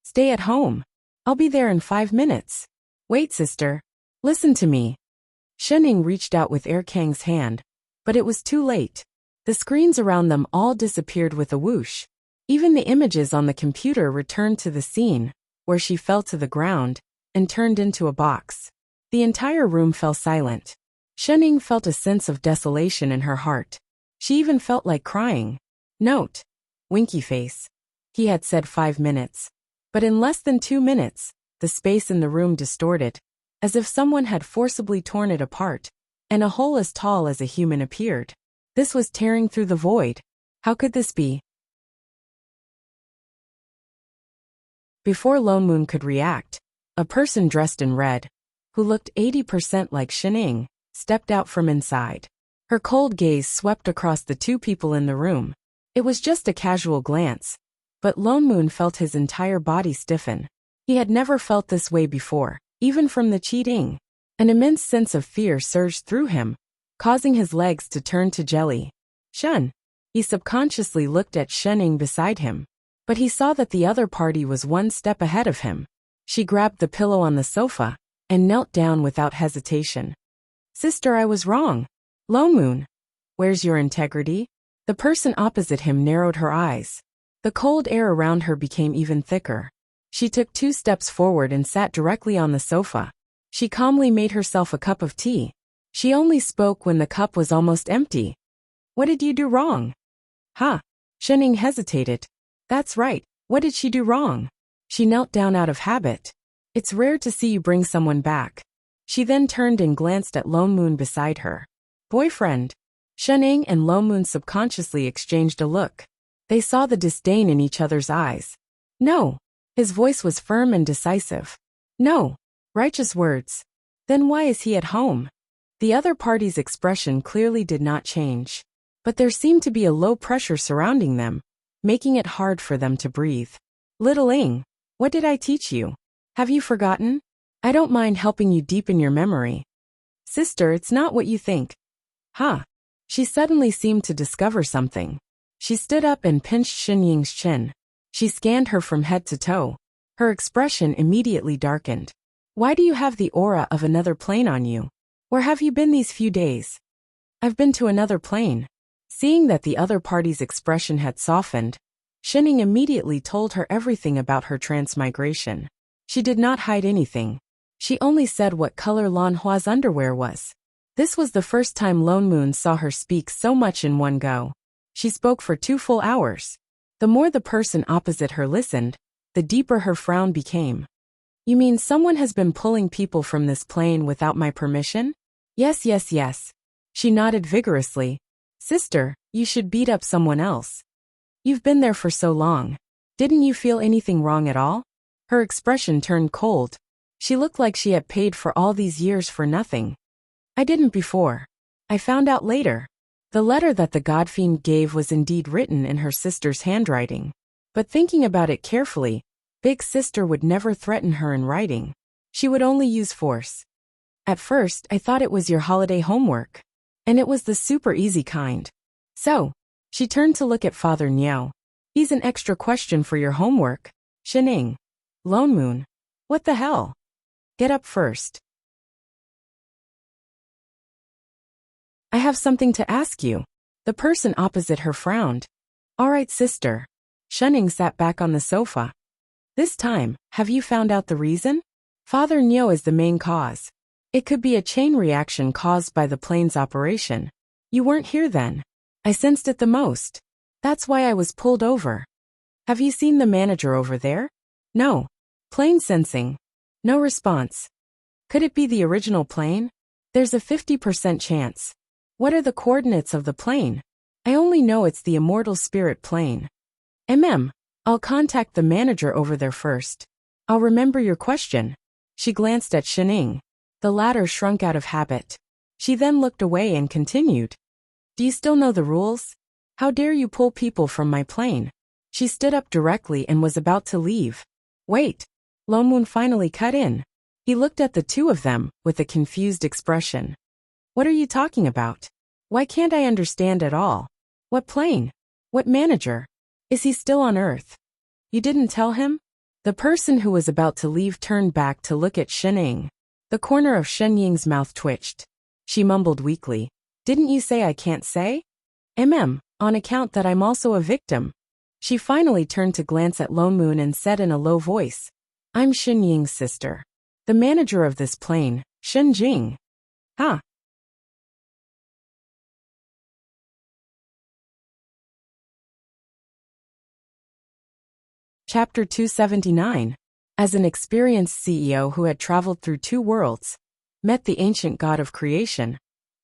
Stay at home. I'll be there in 5 minutes. Wait, sister. Listen to me. Shen Ying reached out with Kang's hand, but it was too late. The screens around them all disappeared with a whoosh. Even the images on the computer returned to the scene, where she fell to the ground, and turned into a box. The entire room fell silent. Shen Ying felt a sense of desolation in her heart. She even felt like crying. Note. Winky face. He had said 5 minutes. But in less than 2 minutes, the space in the room distorted, as if someone had forcibly torn it apart, and a hole as tall as a human appeared. This was tearing through the void. How could this be? Before Lo Moon could react, a person dressed in red, who looked 80% like Shen Ying, stepped out from inside. Her cold gaze swept across the 2 people in the room. It was just a casual glance, but Lo Moon felt his entire body stiffen. He had never felt this way before, even from the cheating. An immense sense of fear surged through him, causing his legs to turn to jelly. Shen. He subconsciously looked at Shen Ying beside him, but he saw that the other party was 1 step ahead of him. She grabbed the pillow on the sofa and knelt down without hesitation. Sister, I was wrong. Lo Moon. Where's your integrity? The person opposite him narrowed her eyes. The cold air around her became even thicker. She took 2 steps forward and sat directly on the sofa. She calmly made herself a cup of tea. She only spoke when the cup was almost empty. What did you do wrong? Huh? Shen Ying hesitated. That's right. What did she do wrong? She knelt down out of habit. It's rare to see you bring someone back. She then turned and glanced at Lo Moon beside her. Boyfriend. Shen Ying and Lo Moon subconsciously exchanged a look. They saw the disdain in each other's eyes. No. His voice was firm and decisive. No. Righteous words. Then why is he at home? The other party's expression clearly did not change. But there seemed to be a low pressure surrounding them, making it hard for them to breathe. Little Ing, what did I teach you? Have you forgotten? I don't mind helping you deepen your memory. Sister, it's not what you think. Huh? She suddenly seemed to discover something. She stood up and pinched Shen Ying's chin. She scanned her from head to toe. Her expression immediately darkened. Why do you have the aura of another plane on you? Where have you been these few days? I've been to another plane. Seeing that the other party's expression had softened, Shen Ying immediately told her everything about her transmigration. She did not hide anything. She only said what color Lan Hua's underwear was. This was the first time Lo Moon saw her speak so much in one go. She spoke for 2 full hours. The more the person opposite her listened, the deeper her frown became. You mean someone has been pulling people from this plane without my permission? Yes, yes, yes. She nodded vigorously. Sister, you should beat up someone else. You've been there for so long. Didn't you feel anything wrong at all? Her expression turned cold. She looked like she had paid for all these years for nothing. I didn't before. I found out later. The letter that the godfiend gave was indeed written in her sister's handwriting. But thinking about it carefully, Big Sister would never threaten her in writing. She would only use force. At first, I thought it was your holiday homework. And it was the super easy kind. So, she turned to look at Father Niao. He's an extra question for your homework. Shining. Lone Moon. What the hell? Get up first. I have something to ask you. The person opposite her frowned. All right, sister. Shunning sat back on the sofa. This time, have you found out the reason? Father Niao is the main cause. It could be a chain reaction caused by the plane's operation. You weren't here then. I sensed it the most. That's why I was pulled over. Have you seen the manager over there? No. Plane sensing. No response. Could it be the original plane? There's a 50% chance. What are the coordinates of the plane? I only know it's the immortal spirit plane. I'll contact the manager over there first. I'll remember your question. She glanced at Shining. The latter shrunk out of habit. She then looked away and continued. Do you still know the rules? How dare you pull people from my plane? She stood up directly and was about to leave. Wait. Lone Moon finally cut in. He looked at the two of them with a confused expression. What are you talking about? Why can't I understand at all? What plane? What manager? Is he still on Earth? You didn't tell him? The person who was about to leave turned back to look at Shining. The corner of Shen Ying's mouth twitched. She mumbled weakly. Didn't you say I can't say? On account that I'm also a victim. She finally turned to glance at Lone Moon and said in a low voice. I'm Shen Ying's sister. The manager of this plane, Shen Jing. Huh? Chapter 279. As an experienced CEO who had traveled through 2 worlds, met the ancient god of creation,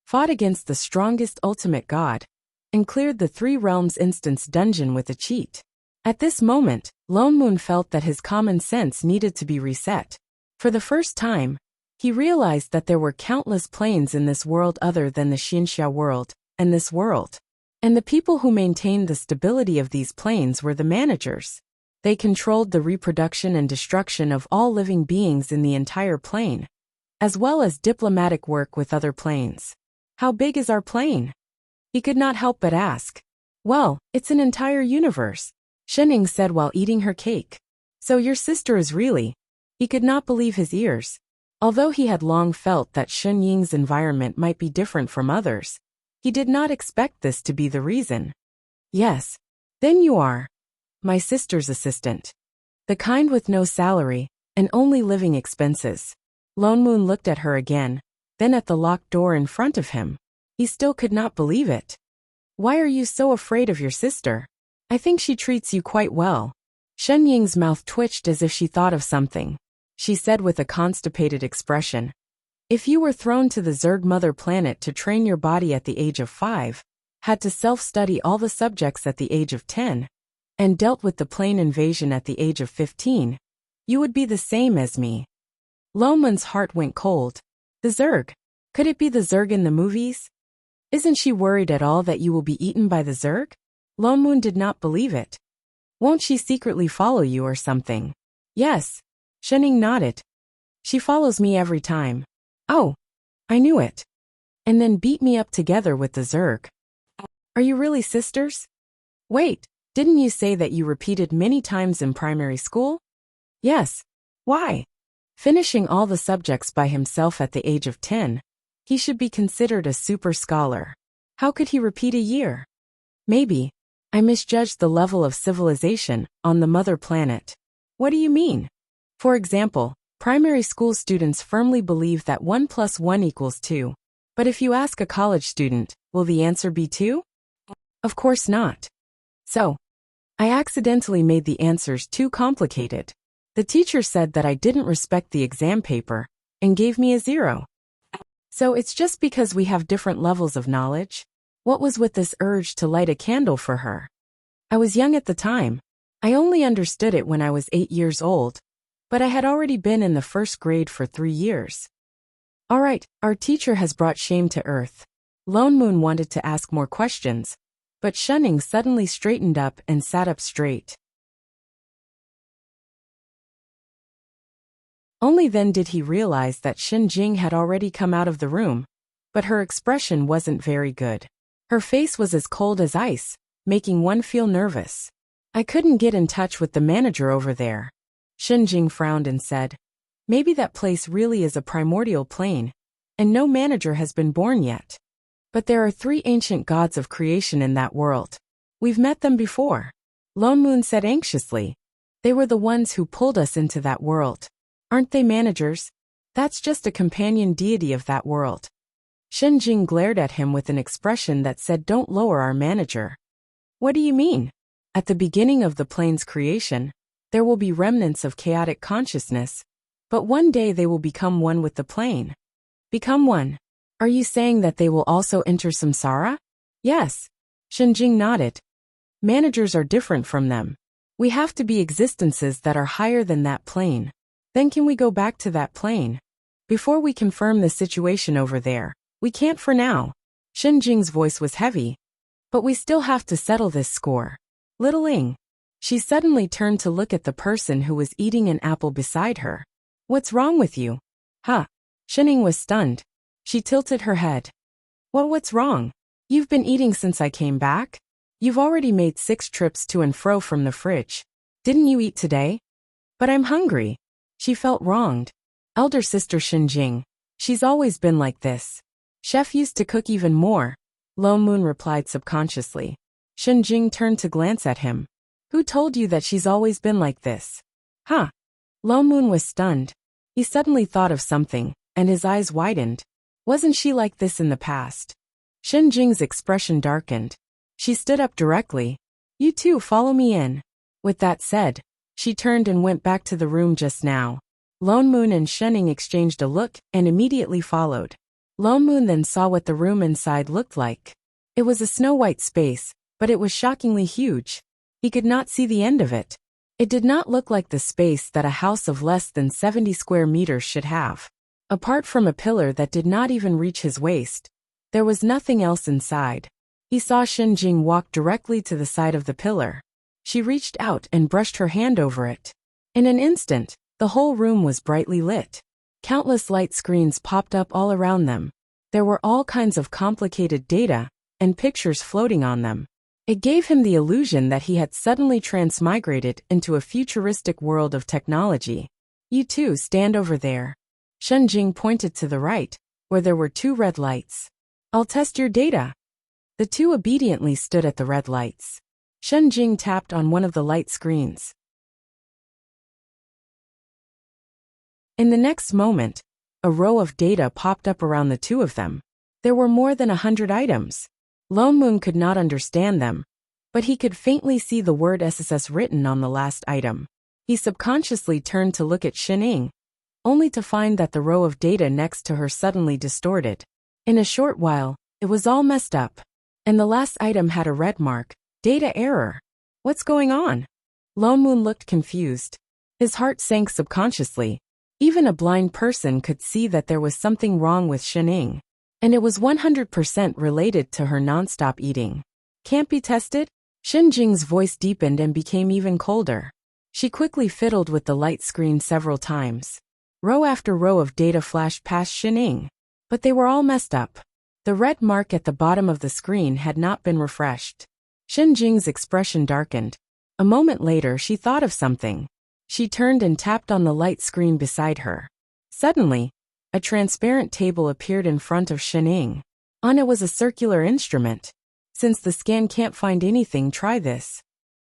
fought against the strongest ultimate god, and cleared the 3 realms instance dungeon with a cheat. At this moment, Lone Moon felt that his common sense needed to be reset. For the first time, he realized that there were countless planes in this world other than the Xianxia world, and this world. And the people who maintained the stability of these planes were the managers. They controlled the reproduction and destruction of all living beings in the entire plane, as well as diplomatic work with other planes. How big is our plane? He could not help but ask. Well, it's an entire universe, Shening said while eating her cake. So your sister is really... He could not believe his ears. Although he had long felt that Shen Ying's environment might be different from others, he did not expect this to be the reason. Yes. Then you are my sister's assistant. The kind with no salary, and only living expenses. Lone Moon looked at her again, then at the locked door in front of him. He still could not believe it. Why are you so afraid of your sister? I think she treats you quite well. Shen Ying's mouth twitched as if she thought of something. She said with a constipated expression. If you were thrown to the Zerg mother planet to train your body at the age of 5, had to self-study all the subjects at the age of 10, and dealt with the plane invasion at the age of 15, you would be the same as me. Lone Moon's heart went cold. The Zerg? Could it be the Zerg in the movies? Isn't she worried at all that you will be eaten by the Zerg? Lone Moon did not believe it. Won't she secretly follow you or something? Yes. Shening nodded. She follows me every time. Oh, I knew it. And then beat me up together with the Zerg. Are you really sisters? Wait. Didn't you say that you repeated many times in primary school? Yes. Why? Finishing all the subjects by himself at the age of 10, he should be considered a super scholar. How could he repeat a year? Maybe. I misjudged the level of civilization on the mother planet. What do you mean? For example, primary school students firmly believe that 1 + 1 = 2. But if you ask a college student, will the answer be 2? Of course not. So, I accidentally made the answers too complicated. The teacher said that I didn't respect the exam paper and gave me a 0. So it's just because we have different levels of knowledge? What was with this urge to light a candle for her? I was young at the time. I only understood it when I was 8 years old, but I had already been in the first grade for 3 years. All right, our teacher has brought shame to earth. Lone Moon wanted to ask more questions, but Shunning suddenly straightened up and sat up straight. Only then did he realize that Xin Jing had already come out of the room, but her expression wasn't very good. Her face was as cold as ice, making one feel nervous. I couldn't get in touch with the manager over there. Xin Jing frowned and said, maybe that place really is a primordial plane, and no manager has been born yet. But there are 3 ancient gods of creation in that world. We've met them before. Lone Moon said anxiously. They were the ones who pulled us into that world. Aren't they managers? That's just a companion deity of that world. Xin Jing glared at him with an expression that said, don't lower our manager. What do you mean? At the beginning of the plane's creation, there will be remnants of chaotic consciousness, but one day they will become one with the plane. Become one? Are you saying that they will also enter samsara? Yes. Xin Jing nodded. Managers are different from them. We have to be existences that are higher than that plane. Then can we go back to that plane? Before we confirm the situation over there, we can't for now. Xin Jing's voice was heavy. But we still have to settle this score. Little Ing. She suddenly turned to look at the person who was eating an apple beside her. What's wrong with you? Huh? Xining was stunned. She tilted her head. What's wrong? You've been eating since I came back? You've already made 6 trips to and fro from the fridge. Didn't you eat today? But I'm hungry. She felt wronged. Elder sister Xin Jing. She's always been like this. Chef used to cook even more. Lone Moon replied subconsciously. Xin Jing turned to glance at him. Who told you that she's always been like this? Huh? Lone Moon was stunned. He suddenly thought of something, and his eyes widened. Wasn't she like this in the past? Xin Jing's expression darkened. She stood up directly. You two follow me in. With that said, she turned and went back to the room just now. Lone Moon and Shening exchanged a look and immediately followed. Lone Moon then saw what the room inside looked like. It was a snow-white space, but it was shockingly huge. He could not see the end of it. It did not look like the space that a house of less than 70 square meters should have. Apart from a pillar that did not even reach his waist, there was nothing else inside. He saw Xin Jing walk directly to the side of the pillar. She reached out and brushed her hand over it. In an instant, the whole room was brightly lit. Countless light screens popped up all around them. There were all kinds of complicated data and pictures floating on them. It gave him the illusion that he had suddenly transmigrated into a futuristic world of technology. You two stand over there. Xin Jing pointed to the right, where there were 2 red lights. I'll test your data. The 2 obediently stood at the red lights. Xin Jing tapped on one of the light screens. In the next moment, a row of data popped up around the 2 of them. There were more than 100 items. Lone Moon could not understand them, but he could faintly see the word SSS written on the last item. He subconsciously turned to look at Xining, only to find that the row of data next to her suddenly distorted. In a short while, it was all messed up, and the last item had a red mark, data error. What's going on? Lone Moon looked confused. His heart sank subconsciously. Even a blind person could see that there was something wrong with Xining, and it was 100% related to her nonstop eating. Can't be tested? Xin Jing's voice deepened and became even colder. She quickly fiddled with the light screen several times. Row after row of data flashed past Xining, but they were all messed up. The red mark at the bottom of the screen had not been refreshed. Xin Jing's expression darkened. A moment later she thought of something. She turned and tapped on the light screen beside her. Suddenly, a transparent table appeared in front of Xining. On it was a circular instrument. Since the scan can't find anything, try this.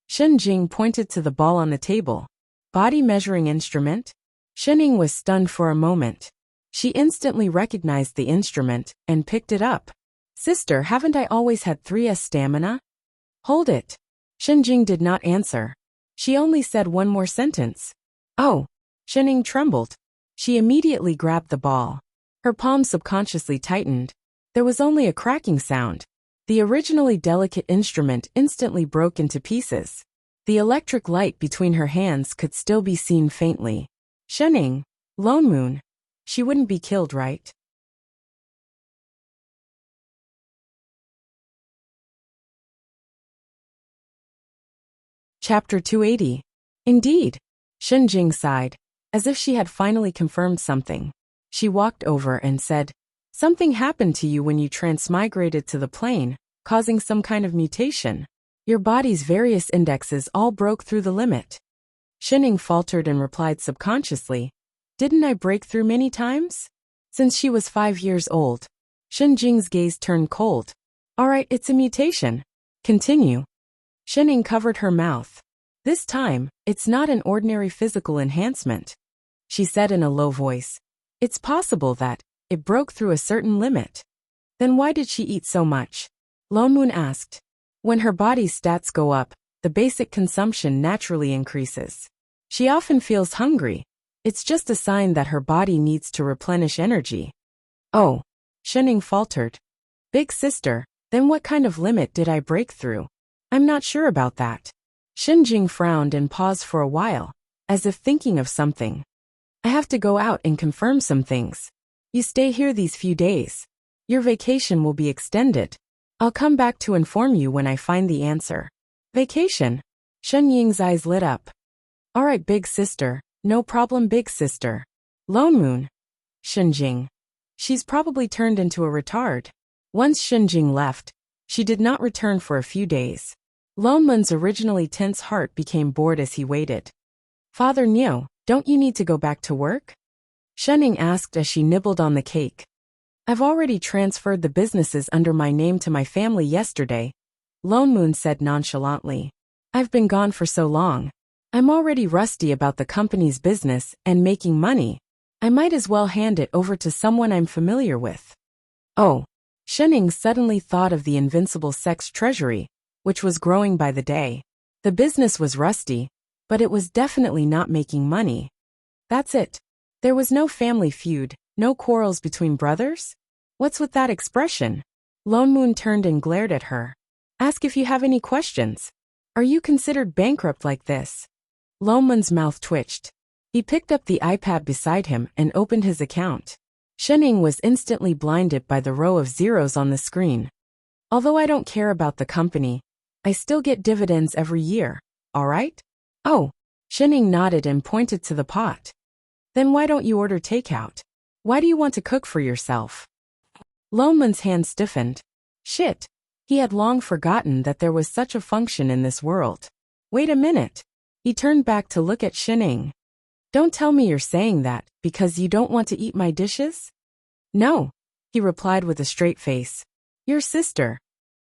Xin Jing pointed to the ball on the table. Body measuring instrument? Xining was stunned for a moment. She instantly recognized the instrument and picked it up. Sister, haven't I always had 3S stamina? Hold it. Xin Jing did not answer. She only said one more sentence. Oh! Shenning trembled. She immediately grabbed the ball. Her palms subconsciously tightened. There was only a cracking sound. The originally delicate instrument instantly broke into pieces. The electric light between her hands could still be seen faintly. Shenning, Lone Moon. She wouldn't be killed, right? Chapter 280. Indeed. Shenjing sighed, as if she had finally confirmed something. She walked over and said, "Something happened to you when you transmigrated to the plane, causing some kind of mutation. Your body's various indexes all broke through the limit." Shenning faltered and replied subconsciously, "Didn't I break through many times?" Since she was 5 years old. Shenjing's gaze turned cold. "Alright, it's a mutation. Continue." Shenning covered her mouth. "This time, it's not an ordinary physical enhancement," she said in a low voice. "It's possible that it broke through a certain limit." "Then why did she eat so much?" Lone Moon asked. "When her body's stats go up, the basic consumption naturally increases. She often feels hungry. It's just a sign that her body needs to replenish energy." "Oh," Shenning faltered. "Big sister, then what kind of limit did I break through? I'm not sure about that." Shenjing frowned and paused for a while, as if thinking of something. "I have to go out and confirm some things. You stay here these few days. Your vacation will be extended. I'll come back to inform you when I find the answer." "Vacation?" Shenying's eyes lit up. "Alright, big sister, no problem, big sister." "Lone Moon." Shenjing. "She's probably turned into a retard." Once Shenjing left, she did not return for a few days. Lone Moon's originally tense heart became bored as he waited. "Father Nyo, don't you need to go back to work?" Shenning asked as she nibbled on the cake. "I've already transferred the businesses under my name to my family yesterday," Lone Moon said nonchalantly. "I've been gone for so long. I'm already rusty about the company's business and making money. I might as well hand it over to someone I'm familiar with." Oh. Shenning suddenly thought of the invincible sex treasury, which was growing by the day. The business was rusty, but it was definitely not making money. That's it. There was no family feud, no quarrels between brothers? What's with that expression? Lone Moon turned and glared at her. "Ask if you have any questions. Are you considered bankrupt like this?" Lone Moon's mouth twitched. He picked up the iPad beside him and opened his account. Shenning was instantly blinded by the row of zeros on the screen. "Although I don't care about the company, I still get dividends every year, alright?" "Oh." Shenning nodded and pointed to the pot. "Then why don't you order takeout? Why do you want to cook for yourself?" Lone Moon's hand stiffened. Shit. He had long forgotten that there was such a function in this world. "Wait a minute." He turned back to look at Shenning. "Don't tell me you're saying that because you don't want to eat my dishes?" "No," he replied with a straight face. "Your sister.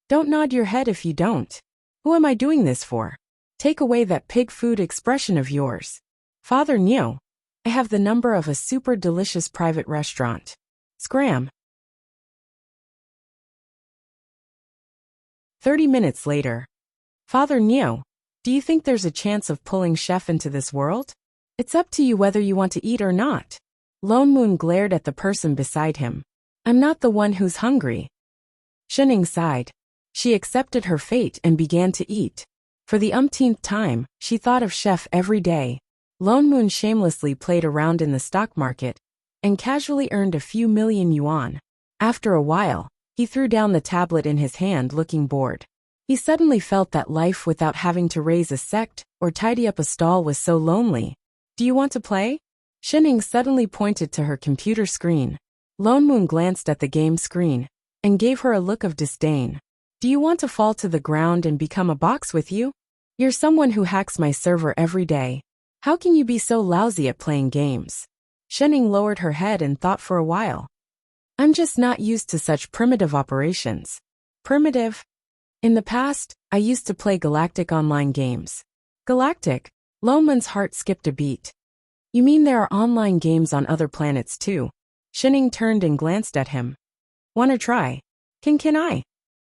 Don't nod your head if you don't. Who am I doing this for? Take away that pig food expression of yours. Father Nyo, I have the number of a super delicious private restaurant. Scram." 30 minutes later. "Father Nyo, do you think there's a chance of pulling Chef into this world? It's up to you whether you want to eat or not." Lone Moon glared at the person beside him. "I'm not the one who's hungry." Shenning sighed. She accepted her fate and began to eat. For the umpteenth time, she thought of Chef every day. Lone Moon shamelessly played around in the stock market and casually earned a few million yuan. After a while, he threw down the tablet in his hand looking bored. He suddenly felt that life without having to raise a sect or tidy up a stall was so lonely. "Do you want to play?" Shenning suddenly pointed to her computer screen. Lone Moon glanced at the game screen and gave her a look of disdain. "Do you want to fall to the ground and become a box with you? You're someone who hacks my server every day. How can you be so lousy at playing games?" Shenning lowered her head and thought for a while. "I'm just not used to such primitive operations." "Primitive?" "In the past, I used to play galactic online games." "Galactic?" Lone Moon's heart skipped a beat. "You mean there are online games on other planets too?" Shenning turned and glanced at him. "Wanna try?" Can I?"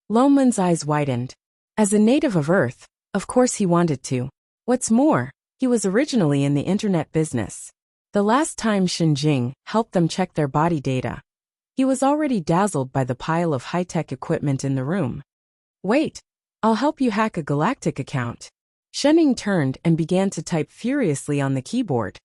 Lone Moon's eyes widened. As a native of Earth, of course he wanted to. What's more, He was originally in the internet business. The last time Xinjing helped them check their body data, he was already dazzled by the pile of high-tech equipment in the room. Wait, I'll help you hack a galactic account. Shenning turned and began to type furiously on the keyboard.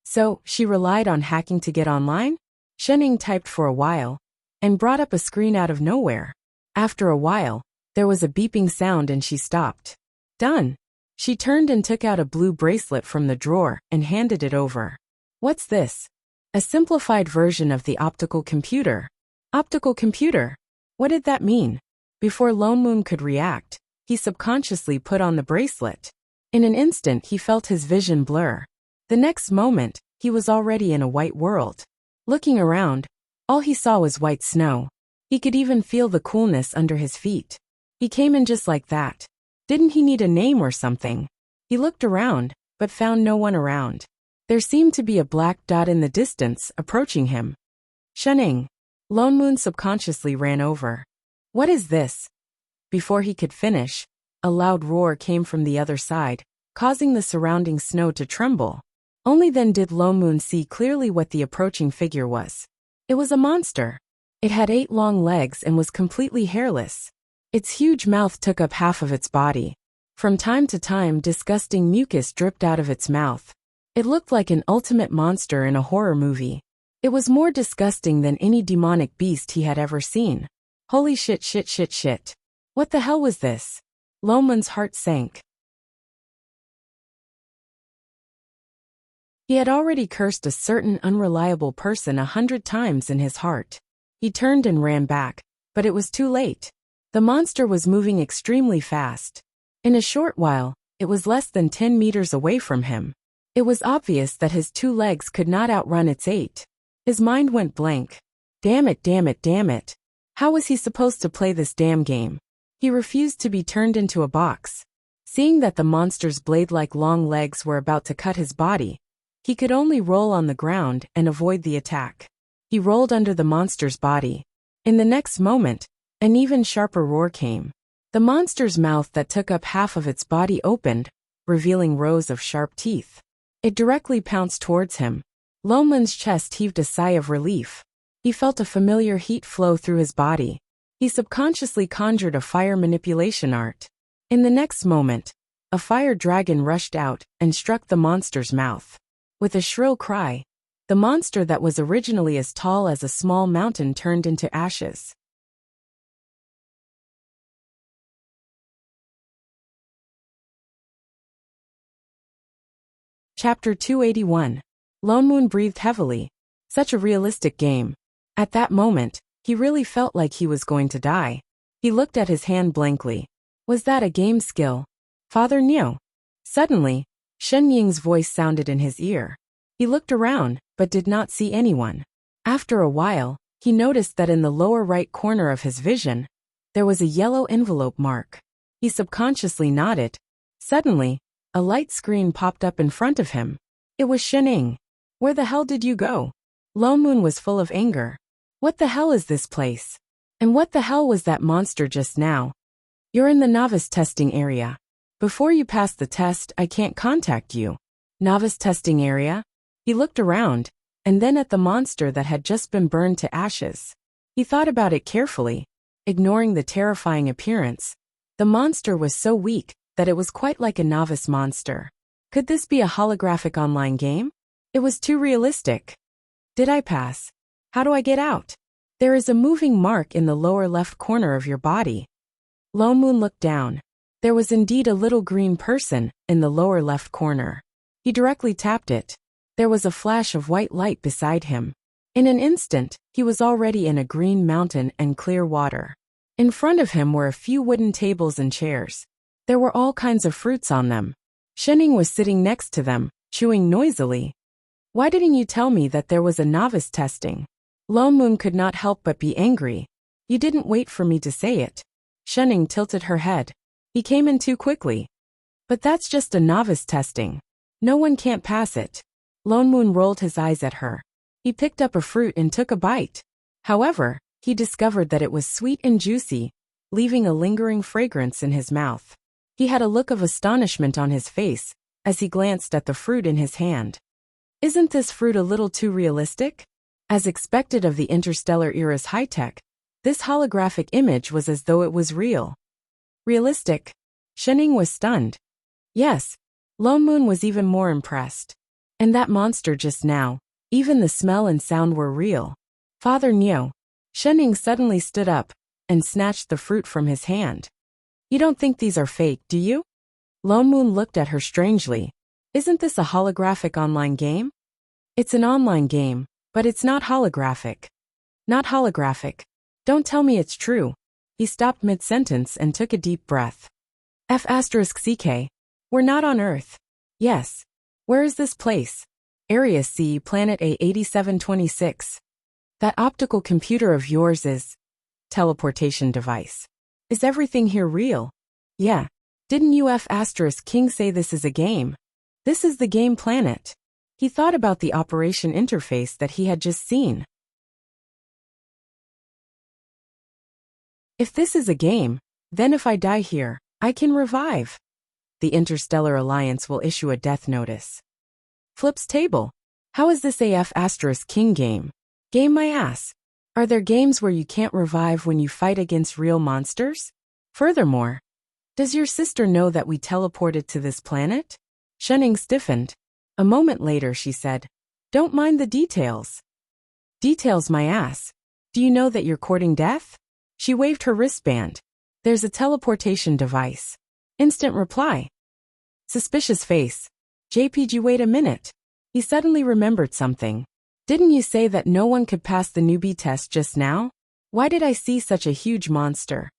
So, she relied on hacking to get online? Shenning typed for a while, and brought up a screen out of nowhere. After a while, there was a beeping sound and she stopped. Done. She turned and took out a blue bracelet from the drawer and handed it over. What's this? A simplified version of the optical computer. Optical computer? What did that mean? Before Lone Moon could react, he subconsciously put on the bracelet. In an instant he felt his vision blur. The next moment, he was already in a white world. Looking around, all he saw was white snow. He could even feel the coolness under his feet. He came in just like that. Didn't he need a name or something? He looked around, but found no one around. There seemed to be a black dot in the distance, approaching him. Shunning. Lone Moon subconsciously ran over. What is this? Before he could finish, a loud roar came from the other side, causing the surrounding snow to tremble. Only then did Lone Moon see clearly what the approaching figure was. It was a monster. It had 8 long legs and was completely hairless. Its huge mouth took up half of its body. From time to time, disgusting mucus dripped out of its mouth. It looked like an ultimate monster in a horror movie. It was more disgusting than any demonic beast he had ever seen. Holy shit. What the hell was this? Lone Moon's heart sank. He had already cursed a certain unreliable person 100 times in his heart. He turned and ran back, but it was too late. The monster was moving extremely fast. In a short while, it was less than 10 meters away from him. It was obvious that his 2 legs could not outrun its 8. His mind went blank. Damn it. How was he supposed to play this damn game? He refused to be turned into a box. Seeing that the monster's blade-like long legs were about to cut his body, he could only roll on the ground and avoid the attack. He rolled under the monster's body. In the next moment, an even sharper roar came. The monster's mouth that took up half of its body opened, revealing rows of sharp teeth. It directly pounced towards him. Lone Moon's chest heaved a sigh of relief. He felt a familiar heat flow through his body. He subconsciously conjured a fire manipulation art. In the next moment, a fire dragon rushed out and struck the monster's mouth. With a shrill cry, the monster that was originally as tall as a small mountain turned into ashes. Chapter 281. Lone Moon breathed heavily. Such a realistic game. At that moment, he really felt like he was going to die. He looked at his hand blankly. Was that a game skill? Father Neo. Suddenly, Shen Ying's voice sounded in his ear. He looked around, but did not see anyone. After a while, he noticed that in the lower right corner of his vision, there was a yellow envelope mark. He subconsciously nodded. Suddenly, a light screen popped up in front of him. It was Shen Ying. Where the hell did you go? Lone Moon was full of anger. What the hell is this place? And what the hell was that monster just now? You're in the novice testing area. Before you pass the test, I can't contact you. Novice testing area? He looked around, and then at the monster that had just been burned to ashes. He thought about it carefully. Ignoring the terrifying appearance, the monster was so weak that it was quite like a novice monster. Could this be a holographic online game? It was too realistic. Did I pass? How do I get out? There is a moving mark in the lower left corner of your body. Lone Moon looked down. There was indeed a little green person in the lower left corner. He directly tapped it. There was a flash of white light beside him. In an instant, he was already in a green mountain and clear water. In front of him were a few wooden tables and chairs. There were all kinds of fruits on them. Shenning was sitting next to them, chewing noisily. Why didn't you tell me that there was a novice testing? Lone Moon could not help but be angry. You didn't wait for me to say it. Shenning tilted her head. He came in too quickly. But that's just a novice testing. No one can't pass it. Lone Moon rolled his eyes at her. He picked up a fruit and took a bite. However, he discovered that it was sweet and juicy, leaving a lingering fragrance in his mouth. He had a look of astonishment on his face, as he glanced at the fruit in his hand. Isn't this fruit a little too realistic? As expected of the interstellar era's high-tech, this holographic image was as though it was real. Realistic? Shenning was stunned. Yes. Lone Moon was even more impressed. And that monster just now, even the smell and sound were real. Father Neo. Shenning suddenly stood up and snatched the fruit from his hand. You don't think these are fake, do you? Lone Moon looked at her strangely. Isn't this a holographic online game? It's an online game, but it's not holographic. Not holographic. Don't tell me it's true. He stopped mid-sentence and took a deep breath. F***CK. We're not on Earth. Yes. Where is this place? Area C, Planet A8726. That optical computer of yours is... teleportation device. Is everything here real? Yeah. Didn't you F***King say this is a game? This is the game planet. He thought about the operation interface that he had just seen. If this is a game, then if I die here, I can revive. The Interstellar Alliance will issue a death notice. Flips table. How is this AF**King game? Game my ass. Are there games where you can't revive when you fight against real monsters? Furthermore, does your sister know that we teleported to this planet? Shenning stiffened. A moment later she said, don't mind the details. Details my ass. Do you know that you're courting death? She waved her wristband. There's a teleportation device. Instant reply. Suspicious face. JPG, wait a minute. He suddenly remembered something. Didn't you say that no one could pass the newbie test just now? Why did I see such a huge monster?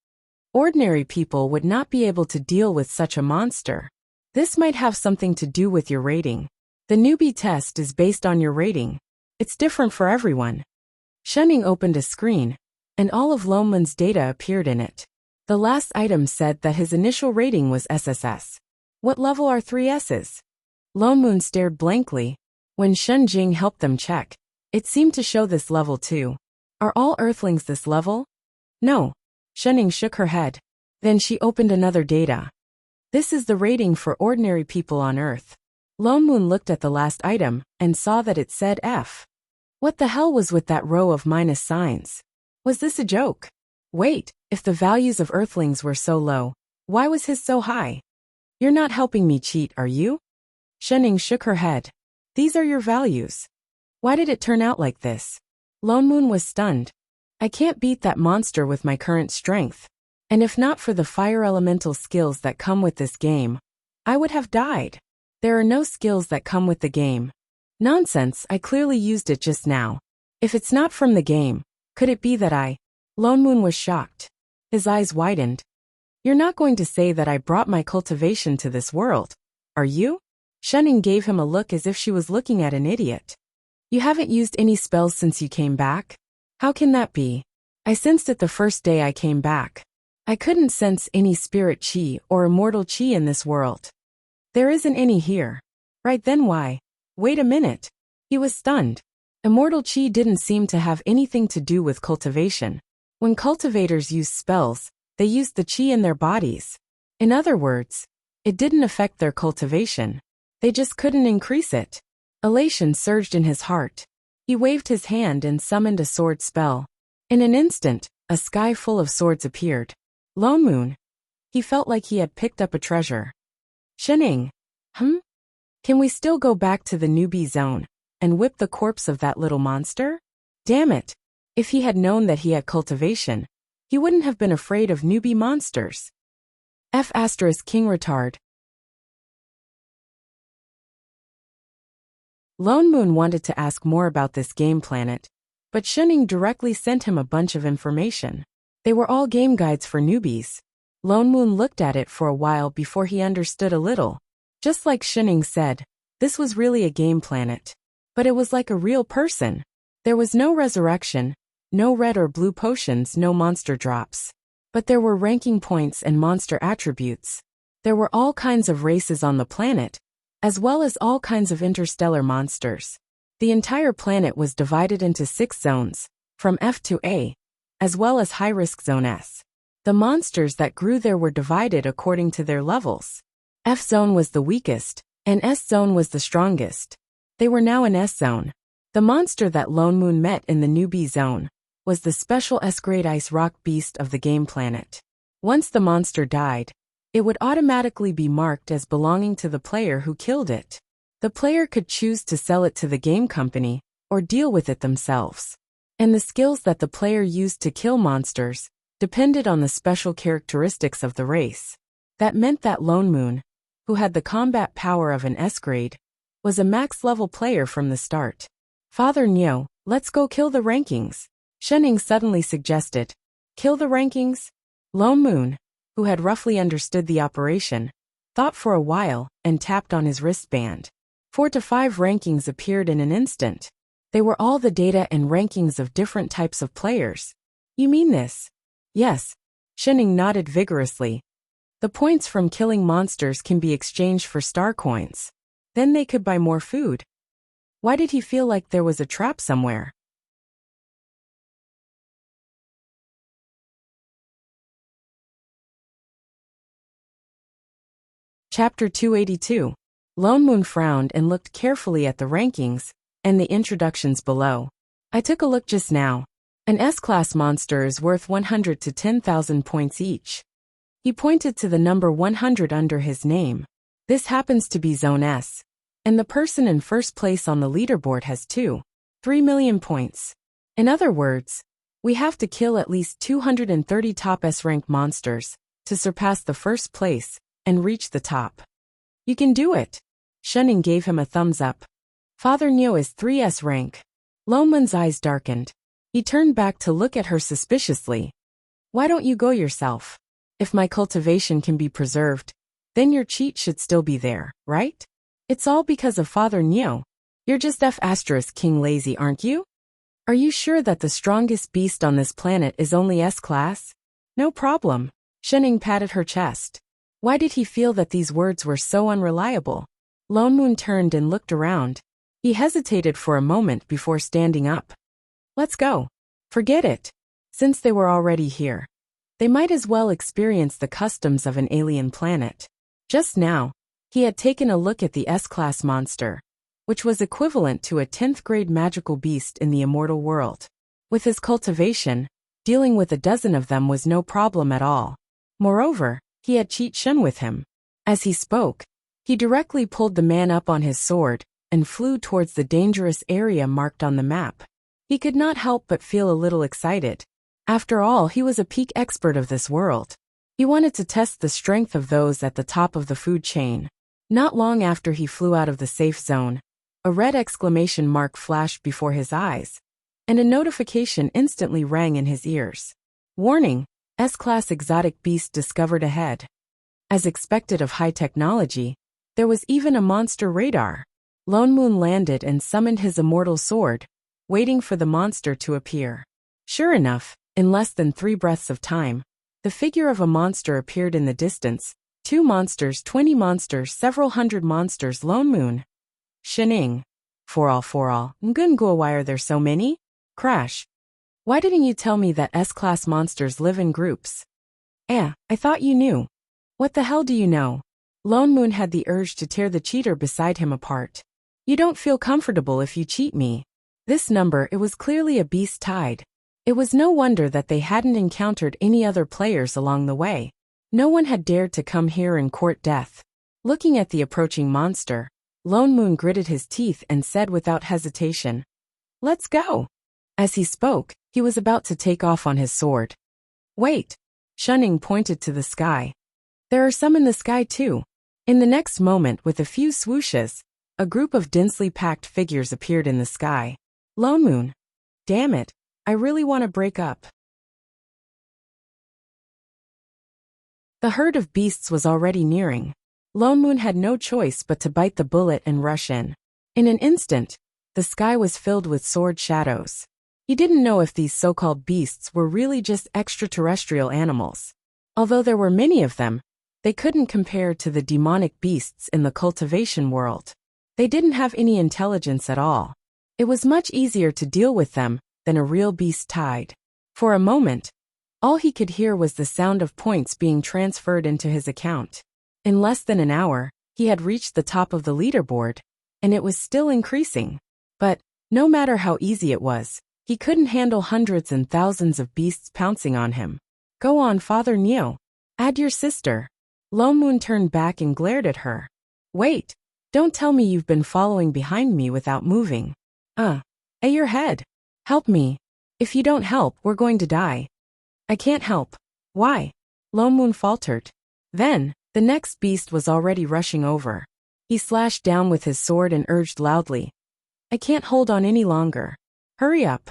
Ordinary people would not be able to deal with such a monster. This might have something to do with your rating. The newbie test is based on your rating. It's different for everyone. Shenning opened a screen, and all of Lone Moon's data appeared in it. The last item said that his initial rating was SSS. What level are 3 S's? Lone Moon stared blankly. When Shen Jing helped them check, it seemed to show this level too. Are all Earthlings this level? No. Shenning shook her head. Then she opened another data. This is the rating for ordinary people on Earth. Lone Moon looked at the last item and saw that it said F. What the hell was with that row of minus signs? Was this a joke? Wait, if the values of Earthlings were so low, why was his so high? You're not helping me cheat, are you? Shenning shook her head. These are your values. Why did it turn out like this? Lone Moon was stunned. I can't beat that monster with my current strength. And if not for the fire elemental skills that come with this game, I would have died. There are no skills that come with the game. Nonsense, I clearly used it just now. If it's not from the game, could it be that I... Lone Moon was shocked. His eyes widened. You're not going to say that I brought my cultivation to this world, are you? Shenning gave him a look as if she was looking at an idiot. You haven't used any spells since you came back? How can that be? I sensed it the first day I came back. I couldn't sense any spirit chi or immortal chi in this world. There isn't any here. Right then why? Wait a minute. He was stunned. Immortal chi didn't seem to have anything to do with cultivation. When cultivators use spells, they used the chi in their bodies. In other words, it didn't affect their cultivation. They just couldn't increase it. Elation surged in his heart. He waved his hand and summoned a sword spell. In an instant, a sky full of swords appeared. Lone Moon. He felt like he had picked up a treasure. Shenning. Can we still go back to the newbie zone and whip the corpse of that little monster? Damn it. If he had known that he had cultivation, he wouldn't have been afraid of newbie monsters. F***King retard. Lone Moon wanted to ask more about this game planet, but Shenning directly sent him a bunch of information. They were all game guides for newbies. Lone Moon looked at it for a while before he understood a little. Just like Shenning said, this was really a game planet. But it was like a real person. There was no resurrection, no red or blue potions, no monster drops. But there were ranking points and monster attributes. There were all kinds of races on the planet, as well as all kinds of interstellar monsters. The entire planet was divided into 6 zones, from F to A, as well as high-risk Zone S. The monsters that grew there were divided according to their levels. F zone was the weakest, An S zone was the strongest. They were now in S zone. The monster that Lone Moon met in the newbie zone was the special S-grade ice rock beast of the game planet. Once the monster died, it would automatically be marked as belonging to the player who killed it. The player could choose to sell it to the game company or deal with it themselves. And the skills that the player used to kill monsters depended on the special characteristics of the race. That meant that Lone Moon, who had the combat power of an S-grade, was a max-level player from the start. Father Nyo, let's go kill the rankings, Shening suddenly suggested. Kill the rankings? Lone Moon, who had roughly understood the operation, thought for a while and tapped on his wristband. 4 to 5 rankings appeared in an instant. They were all the data and rankings of different types of players. You mean this? Yes. Shening nodded vigorously. The points from killing monsters can be exchanged for star coins. Then they could buy more food. Why did he feel like there was a trap somewhere? Chapter 282. Lone Moon frowned and looked carefully at the rankings and the introductions below. I took a look just now. An S-class monster is worth 100 to 10,000 points each. He pointed to the number 100 under his name. This happens to be Zone S. And the person in first place on the leaderboard has 3 million points. In other words, we have to kill at least 230 top S-rank monsters to surpass the first place and reach the top. You can do it. Shening gave him a thumbs up. Father Nyo is 3S rank. Lone Moon's eyes darkened. He turned back to look at her suspiciously. Why don't you go yourself? If my cultivation can be preserved, then your cheat should still be there, right? It's all because of Father Nyo. You're just F** King lazy, aren't you? Are you sure that the strongest beast on this planet is only S-class? No problem. Shening patted her chest. Why did he feel that these words were so unreliable? Lone Moon turned and looked around. He hesitated for a moment before standing up. Let's go. Forget it. Since they were already here, they might as well experience the customs of an alien planet. Just now, he had taken a look at the S-class monster, which was equivalent to a 10th grade magical beast in the immortal world. With his cultivation, dealing with a dozen of them was no problem at all. Moreover, he had Cheat Shen with him. As he spoke, he directly pulled the man up on his sword and flew towards the dangerous area marked on the map. He could not help but feel a little excited. After all, he was a peak expert of this world. He wanted to test the strength of those at the top of the food chain. Not long after he flew out of the safe zone, a red exclamation mark flashed before his eyes, and a notification instantly rang in his ears. Warning: S-class exotic beast discovered ahead. As expected of high technology, there was even a monster radar. Lone Moon landed and summoned his immortal sword, waiting for the monster to appear. Sure enough, in less than 3 breaths of time, the figure of a monster appeared in the distance. 2 monsters, 20 monsters, several hundred monsters. Lone Moon. Shening. For all. Ngungua, why are there so many? Crash. Why didn't you tell me that S-class monsters live in groups? I thought you knew. What the hell do you know? Lone Moon had the urge to tear the cheater beside him apart. You don't feel comfortable if you cheat me. This number, it was clearly a beast tied. It was no wonder that they hadn't encountered any other players along the way. No one had dared to come here and court death. Looking at the approaching monster, Lone Moon gritted his teeth and said without hesitation, "Let's go." As he spoke, he was about to take off on his sword. Wait. Shening pointed to the sky. There are some in the sky too. In the next moment, with a few swooshes, a group of densely packed figures appeared in the sky. Lone Moon. Damn it. I really want to break up. The herd of beasts was already nearing. Lone Moon had no choice but to bite the bullet and rush in. In an instant, the sky was filled with sword shadows. He didn't know if these so-called beasts were really just extraterrestrial animals. Although there were many of them, they couldn't compare to the demonic beasts in the cultivation world. They didn't have any intelligence at all. It was much easier to deal with them than a real beast tied. For a moment, all he could hear was the sound of points being transferred into his account. In less than an hour, He had reached the top of the leaderboard, and it was still increasing. But, no matter how easy it was, he couldn't handle hundreds and thousands of beasts pouncing on him. Go on, Father Neo. Add your sister. Lone Moon turned back and glared at her. Wait, don't tell me you've been following behind me without moving. At your head. Help me. If you don't help, we're going to die. I can't help. Why? Lone Moon faltered. Then, the next beast was already rushing over. He slashed down with his sword and urged loudly. I can't hold on any longer. Hurry up.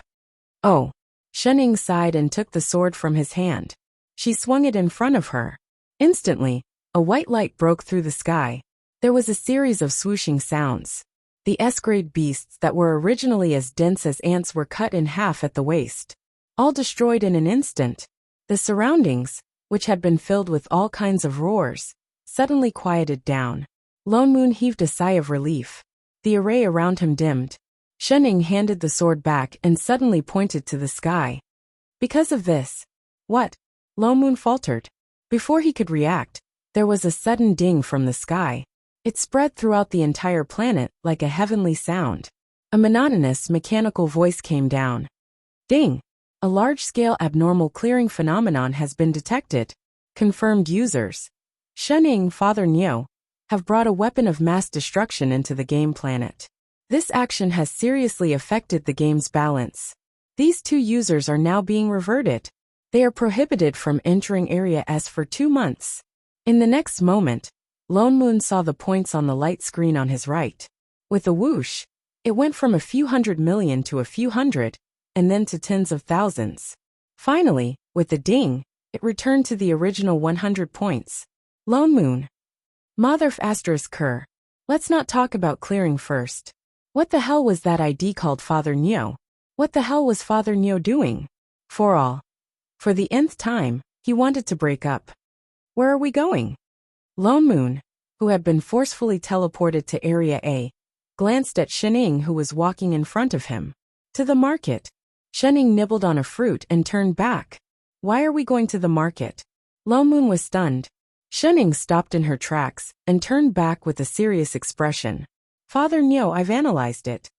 Oh. Shenning sighed and took the sword from his hand. She swung it in front of her. Instantly, a white light broke through the sky. There was a series of swooshing sounds. The S-grade beasts that were originally as dense as ants were cut in half at the waist. All destroyed in an instant. The surroundings, which had been filled with all kinds of roars, suddenly quieted down. Lone Moon heaved a sigh of relief. The array around him dimmed. Shenning handed the sword back and suddenly pointed to the sky. Because of this. What? Lone Moon faltered. Before he could react, there was a sudden ding from the sky. It spread throughout the entire planet like a heavenly sound. A monotonous, mechanical voice came down. Ding! A large-scale abnormal clearing phenomenon has been detected. Confirmed users. Shenning, Father Neo, have brought a weapon of mass destruction into the game planet. This action has seriously affected the game's balance. These 2 users are now being reverted. They are prohibited from entering Area S for 2 months. In the next moment, Lone Moon saw the points on the light screen on his right. With a whoosh, it went from a few 100 million to a few hundred, and then to tens of thousands. Finally, with a ding, it returned to the original 100 points. Lone Moon. Motherf asterisk Kerr. Let's not talk about clearing first. What the hell was that ID called Father Neo? What the hell was Father Neo doing? For the nth time, he wanted to break up. Where are we going? Lone Moon, who had been forcefully teleported to Area A, glanced at Shenning who was walking in front of him. To the market. Shenning nibbled on a fruit and turned back. Why are we going to the market? Lone Moon was stunned. Shenning stopped in her tracks and turned back with a serious expression. Father Neo, I've analyzed it.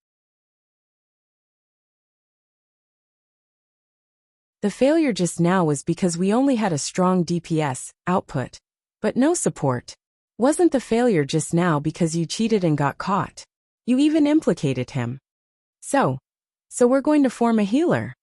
The failure just now was because we only had a strong DPS output, but no support. Wasn't the failure just now because you cheated and got caught? You even implicated him. So we're going to form a healer.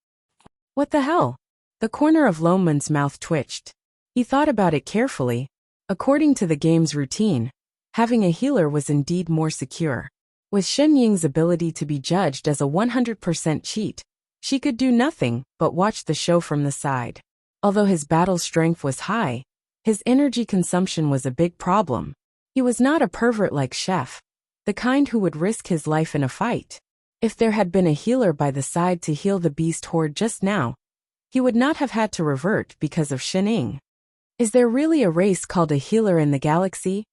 What the hell? The corner of Lone Moon's mouth twitched. He thought about it carefully. According to the game's routine, having a healer was indeed more secure. With Shen Ying's ability to be judged as a 100% cheat, she could do nothing but watch the show from the side. Although his battle strength was high, his energy consumption was a big problem. He was not a pervert like Chef, the kind who would risk his life in a fight. If there had been a healer by the side to heal the beast horde just now, he would not have had to revert because of Shen Ying. Is there really a race called a healer in the galaxy?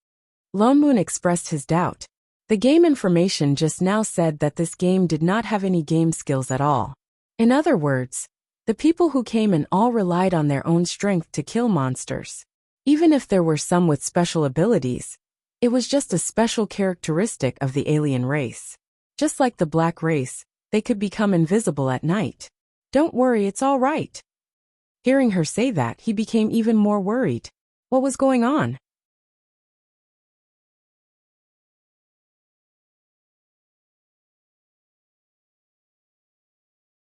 Lone Moon expressed his doubt. The game information just now said that this game did not have any game skills at all. In other words, the people who came in all relied on their own strength to kill monsters. Even if there were some with special abilities, it was just a special characteristic of the alien race. Just like the black race, they could become invisible at night. Don't worry, it's all right. Hearing her say that, he became even more worried. What was going on?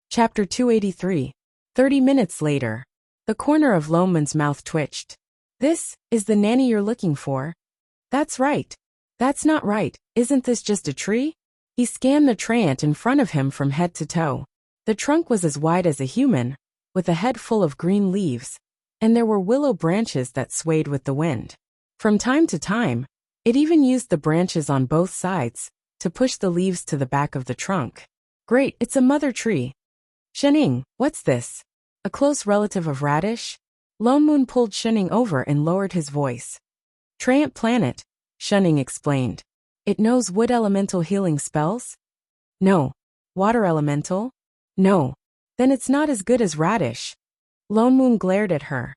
Chapter 283. 30 minutes later. The corner of Lone Moon's mouth twitched. This is the nanny you're looking for? That's right. That's not right. Isn't this just a tree? He scanned the treant in front of him from head to toe. The trunk was as wide as a human, with a head full of green leaves, and there were willow branches that swayed with the wind. From time to time, it even used the branches on both sides to push the leaves to the back of the trunk. Great, it's a mother tree. Shenning, what's this? A close relative of Radish? Lone Moon pulled Shenning over and lowered his voice. Treant planet, Shenning explained. It knows wood elemental healing spells? No. Water elemental? No. Then it's not as good as Radish. Lone Moon glared at her.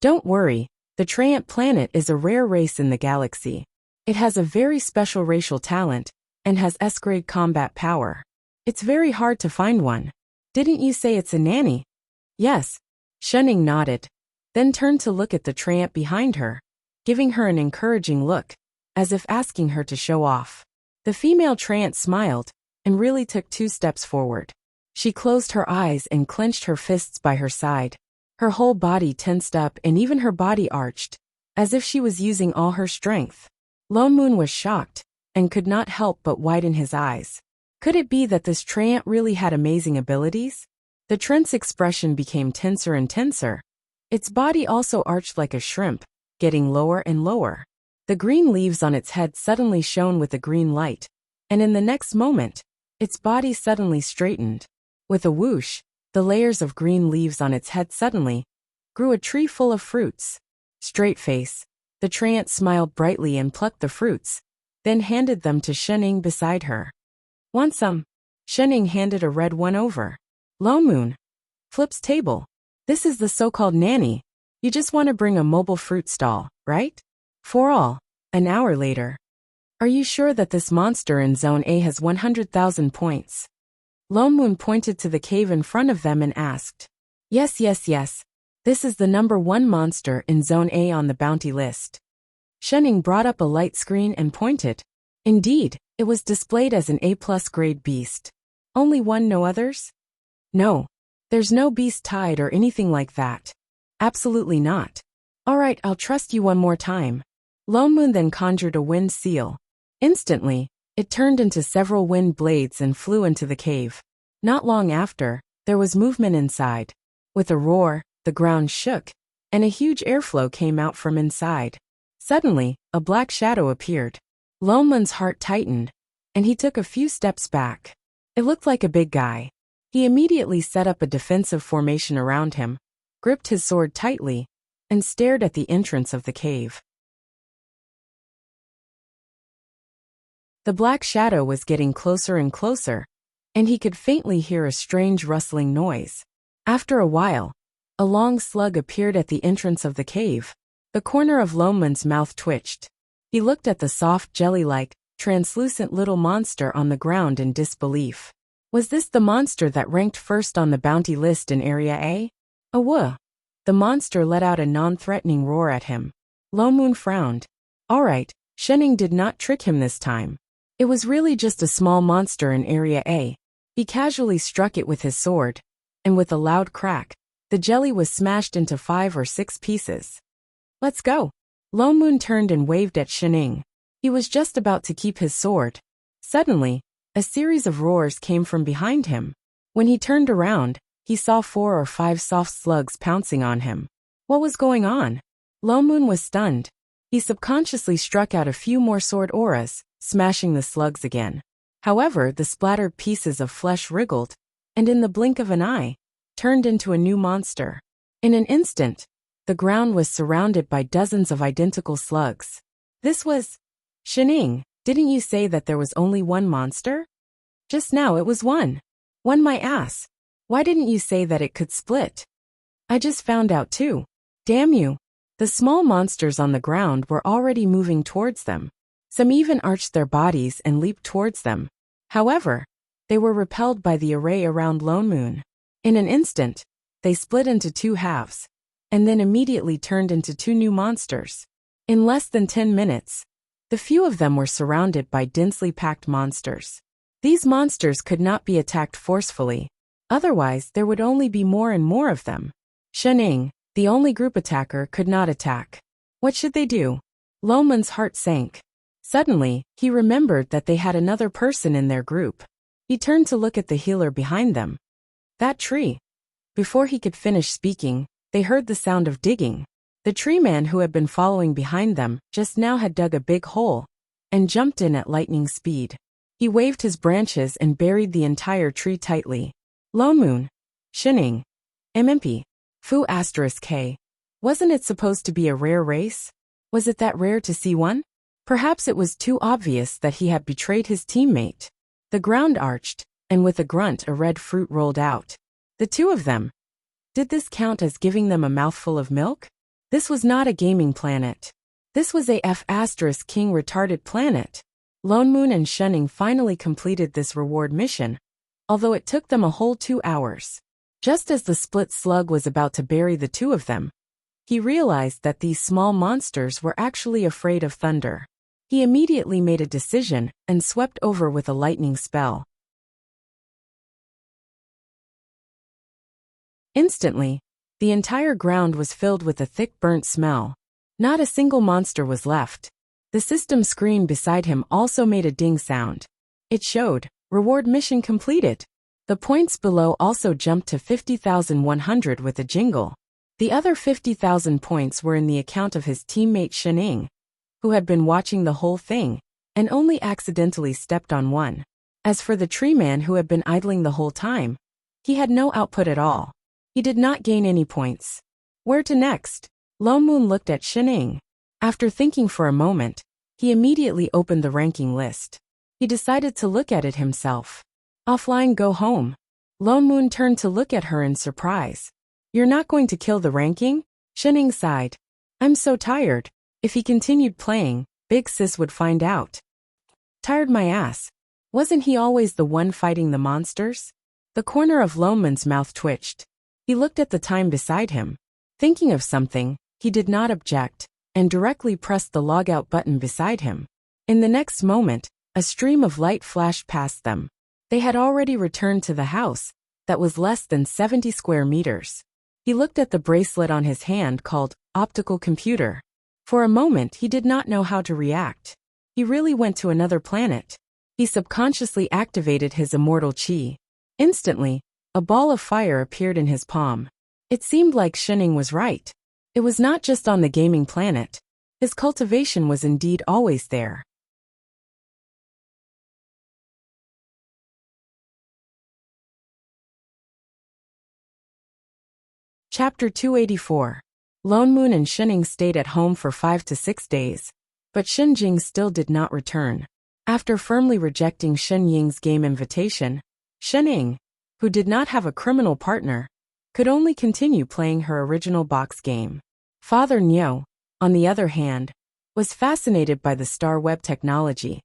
Don't worry, the Treant planet is a rare race in the galaxy. It has a very special racial talent and has S-grade combat power. It's very hard to find one. Didn't you say it's a nanny? Yes. Shenning nodded, then turned to look at the treant behind her, giving her an encouraging look, as if asking her to show off. The female treant smiled and really took 2 steps forward. She closed her eyes and clenched her fists by her side. Her whole body tensed up and even her body arched, as if she was using all her strength. Lone Moon was shocked and could not help but widen his eyes. Could it be that this treant really had amazing abilities? The treant's expression became tenser and tenser. Its body also arched like a shrimp, getting lower and lower. The green leaves on its head suddenly shone with a green light, and in the next moment, its body suddenly straightened. With a whoosh, the layers of green leaves on its head suddenly grew a tree full of fruits. Straight face, the treant smiled brightly and plucked the fruits, then handed them to Shenning beside her. Want some? Shenning handed a red one over. Lone Moon. Flip's table. This is the so-called nanny. You just want to bring a mobile fruit stall, right? For all. An hour later. Are you sure that this monster in Zone A has 100,000 points? Lone Moon pointed to the cave in front of them and asked. Yes. This is the #1 monster in Zone A on the bounty list. Shenning brought up a light screen and pointed. Indeed, it was displayed as an A+ grade beast. Only one, no others? No. There's no beast tied or anything like that. Absolutely not. All right, I'll trust you one more time. Lone Moon then conjured a wind seal. Instantly, it turned into several wind blades and flew into the cave. Not long after, there was movement inside. With a roar, the ground shook, and a huge airflow came out from inside. Suddenly, a black shadow appeared. Lone Moon's heart tightened, and he took a few steps back. It looked like a big guy. He immediately set up a defensive formation around him, gripped his sword tightly, and stared at the entrance of the cave. The black shadow was getting closer and closer, and he could faintly hear a strange rustling noise. After a while, a long slug appeared at the entrance of the cave. The corner of Lone Moon's mouth twitched. He looked at the soft, jelly-like, translucent little monster on the ground in disbelief. Was this the monster that ranked first on the bounty list in Area A? Awooh! The monster let out a non-threatening roar at him. Lone Moon frowned. All right, Shenning did not trick him this time. It was really just a small monster in Area A. He casually struck it with his sword, and with a loud crack, the jelly was smashed into 5 or 6 pieces. Let's go. Lone Moon turned and waved at Shenning. He was just about to keep his sword. Suddenly, a series of roars came from behind him. When he turned around, he saw 4 or 5 soft slugs pouncing on him. What was going on? Lone Moon was stunned. He subconsciously struck out a few more sword auras, smashing the slugs again. However, the splattered pieces of flesh wriggled, and in the blink of an eye, turned into a new monster. In an instant, the ground was surrounded by dozens of identical slugs. This was... Shenning, didn't you say that there was only one monster? Just now it was one. One my ass. Why didn't you say that it could split? I just found out too. Damn you. The small monsters on the ground were already moving towards them. Some even arched their bodies and leaped towards them. However, they were repelled by the array around Lone Moon. In an instant, they split into 2 halves, and then immediately turned into 2 new monsters. In less than 10 minutes, the few of them were surrounded by densely packed monsters. These monsters could not be attacked forcefully. Otherwise, there would only be more and more of them. Shenning, the only group attacker, could not attack. What should they do? Lone Moon's heart sank. Suddenly, he remembered that they had another person in their group. He turned to look at the healer behind them. That tree. Before he could finish speaking, they heard the sound of digging. The tree man who had been following behind them just now had dug a big hole and jumped in at lightning speed. He waved his branches and buried the entire tree tightly. Lone Moon. Shenning. MMP. Fu *K. Wasn't it supposed to be a rare race? Was it that rare to see one? Perhaps it was too obvious that he had betrayed his teammate. The ground arched, and with a grunt a red fruit rolled out. The 2 of them. Did this count as giving them a mouthful of milk? This was not a gaming planet. This was a F** King retarded planet. Lone Moon and Shunning finally completed this reward mission, although it took them a whole 2 hours. Just as the split slug was about to bury the two of them, he realized that these small monsters were actually afraid of thunder. He immediately made a decision and swept over with a lightning spell. Instantly, the entire ground was filled with a thick burnt smell. Not a single monster was left. The system screen beside him also made a ding sound. It showed, "Reward mission completed." The points below also jumped to 50,100 with a jingle. The other 50,000 points were in the account of his teammate Shening, who had been watching the whole thing, and only accidentally stepped on one. As for the tree man who had been idling the whole time, he had no output at all. He did not gain any points. Where to next? Lone Moon looked at Shening. After thinking for a moment, he immediately opened the ranking list. He decided to look at it himself. Offline, go home. Lone Moon turned to look at her in surprise. You're not going to kill the ranking? Shening sighed. I'm so tired. If he continued playing, Big Sis would find out. Tired my ass. Wasn't he always the one fighting the monsters? The corner of Lone Moon's mouth twitched. He looked at the time beside him. Thinking of something, he did not object, and directly pressed the logout button beside him. In the next moment, a stream of light flashed past them. They had already returned to the house, that was less than 70 square meters. He looked at the bracelet on his hand called optical computer. For a moment he did not know how to react. He really went to another planet. He subconsciously activated his immortal chi. Instantly, a ball of fire appeared in his palm. It seemed like Shening was right. It was not just on the gaming planet. His cultivation was indeed always there. Chapter 284. Lone Moon and Shening stayed at home for 5 to 6 days, but Shen Jing still did not return. After firmly rejecting Shen Ying's game invitation, Shening, who did not have a criminal partner, could only continue playing her original box game. Father Niu, on the other hand, was fascinated by the star web technology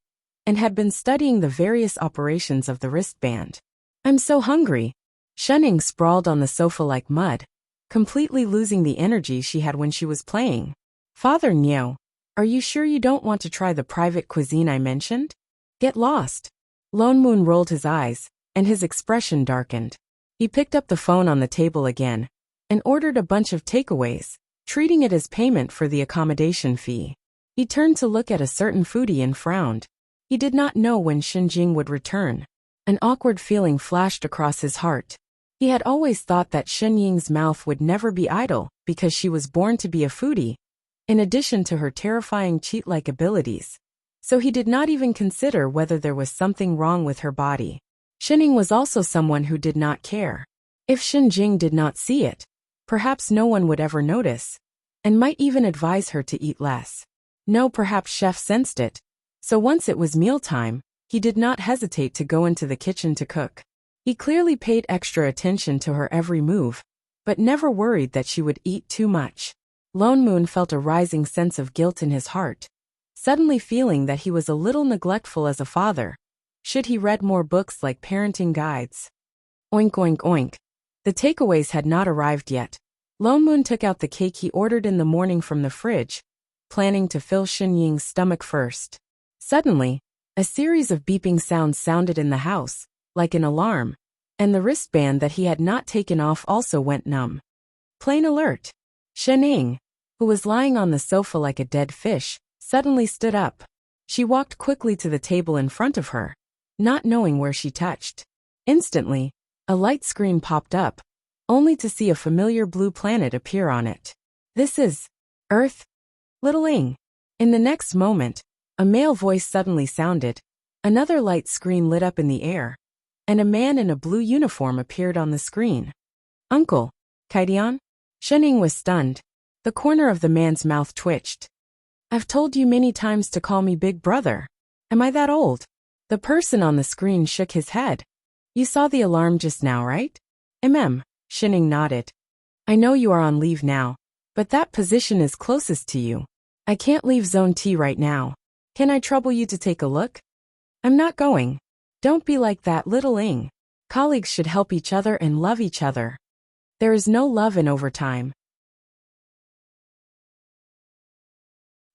and had been studying the various operations of the wristband. I'm so hungry. Shening sprawled on the sofa like mud, completely losing the energy she had when she was playing. Father Niu, are you sure you don't want to try the private cuisine I mentioned? Get lost. Lone Moon rolled his eyes, and his expression darkened. He picked up the phone on the table again and ordered a bunch of takeaways, treating it as payment for the accommodation fee. He turned to look at a certain foodie and frowned. He did not know when Shen Jing would return. An awkward feeling flashed across his heart. He had always thought that Shen Ying's mouth would never be idle because she was born to be a foodie, in addition to her terrifying cheat-like abilities. So he did not even consider whether there was something wrong with her body. Shening was also someone who did not care. If Shen Jing did not see it, perhaps no one would ever notice, and might even advise her to eat less. No, perhaps Chef sensed it, so once it was mealtime, he did not hesitate to go into the kitchen to cook. He clearly paid extra attention to her every move, but never worried that she would eat too much. Lone Moon felt a rising sense of guilt in his heart, suddenly feeling that he was a little neglectful as a father. Should he read more books like parenting guides? Oink oink oink. The takeaways had not arrived yet. Lone Moon took out the cake he ordered in the morning from the fridge, planning to fill Shen Ying's stomach first. Suddenly, a series of beeping sounds sounded in the house, like an alarm, and the wristband that he had not taken off also went numb. Plain alert. Shening, who was lying on the sofa like a dead fish, suddenly stood up. She walked quickly to the table in front of her, not knowing where she touched. Instantly, a light screen popped up, only to see a familiar blue planet appear on it. This is Earth, Little Ing. In the next moment, a male voice suddenly sounded, another light screen lit up in the air, and a man in a blue uniform appeared on the screen. Uncle, Kaidian? Shening was stunned. The corner of the man's mouth twitched. I've told you many times to call me Big Brother. Am I that old? The person on the screen shook his head. You saw the alarm just now, right? Shening nodded. I know you are on leave now, but that position is closest to you. I can't leave Zone T right now. Can I trouble you to take a look? I'm not going. Don't be like that, little Ing. Colleagues should help each other and love each other. There is no love in overtime.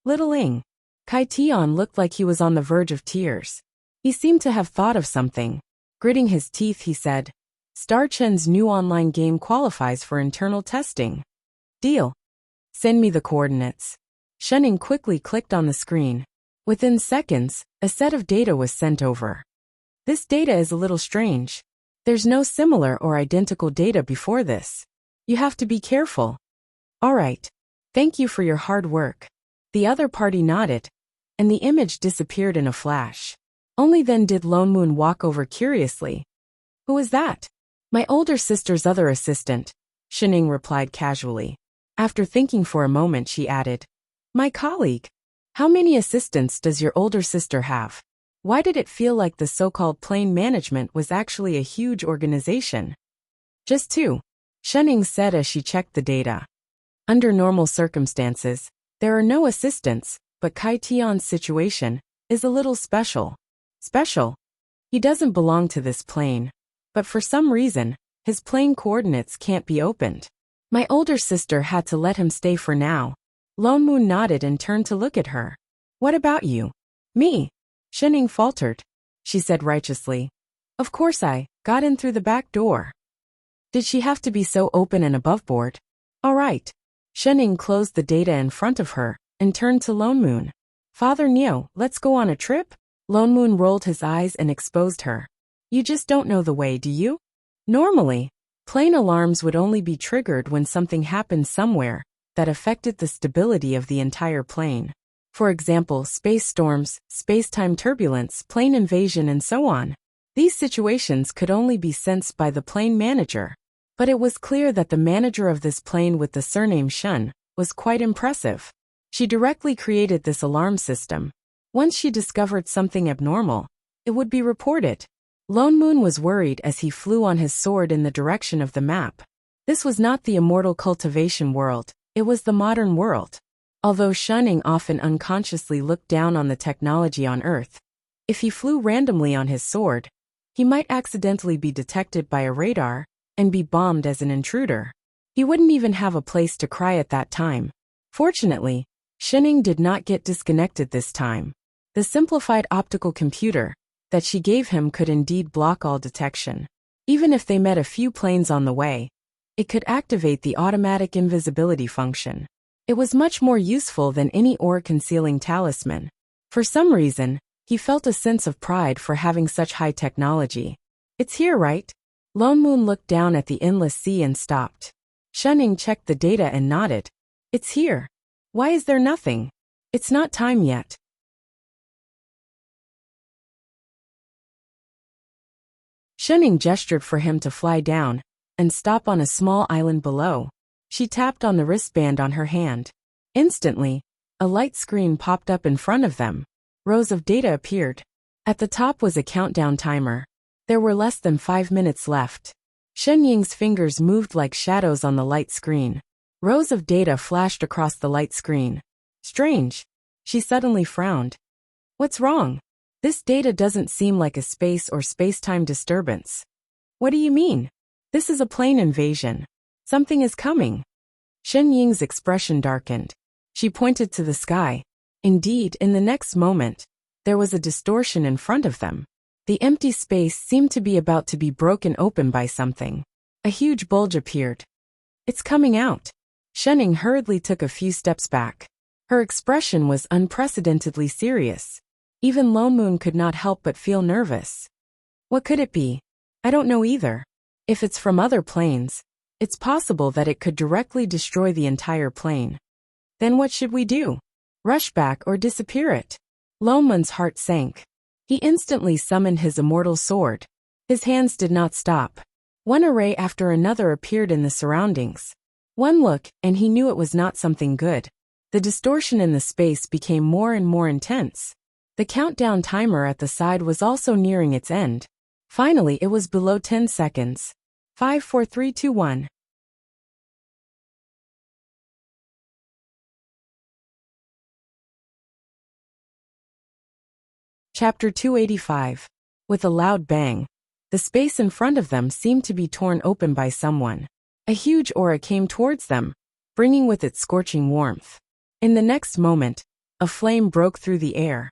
Little Ing. Kai Tion looked like he was on the verge of tears. He seemed to have thought of something. Gritting his teeth, he said, Star Chen's new online game qualifies for internal testing. Deal. Send me the coordinates. Shenning quickly clicked on the screen. Within seconds, a set of data was sent over. This data is a little strange. There's no similar or identical data before this. You have to be careful. All right. Thank you for your hard work. The other party nodded, and the image disappeared in a flash. Only then did Lone Moon walk over curiously. Who is that? My older sister's other assistant, Shining replied casually. After thinking for a moment, she added, My colleague. How many assistants does your older sister have? Why did it feel like the so-called plane management was actually a huge organization? Just 2, Shining said as she checked the data. Under normal circumstances, there are no assistants, but Kai Tion's situation is a little special. Special? He doesn't belong to this plane, but for some reason, his plane coordinates can't be opened. My older sister had to let him stay for now. Lone Moon nodded and turned to look at her. What about you? Me? Shining faltered. She said righteously. Of course I got in through the back door. Did she have to be so open and aboveboard? All right. Shining closed the data in front of her and turned to Lone Moon. Father Neo, let's go on a trip? Lone Moon rolled his eyes and exposed her. You just don't know the way, do you? Normally, plane alarms would only be triggered when something happened somewhere that affected the stability of the entire plane. For example, space storms, space-time turbulence, plane invasion, and so on. These situations could only be sensed by the plane manager. But it was clear that the manager of this plane with the surname Shun was quite impressive. She directly created this alarm system. Once she discovered something abnormal, it would be reported. Lone Moon was worried as he flew on his sword in the direction of the map. This was not the immortal cultivation world, it was the modern world. Although Shunning often unconsciously looked down on the technology on Earth, if he flew randomly on his sword, he might accidentally be detected by a radar and be bombed as an intruder. He wouldn't even have a place to cry at that time. Fortunately, Shining did not get disconnected this time. The simplified optical computer that she gave him could indeed block all detection. Even if they met a few planes on the way, it could activate the automatic invisibility function. It was much more useful than any aura-concealing talisman. For some reason, he felt a sense of pride for having such high technology. It's here, right? Lone Moon looked down at the endless sea and stopped. Shunning checked the data and nodded. It's here. Why is there nothing? It's not time yet. Shunning gestured for him to fly down and stop on a small island below. She tapped on the wristband on her hand. Instantly, a light screen popped up in front of them. Rows of data appeared. At the top was a countdown timer. There were less than 5 minutes left. Shen Ying's fingers moved like shadows on the light screen. Rows of data flashed across the light screen. Strange. She suddenly frowned. What's wrong? This data doesn't seem like a space or space-time disturbance. What do you mean? This is a plane invasion. Something is coming. Shen Ying's expression darkened. She pointed to the sky. Indeed, in the next moment, there was a distortion in front of them. The empty space seemed to be about to be broken open by something. A huge bulge appeared. It's coming out. Shenning hurriedly took a few steps back. Her expression was unprecedentedly serious. Even Lone Moon could not help but feel nervous. What could it be? I don't know either. If it's from other planes, it's possible that it could directly destroy the entire plane. Then what should we do? Rush back or disappear it? Lone Moon's heart sank. He instantly summoned his immortal sword. His hands did not stop. One array after another appeared in the surroundings. One look, and he knew it was not something good. The distortion in the space became more and more intense. The countdown timer at the side was also nearing its end. Finally, it was below 10 seconds. 5, 4, 3, 2, 1. Chapter 285. With a loud bang, the space in front of them seemed to be torn open by someone. A huge aura came towards them, bringing with it scorching warmth. In the next moment, a flame broke through the air,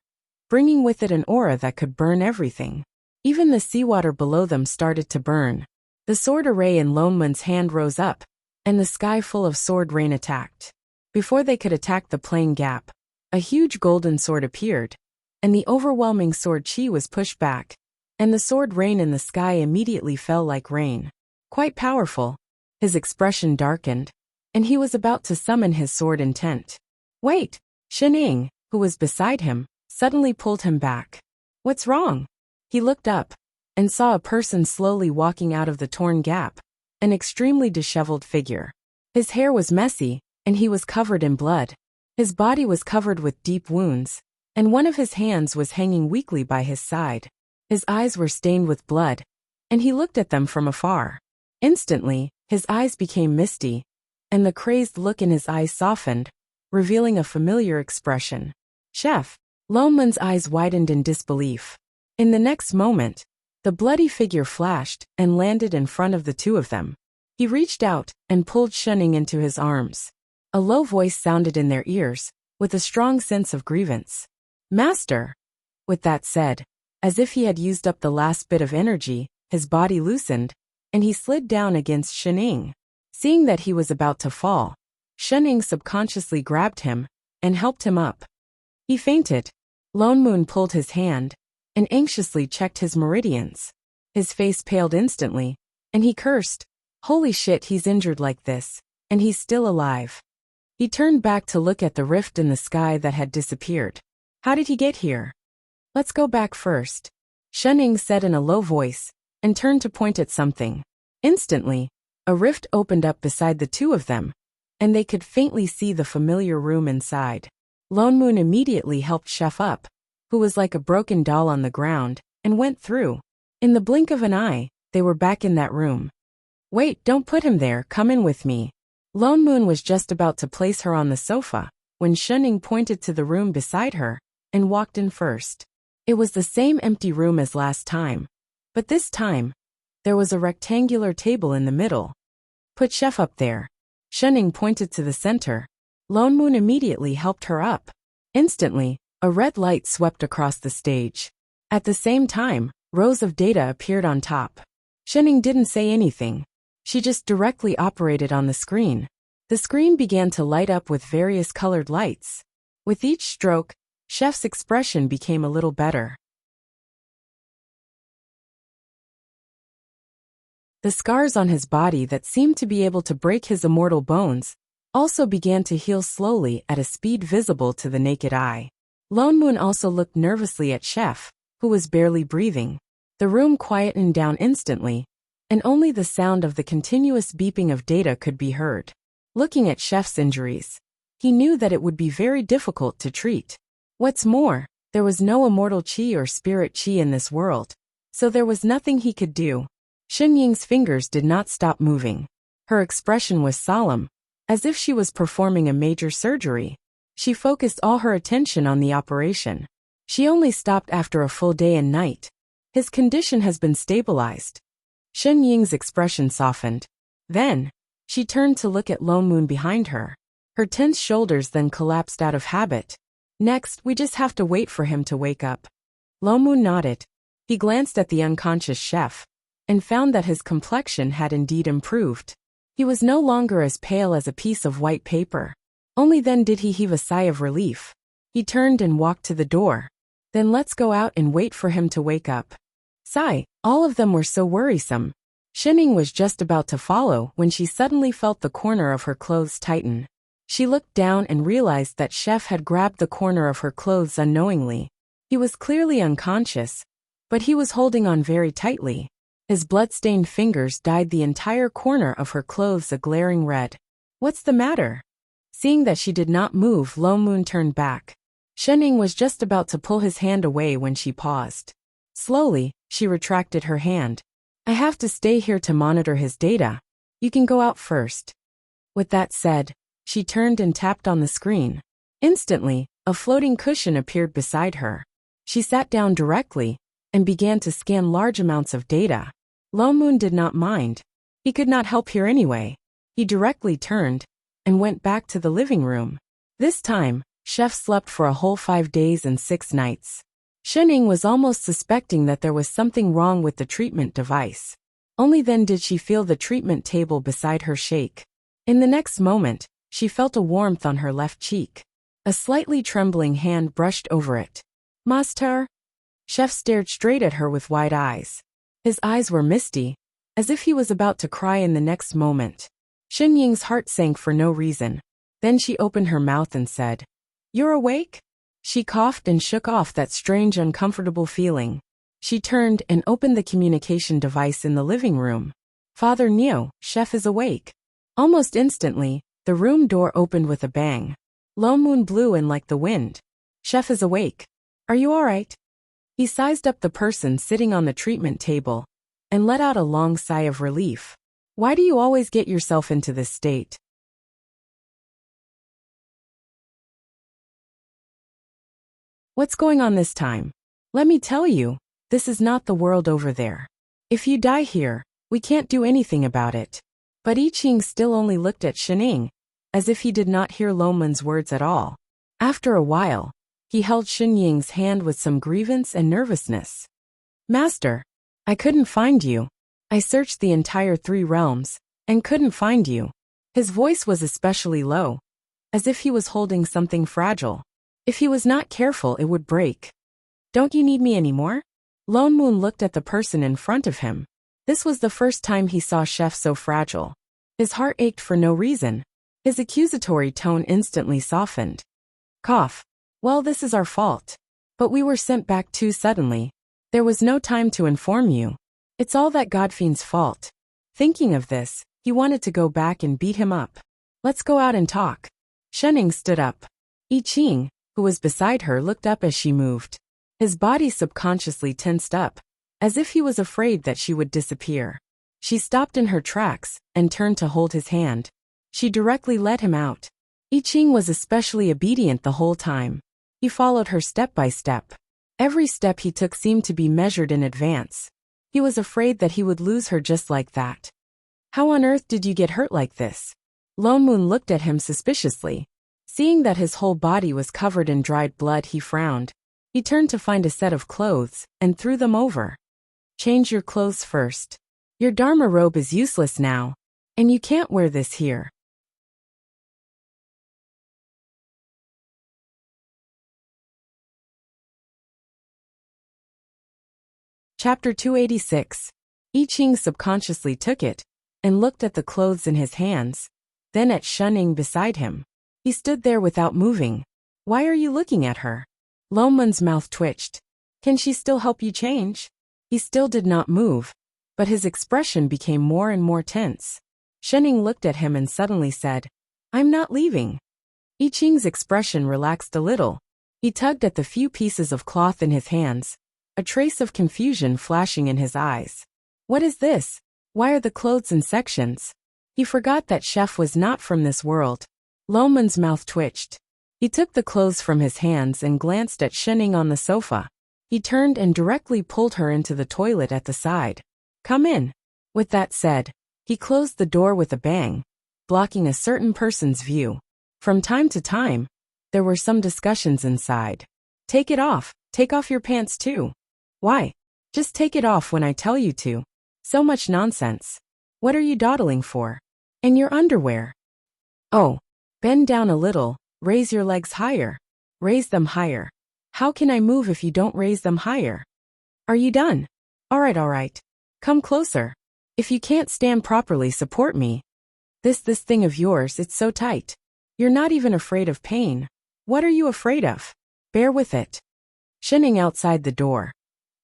bringing with it an aura that could burn everything. Even the seawater below them started to burn. The sword array in Loneman's hand rose up, and the sky full of sword rain attacked. Before they could attack the plane gap, a huge golden sword appeared, and the overwhelming sword chi was pushed back, and the sword rain in the sky immediately fell like rain. Quite powerful. His expression darkened, and he was about to summon his sword intent. Wait! Xining, who was beside him, suddenly pulled him back. What's wrong? He looked up, and saw a person slowly walking out of the torn gap, an extremely disheveled figure. His hair was messy, and he was covered in blood. His body was covered with deep wounds, and one of his hands was hanging weakly by his side. His eyes were stained with blood, and he looked at them from afar. Instantly, his eyes became misty, and the crazed look in his eyes softened, revealing a familiar expression. Chef! Loneman's eyes widened in disbelief. In the next moment, the bloody figure flashed and landed in front of the two of them. He reached out and pulled Xining into his arms. A low voice sounded in their ears, with a strong sense of grievance. Master! With that said, as if he had used up the last bit of energy, his body loosened, and he slid down against Xining. Seeing that he was about to fall, Xining subconsciously grabbed him and helped him up. He fainted. Lone Moon pulled his hand and anxiously checked his meridians. His face paled instantly, and he cursed. Holy shit, he's injured like this, and he's still alive. He turned back to look at the rift in the sky that had disappeared. How did he get here? Let's go back first, Xining said in a low voice, and turned to point at something. Instantly, a rift opened up beside the two of them, and they could faintly see the familiar room inside. Lone Moon immediately helped Chef up, who was like a broken doll on the ground, and went through. In the blink of an eye, they were back in that room. Wait, don't put him there, come in with me. Lone Moon was just about to place her on the sofa, when Xining pointed to the room beside her, and walked in first. It was the same empty room as last time, but this time, there was a rectangular table in the middle. Put Chef up there. Xining pointed to the center. Lone Moon immediately helped her up. Instantly, a red light swept across the stage. At the same time, rows of data appeared on top. Xining didn't say anything. She just directly operated on the screen. The screen began to light up with various colored lights. With each stroke, Chef's expression became a little better. The scars on his body that seemed to be able to break his immortal bones also began to heal slowly at a speed visible to the naked eye. Lone Moon also looked nervously at Chef, who was barely breathing. The room quietened down instantly, and only the sound of the continuous beeping of data could be heard. Looking at Chef's injuries, he knew that it would be very difficult to treat. What's more, there was no immortal chi or spirit chi in this world, so there was nothing he could do. Xinying's fingers did not stop moving. Her expression was solemn, as if she was performing a major surgery. She focused all her attention on the operation. She only stopped after a full day and night. His condition has been stabilized. Xinying's expression softened. Then, she turned to look at Lone Moon behind her. Her tense shoulders then collapsed out of habit. Next, we just have to wait for him to wake up. Lone Moon nodded. He glanced at the unconscious Chef, and found that his complexion had indeed improved. He was no longer as pale as a piece of white paper. Only then did he heave a sigh of relief. He turned and walked to the door. Then let's go out and wait for him to wake up. Sigh, all of them were so worrisome. Xining was just about to follow when she suddenly felt the corner of her clothes tighten. She looked down and realized that Chef had grabbed the corner of her clothes unknowingly. He was clearly unconscious, but he was holding on very tightly. His blood-stained fingers dyed the entire corner of her clothes a glaring red. What's the matter? Seeing that she did not move, Lone Moon turned back. Xining was just about to pull his hand away when she paused. Slowly, she retracted her hand. I have to stay here to monitor his data. You can go out first. With that said, she turned and tapped on the screen. Instantly, a floating cushion appeared beside her. She sat down directly and began to scan large amounts of data. Moon did not mind. He could not help here anyway. He directly turned and went back to the living room. This time, Chef slept for a whole 5 days and 6 nights. Shening was almost suspecting that there was something wrong with the treatment device. Only then did she feel the treatment table beside her shake. In the next moment, she felt a warmth on her left cheek. A slightly trembling hand brushed over it. Master? Chef stared straight at her with wide eyes. His eyes were misty, as if he was about to cry in the next moment. Shen Ying's heart sank for no reason. Then she opened her mouth and said, "You're awake?" She coughed and shook off that strange uncomfortable feeling. She turned and opened the communication device in the living room. "Father Neo, Chef is awake." Almost instantly, the room door opened with a bang. Moon blew in like the wind. "Chef is awake. Are you all right?" He sized up the person sitting on the treatment table and let out a long sigh of relief. "Why do you always get yourself into this state?" "What's going on this time? Let me tell you, this is not the world over there. If you die here, we can't do anything about it." But I Ching still only looked at Shening, as if he did not hear Moon's words at all. After a while, he held Shen Ying's hand with some grievance and nervousness. "Master, I couldn't find you. I searched the entire 3 realms, and couldn't find you." His voice was especially low, as if he was holding something fragile. If he was not careful, it would break. "Don't you need me anymore?" Moon looked at the person in front of him. This was the first time he saw Chef so fragile. His heart ached for no reason. His accusatory tone instantly softened. "Cough. Well, this is our fault. But we were sent back too suddenly. There was no time to inform you. It's all that Godfiend's fault." Thinking of this, he wanted to go back and beat him up. "Let's go out and talk." Shening stood up. I Ching, who was beside her, looked up as she moved. His body subconsciously tensed up, as if he was afraid that she would disappear. She stopped in her tracks and turned to hold his hand. She directly led him out. I Ching was especially obedient the whole time. He followed her step by step. Every step he took seemed to be measured in advance. He was afraid that he would lose her just like that. "How on earth did you get hurt like this?" Moon looked at him suspiciously. Seeing that his whole body was covered in dried blood, he frowned. He turned to find a set of clothes and threw them over. "Change your clothes first. Your Dharma robe is useless now, and you can't wear this here." Chapter 286. I Ching subconsciously took it and looked at the clothes in his hands, then at Shening beside him. He stood there without moving. "Why are you looking at her?" Moon's mouth twitched. "Can she still help you change?" He still did not move, but his expression became more and more tense. Shening looked at him and suddenly said, "I'm not leaving." I Ching's expression relaxed a little. He tugged at the few pieces of cloth in his hands, a trace of confusion flashing in his eyes. "What is this? Why are the clothes in sections?" He forgot that Chef was not from this world. Moon's mouth twitched. He took the clothes from his hands and glanced at Shening on the sofa. He turned and directly pulled her into the toilet at the side. "Come in." With that said, he closed the door with a bang, blocking a certain person's view. From time to time, there were some discussions inside. "Take it off. Take off your pants too." "Why? Just take it off when I tell you to." "So much nonsense. What are you dawdling for?" "And your underwear." "Oh. Bend down a little, raise your legs higher. Raise them higher." "How can I move if you don't raise them higher?" "Are you done?" All right. Come closer. If you can't stand properly, support me." This thing of yours, it's so tight. You're not even afraid of pain. What are you afraid of? Bear with it." Shening outside the door.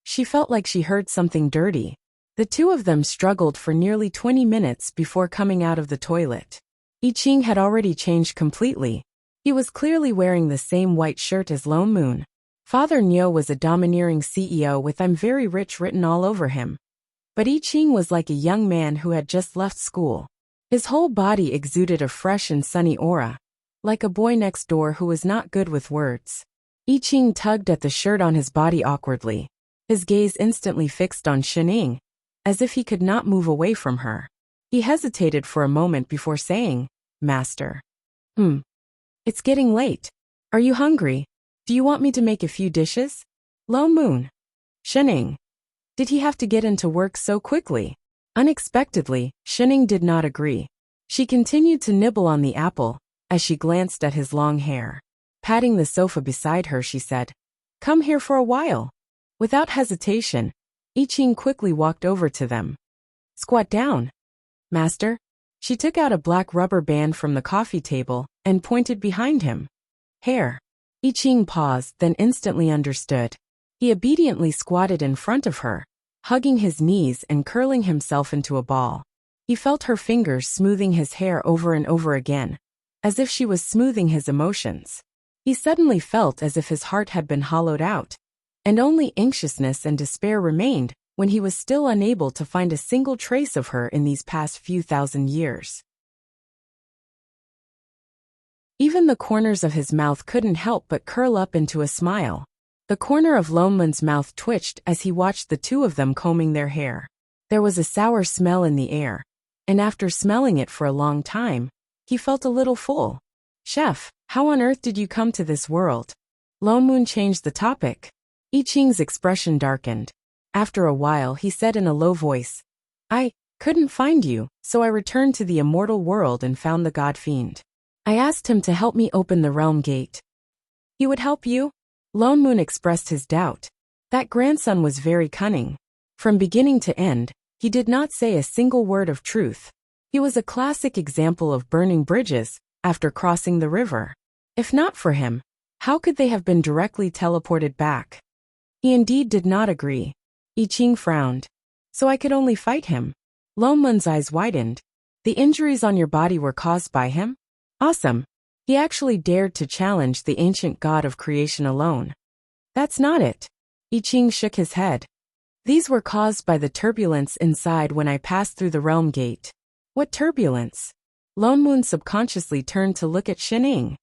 She felt like she heard something dirty. The two of them struggled for nearly 20 minutes before coming out of the toilet. I Ching had already changed completely. He was clearly wearing the same white shirt as Moon. Father Neo was a domineering CEO with "I'm very rich" written all over him. But I Ching was like a young man who had just left school. His whole body exuded a fresh and sunny aura, like a boy next door who was not good with words. I Ching tugged at the shirt on his body awkwardly, his gaze instantly fixed on Xining, as if he could not move away from her. He hesitated for a moment before saying, "Master. It's getting late. Are you hungry? Do you want me to make a few dishes?" Lo Moon. Xining. Did he have to get into work so quickly? Unexpectedly, Xining did not agree. She continued to nibble on the apple, as she glanced at his long hair. Patting the sofa beside her, she said, "Come here for a while." Without hesitation, I Ching quickly walked over to them. "Squat down, Master." She took out a black rubber band from the coffee table and pointed behind him. "Hair." I Ching paused, then instantly understood. He obediently squatted in front of her, hugging his knees and curling himself into a ball. He felt her fingers smoothing his hair over and over again, as if she was smoothing his emotions. He suddenly felt as if his heart had been hollowed out, and only anxiousness and despair remained when he was still unable to find a single trace of her in these past few thousand years. Even the corners of his mouth couldn't help but curl up into a smile. The corner of Lonmun's mouth twitched as he watched the two of them combing their hair. There was a sour smell in the air, and after smelling it for a long time, he felt a little full. "Chef, how on earth did you come to this world?" Lonmun changed the topic. I Ching's expression darkened. After a while, he said in a low voice, "I couldn't find you, so I returned to the immortal world and found the god fiend. I asked him to help me open the realm gate." "He would help you?" Lonmun expressed his doubt. That grandson was very cunning. From beginning to end, he did not say a single word of truth. He was a classic example of burning bridges after crossing the river. If not for him, how could they have been directly teleported back? He indeed did not agree. I Ching frowned. "So I could only fight him?" Lonmun's eyes widened. "The injuries on your body were caused by him? Awesome. He actually dared to challenge the ancient god of creation alone." "That's not it." I Ching shook his head. "These were caused by the turbulence inside when I passed through the realm gate." "What turbulence?" Lonmun subconsciously turned to look at Xining.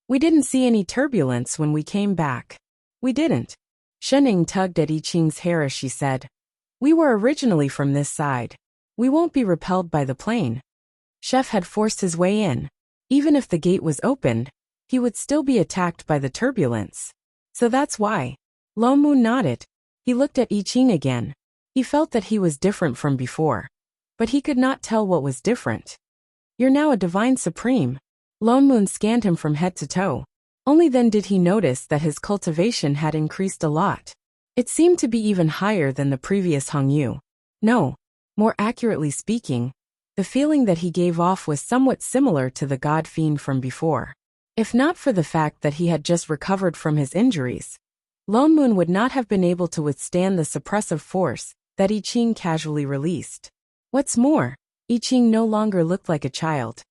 "We didn't see any turbulence when we came back." "We didn't." Xining tugged at I Ching's hair as she said, "We were originally from this side. We won't be repelled by the plane." Chef had forced his way in. Even if the gate was opened, he would still be attacked by the turbulence. "So that's why." Lonmun nodded. He looked at I Ching again. He felt that he was different from before, but he could not tell what was different. "You're now a divine supreme." Lonmun scanned him from head to toe. Only then did he notice that his cultivation had increased a lot. It seemed to be even higher than the previous Hongyu. No, more accurately speaking, the feeling that he gave off was somewhat similar to the god fiend from before. If not for the fact that he had just recovered from his injuries, Lonmun would not have been able to withstand the suppressive force that I Ching casually released. What's more, I Ching no longer looked like a child.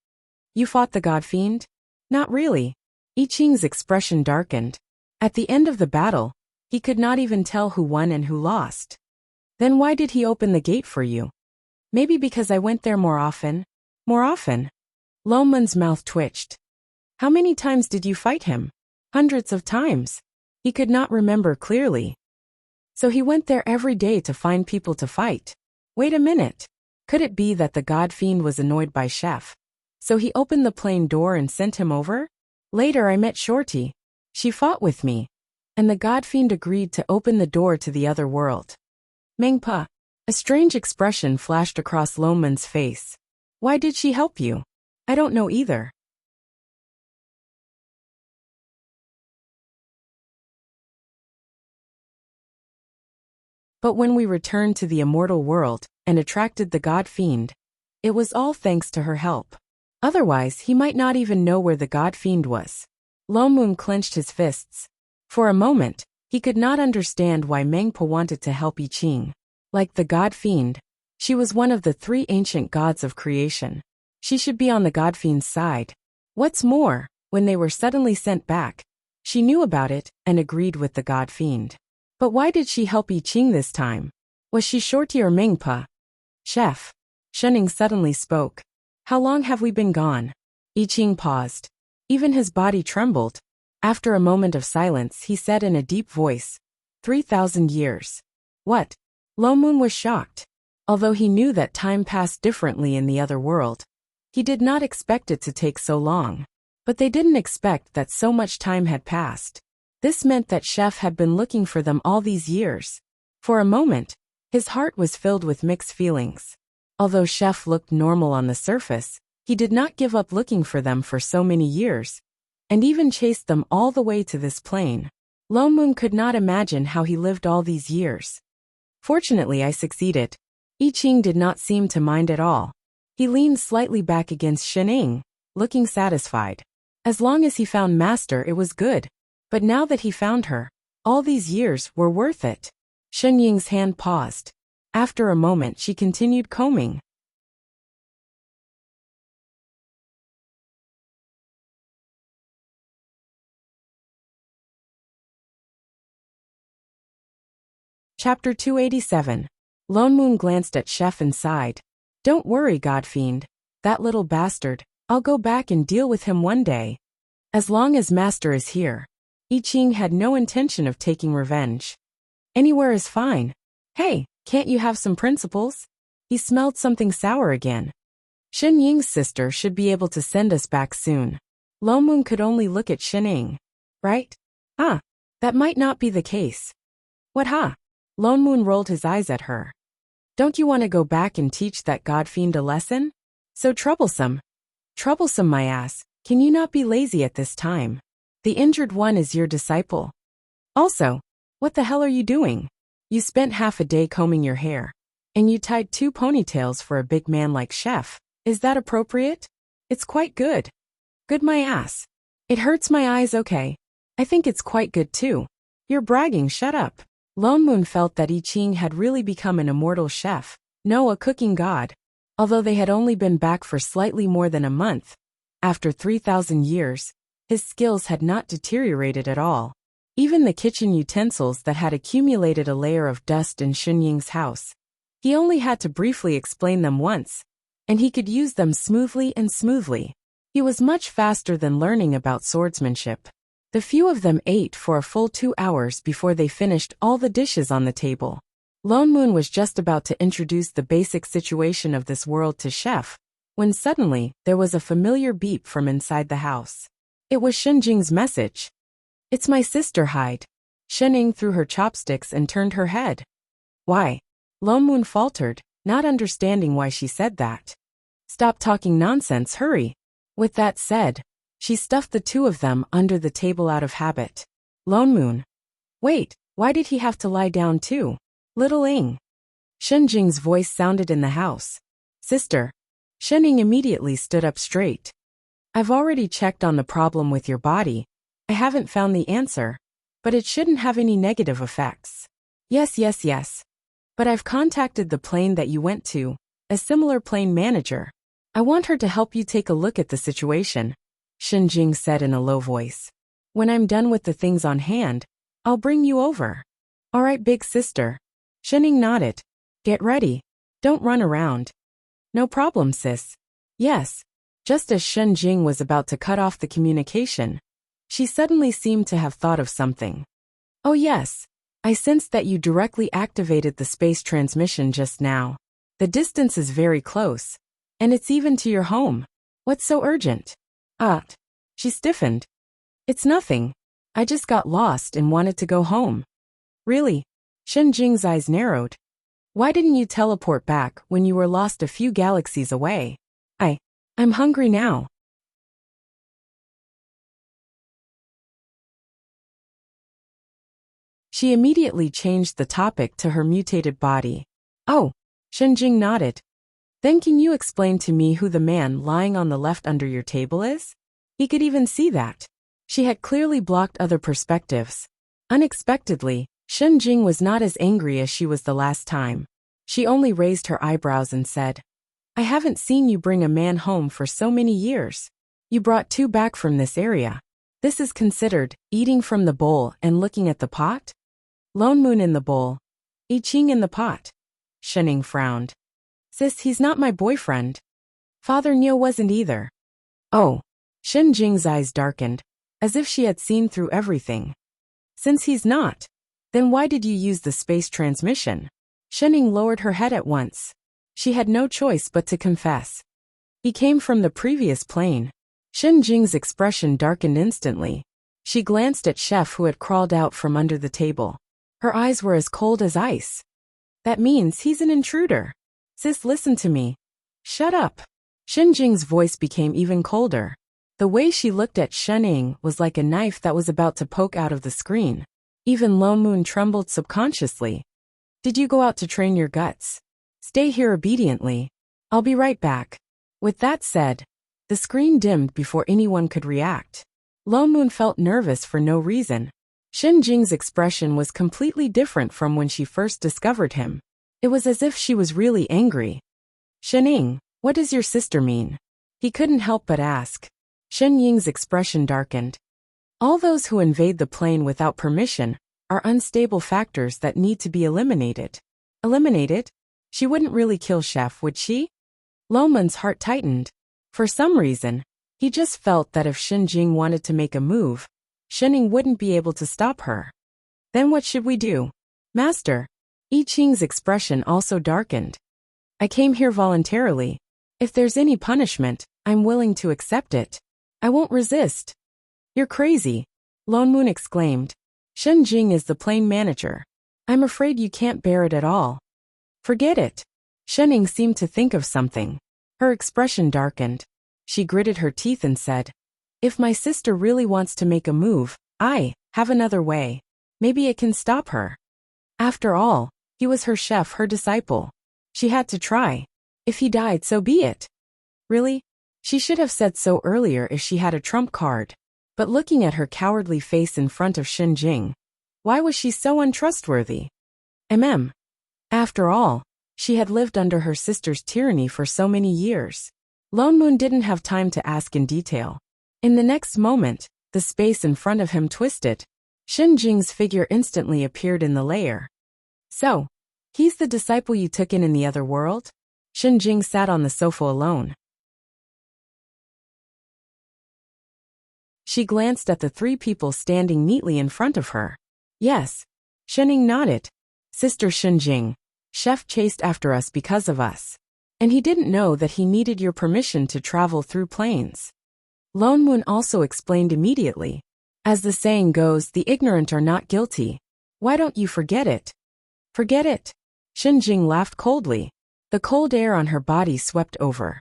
"You fought the god fiend?" "Not really." I Ching's expression darkened. At the end of the battle, he could not even tell who won and who lost. "Then why did he open the gate for you?" "Maybe because I went there more often." "More often?" Lonmun's mouth twitched. "How many times did you fight him?" "Hundreds of times." He could not remember clearly. "So he went there every day to find people to fight." Wait a minute. Could it be that the god fiend was annoyed by Chef? So he opened the plane door and sent him over? Later I met Shorty. She fought with me, and the god fiend agreed to open the door to the other world. Mengpa. A strange expression flashed across Lonmun's face. Why did she help you? I don't know either. But when we returned to the immortal world and attracted the god fiend, it was all thanks to her help. Otherwise, he might not even know where the god fiend was. Lonmun clenched his fists. For a moment, he could not understand why Mengpa wanted to help I Ching. Like the god fiend, she was one of the 3 ancient gods of creation. She should be on the god fiend's side. What's more, when they were suddenly sent back, she knew about it and agreed with the god fiend. But why did she help I Ching this time? Was she Shorty or Mengpa? Chef. Shenning suddenly spoke. How long have we been gone? I Ching paused. Even his body trembled. After a moment of silence, he said in a deep voice, 3,000 years. What? Moon was shocked. Although he knew that time passed differently in the other world, he did not expect it to take so long. But they didn't expect that so much time had passed. This meant that Chef had been looking for them all these years. For a moment, his heart was filled with mixed feelings. Although Chef looked normal on the surface, he did not give up looking for them for so many years, and even chased them all the way to this plane. Moon could not imagine how he lived all these years. Fortunately, I succeeded. I Ching did not seem to mind at all. He leaned slightly back against Shen, looking satisfied. As long as he found Master, it was good. But now that he found her, all these years were worth it. Shen Ying's hand paused. After a moment, she continued combing. Chapter 287. Moon glanced at Chef and sighed. Don't worry, Godfiend. That little bastard. I'll go back and deal with him one day. As long as Master is here. I Ching had no intention of taking revenge. Anywhere is fine. Hey, can't you have some principles? He smelled something sour again. Shen Ying's sister should be able to send us back soon. Moon could only look at Shen Ying. Right? That might not be the case. What Moon rolled his eyes at her. Don't you want to go back and teach that Godfiend a lesson? So troublesome. Troublesome, my ass. Can you not be lazy at this time? The injured one is your disciple. Also, what the hell are you doing? You spent half a day combing your hair. And you tied 2 ponytails for a big man like Chef. Is that appropriate? It's quite good. Good, my ass. It hurts my eyes, okay. I think it's quite good too. You're bragging, shut up. Moon felt that I Ching had really become an immortal chef, no, a cooking god. Although they had only been back for slightly more than a month, after 3,000 years, his skills had not deteriorated at all. Even the kitchen utensils that had accumulated a layer of dust in Shen Ying's house. He only had to briefly explain them once, and he could use them smoothly. He was much faster than learning about swordsmanship. The few of them ate for a full 2 hours before they finished all the dishes on the table. Moon was just about to introduce the basic situation of this world to Chef, when suddenly there was a familiar beep from inside the house. It was Shen Jing's message. It's my sister, Hyde. Shen Ying threw her chopsticks and turned her head. Why? Moon faltered, not understanding why she said that. Stop talking nonsense, hurry. With that said, she stuffed the 2 of them under the table out of habit. Moon. Wait, why did he have to lie down too? Little Ying. Shen Jing's voice sounded in the house. Sister. Shen Ying immediately stood up straight. I've already checked on the problem with your body. I haven't found the answer, but it shouldn't have any negative effects. Yes. But I've contacted the plane that you went to, a similar plane manager. I want her to help you take a look at the situation, Shen Jing said in a low voice. When I'm done with the things on hand, I'll bring you over. All right, big sister. Shen Ying nodded. Get ready. Don't run around. No problem, sis. Yes. Just as Shen Jing was about to cut off the communication, she suddenly seemed to have thought of something. Oh yes. I sensed that you directly activated the space transmission just now. The distance is very close, and it's even to your home. What's so urgent? She stiffened. It's nothing. I just got lost and wanted to go home. Really? Shen Jing's eyes narrowed. Why didn't you teleport back when you were lost a few galaxies away? I'm hungry now. She immediately changed the topic to her mutated body. Oh, Shen Jing nodded. Then can you explain to me who the man lying on the left under your table is? He could even see that. She had clearly blocked other perspectives. Unexpectedly, Shen Jing was not as angry as she was the last time. She only raised her eyebrows and said, I haven't seen you bring a man home for so many years. You brought 2 back from this area. This is considered eating from the bowl and looking at the pot? Moon in the bowl. I Ching in the pot. Shen Ying frowned. Sis, he's not my boyfriend. Father Niu wasn't either. Oh. Shen Jing's eyes darkened. as if she had seen through everything. Since he's not, then why did you use the space transmission? Shening lowered her head at once. She had no choice but to confess. He came from the previous plane. Shen Jing's expression darkened instantly. She glanced at Chef, who had crawled out from under the table. Her eyes were as cold as ice. That means he's an intruder. Sis, listen to me. Shut up. Shen Jing's voice became even colder. The way she looked at Shening was like a knife that was about to poke out of the screen. Even Lone Moon trembled subconsciously. Did you go out to train your guts? Stay here obediently. I'll be right back. With that said, the screen dimmed before anyone could react. Lone Moon felt nervous for no reason. Shen Jing's expression was completely different from when she first discovered him. It was as if she was really angry. Shening, what does your sister mean? He couldn't help but ask. Shen Ying's expression darkened. All those who invade the plane without permission are unstable factors that need to be eliminated. Eliminated? She wouldn't really kill Chef, would she? Lone Moon's heart tightened. For some reason, he just felt that if Shen Jing wanted to make a move, Shening wouldn't be able to stop her. Then what should we do? Master. I Ching's expression also darkened. I came here voluntarily. If there's any punishment, I'm willing to accept it. I won't resist. You're crazy, Lone Moon exclaimed. Shen Jing is the plane manager. I'm afraid you can't bear it at all. Forget it. Shening seemed to think of something. Her expression darkened. She gritted her teeth and said, if my sister really wants to make a move, I have another way. Maybe it can stop her. After all, he was her chef, her disciple. She had to try. If he died, so be it. Really? She should have said so earlier if she had a trump card. But looking at her cowardly face in front of Shen Jing, why was she so untrustworthy? After all, she had lived under her sister's tyranny for so many years. Lone Moon didn't have time to ask in detail. In the next moment, the space in front of him twisted. Shen Jing's figure instantly appeared in the layer. So, he's the disciple you took in the other world? Shen Jing sat on the sofa alone. She glanced at the three people standing neatly in front of her. Yes. Shening nodded. Sister Shen Jing, Chef chased after us because of us. And he didn't know that he needed your permission to travel through planes. Lone Moon also explained immediately. As the saying goes, the ignorant are not guilty. Why don't you forget it? Forget it? Shen Jing laughed coldly. The cold air on her body swept over.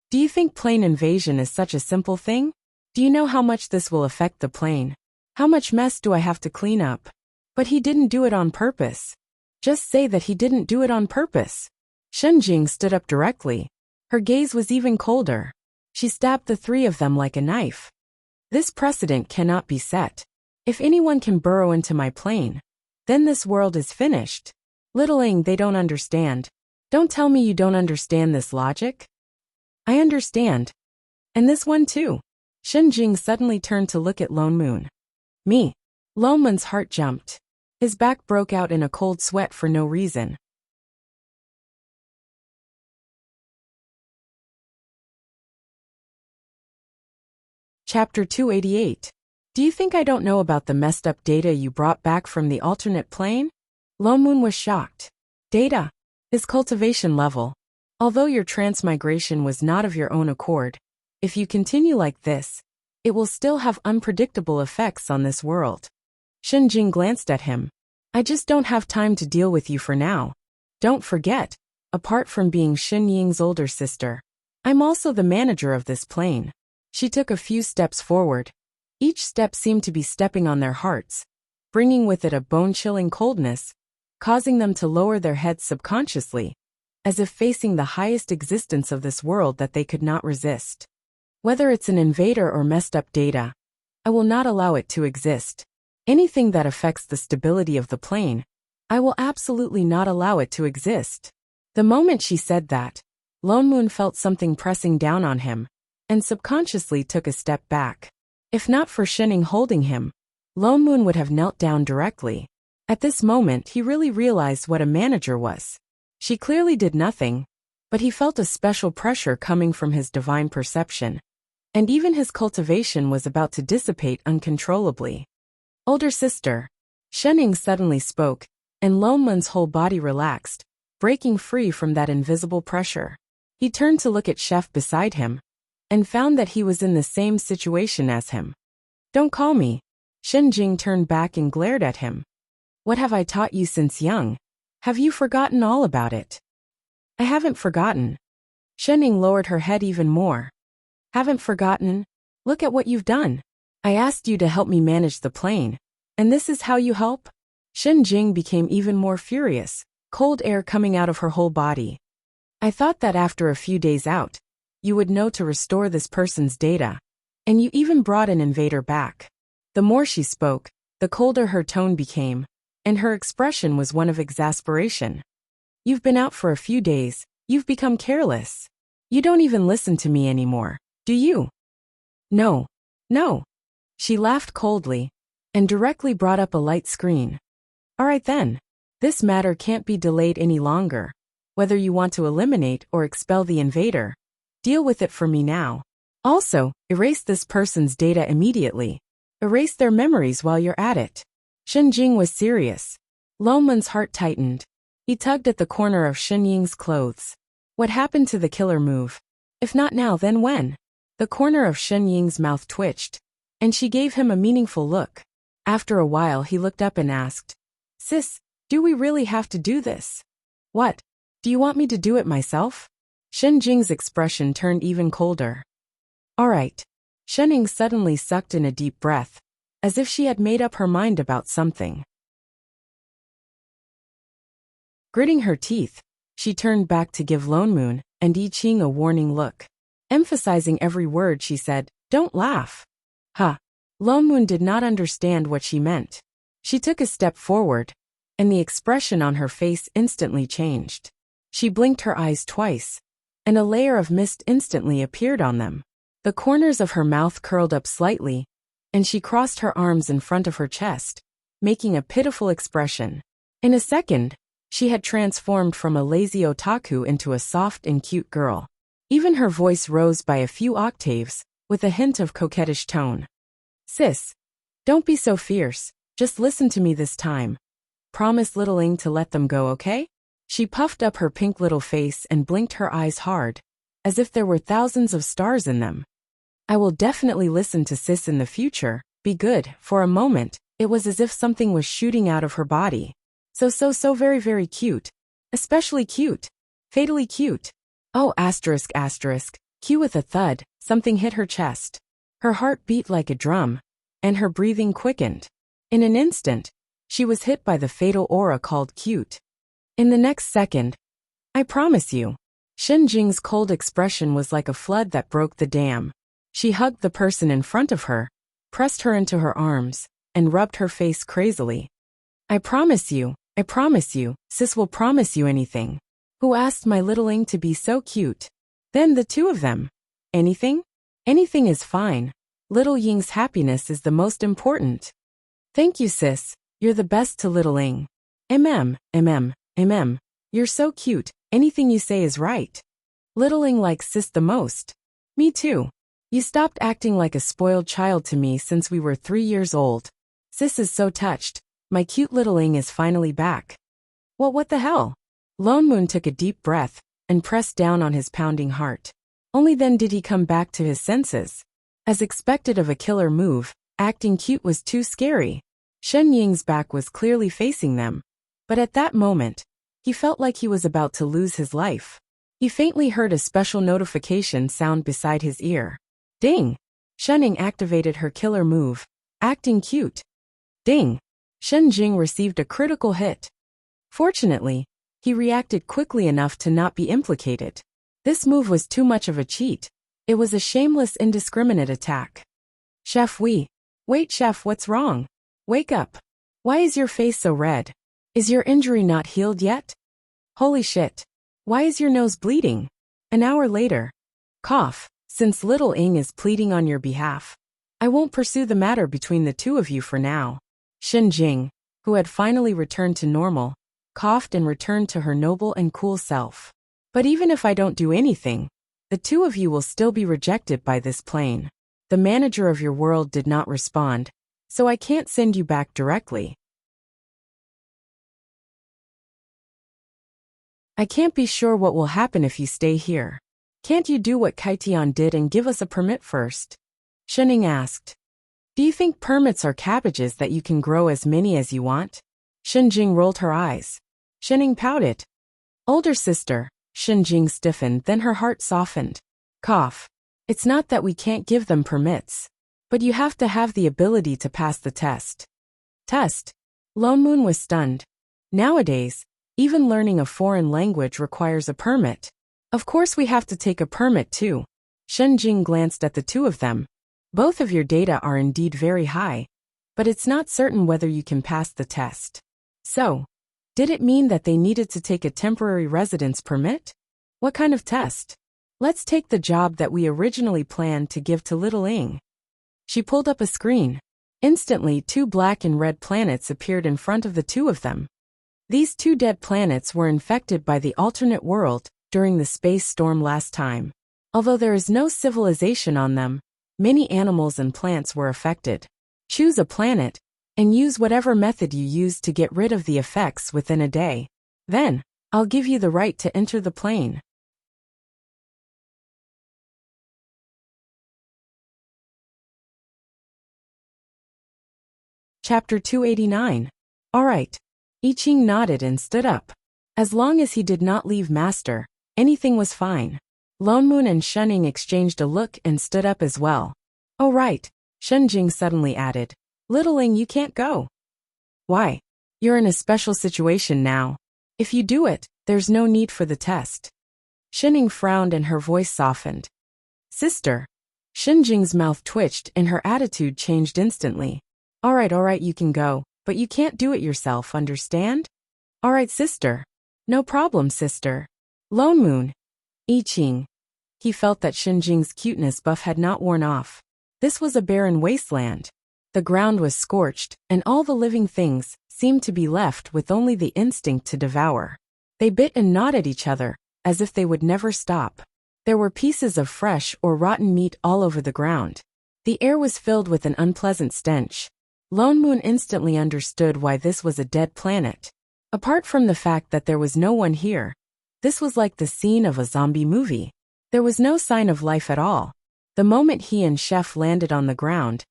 Do you think plane invasion is such a simple thing? Do you know how much this will affect the plane? How much mess do I have to clean up? But he didn't do it on purpose. Just say that he didn't do it on purpose. Shen Jing stood up directly. Her gaze was even colder. She stabbed the three of them like a knife. This precedent cannot be set. If anyone can burrow into my plane, then this world is finished. Littling, they don't understand. Don't tell me you don't understand this logic. I understand. And this one too. Shen Jing suddenly turned to look at Lone Moon. Me. Lone Moon's heart jumped. His back broke out in a cold sweat for no reason. Chapter 288. Do you think I don't know about the messed up data you brought back from the alternate plane? Lone Moon was shocked. Data? His cultivation level. Although your transmigration was not of your own accord, if you continue like this, it will still have unpredictable effects on this world. Shen Jing glanced at him. I just don't have time to deal with you for now. Don't forget, apart from being Shen Ying's older sister, I'm also the manager of this plane. She took a few steps forward. Each step seemed to be stepping on their hearts, bringing with it a bone-chilling coldness, causing them to lower their heads subconsciously, as if facing the highest existence of this world that they could not resist. Whether it's an invader or messed up data, I will not allow it to exist. Anything that affects the stability of the plane, I will absolutely not allow it to exist. The moment she said that, Lone Moon felt something pressing down on him, and subconsciously took a step back. If not for Shening holding him, Lone Moon would have knelt down directly. At this moment he really realized what a manager was. She clearly did nothing, but he felt a special pressure coming from his divine perception. and even his cultivation was about to dissipate uncontrollably. Older sister. Shening suddenly spoke, and Longmun's whole body relaxed, breaking free from that invisible pressure. He turned to look at Chef beside him, and found that he was in the same situation as him. Don't call me. Shenjing turned back and glared at him. What have I taught you since young? Have you forgotten all about it? I haven't forgotten. Shening lowered her head even more. Haven't forgotten? Look at what you've done. I asked you to help me manage the plane, and this is how you help? Shenjing became even more furious, cold air coming out of her whole body. I thought that after a few days out, you would know to restore this person's data, and you even brought an invader back. The more she spoke, the colder her tone became, and her expression was one of exasperation. You've been out for a few days, you've become careless. You don't even listen to me anymore, do you? No. No. She laughed coldly, and directly brought up a light screen. All right then. This matter can't be delayed any longer. Whether you want to eliminate or expel the invader, deal with it for me now. Also, erase this person's data immediately. Erase their memories while you're at it. Shenjing was serious. Longmun's heart tightened. He tugged at the corner of Shenying's clothes. What happened to the killer move? If not now, then when? The corner of Shenying's mouth twitched, and she gave him a meaningful look. After a while he looked up and asked, Sis, do we really have to do this? What? Do you want me to do it myself? Shenjing's expression turned even colder. All right. Shening suddenly sucked in a deep breath, as if she had made up her mind about something. Gritting her teeth, she turned back to give Longmun and I Ching a warning look. Emphasizing every word she said, Don't laugh. Ha. Longmun did not understand what she meant. She took a step forward, and the expression on her face instantly changed. She blinked her eyes twice, and a layer of mist instantly appeared on them. The corners of her mouth curled up slightly, and she crossed her arms in front of her chest, making a pitiful expression. In a second, she had transformed from a lazy otaku into a soft and cute girl. Even her voice rose by a few octaves, with a hint of coquettish tone. Sis, don't be so fierce, just listen to me this time. Promise little Ing to let them go, okay? She puffed up her pink little face and blinked her eyes hard, as if there were thousands of stars in them. I will definitely listen to Sis in the future, be good. For a moment, it was as if something was shooting out of her body. So very, very cute. Especially cute. Fatally cute. Oh, asterisk. Q with a thud, something hit her chest. Her heart beat like a drum, and her breathing quickened. In an instant, she was hit by the fatal aura called cute. In the next second, I promise you. Shenjing's cold expression was like a flood that broke the dam. She hugged the person in front of her, pressed her into her arms, and rubbed her face crazily. I promise you, Sis will promise you anything. Who asked my little Ing to be so cute? Then the two of them. Anything? Anything is fine. Little Ying's happiness is the most important. Thank you, Sis. You're the best to little Ing. You're so cute. Anything you say is right. Little Ing likes Sis the most. Me too. You stopped acting like a spoiled child to me since we were 3 years old. Sis is so touched. My cute little Ing is finally back. Well, what the hell? Longmun took a deep breath and pressed down on his pounding heart. Only then did he come back to his senses. As expected of a killer move, acting cute was too scary. Shen Ying's back was clearly facing them, but at that moment, he felt like he was about to lose his life. He faintly heard a special notification sound beside his ear. Ding! Shening activated her killer move, acting cute. Ding! Shen Jing received a critical hit. Fortunately, he reacted quickly enough to not be implicated. This move was too much of a cheat. It was a shameless, indiscriminate attack. Chef, wait, Chef, what's wrong? Wake up. Why is your face so red? Is your injury not healed yet? Holy shit. Why is your nose bleeding? An hour later. Cough. Since little Ing is pleading on your behalf, I won't pursue the matter between the two of you for now. Shen Jing, who had finally returned to normal, coughed and returned to her noble and cool self. But even if I don't do anything, The two of you will still be rejected by this plane. The manager of your world did not respond, so I can't send you back directly. I can't be sure what will happen if you stay here. Can't you do what Kaitian did and give us a permit first? Shening asked. Do you think permits are cabbages that you can grow as many as you want? Shenjing rolled her eyes. Shening pouted. Older sister, Shenjing stiffened, then her heart softened. Cough. It's not that we can't give them permits. But you have to have the ability to pass the test. Test? Lone Moon was stunned. Nowadays, even learning a foreign language requires a permit. Of course we have to take a permit too. Shenjing glanced at the two of them. Both of your data are indeed very high, but it's not certain whether you can pass the test. So, did it mean that they needed to take a temporary residence permit? What kind of test? Let's take the job that we originally planned to give to Little Ing. She pulled up a screen. Instantly, 2 black and red planets appeared in front of the two of them. These 2 dead planets were infected by the alternate world during the space storm last time. Although there is no civilization on them, many animals and plants were affected. Choose a planet and use whatever method you use to get rid of the effects within a day. Then, I'll give you the right to enter the plane. Chapter 289. All right. I Ching nodded and stood up. As long as he did not leave Master, anything was fine. Lone Moon and Shening exchanged a look and stood up as well. Oh right, Shenjing suddenly added. Little Ing, you can't go. Why? You're in a special situation now. If you do it, there's no need for the test. Shening frowned and her voice softened. Sister. Shenjing's mouth twitched and her attitude changed instantly. All right, you can go, but you can't do it yourself, understand? All right, sister. No problem, sister. Lone Moon. I Ching. He felt that Shenjing's cuteness buff had not worn off. This was a barren wasteland. The ground was scorched, and all the living things seemed to be left with only the instinct to devour. They bit and gnawed at each other, as if they would never stop. There were pieces of fresh or rotten meat all over the ground. The air was filled with an unpleasant stench. Lone Moon instantly understood why this was a dead planet. Apart from the fact that there was no one here, this was like the scene of a zombie movie. There was no sign of life at all. The moment he and Chef landed on the ground,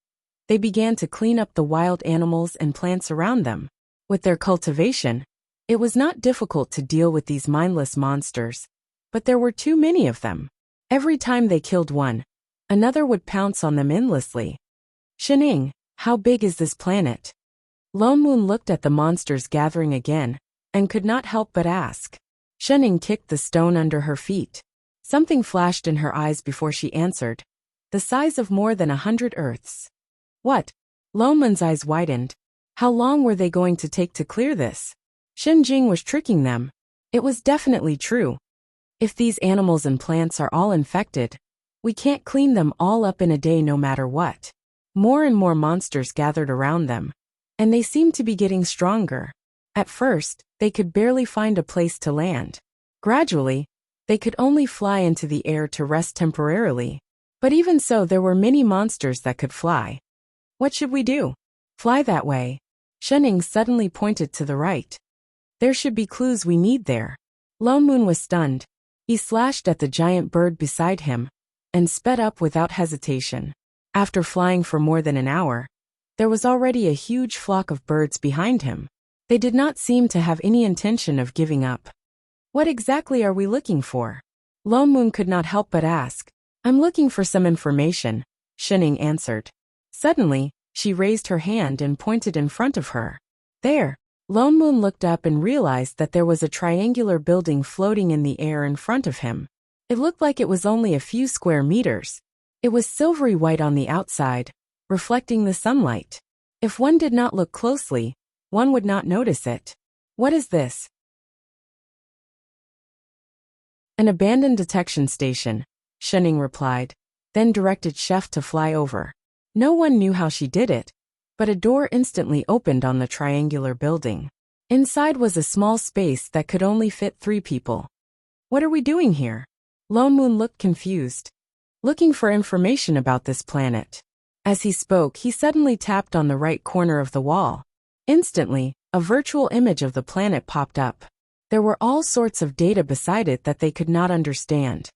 they began to clean up the wild animals and plants around them. With their cultivation, it was not difficult to deal with these mindless monsters, but there were too many of them. Every time they killed one, another would pounce on them endlessly. Shening, how big is this planet? Lone Moon looked at the monsters gathering again, and could not help but ask. Shening kicked the stone under her feet. Something flashed in her eyes before she answered. The size of more than 100 Earths. What? Lone Moon's eyes widened. How long were they going to take to clear this? Shenjing was tricking them. It was definitely true. If these animals and plants are all infected, we can't clean them all up in a day no matter what. More and more monsters gathered around them, and they seemed to be getting stronger. At first, they could barely find a place to land. Gradually, they could only fly into the air to rest temporarily. But even so, there were many monsters that could fly. What should we do? Fly that way. Shening suddenly pointed to the right. There should be clues we need there. Lone Moon was stunned. He slashed at the giant bird beside him and sped up without hesitation. After flying for more than an hour, there was already a huge flock of birds behind him. They did not seem to have any intention of giving up. What exactly are we looking for? Lone Moon could not help but ask. I'm looking for some information, Shening answered. Suddenly, she raised her hand and pointed in front of her. There. Lone Moon looked up and realized that there was a triangular building floating in the air in front of him. It looked like it was only a few square meters. It was silvery white on the outside, reflecting the sunlight. If one did not look closely, one would not notice it. What is this? An abandoned detection station, Shening replied, then directed Chef to fly over. No one knew how she did it, but a door instantly opened on the triangular building. Inside was a small space that could only fit 3 people. What are we doing here? Lone Moon looked confused, looking for information about this planet. As he spoke, he suddenly tapped on the right corner of the wall. Instantly, a virtual image of the planet popped up. There were all sorts of data beside it that they could not understand.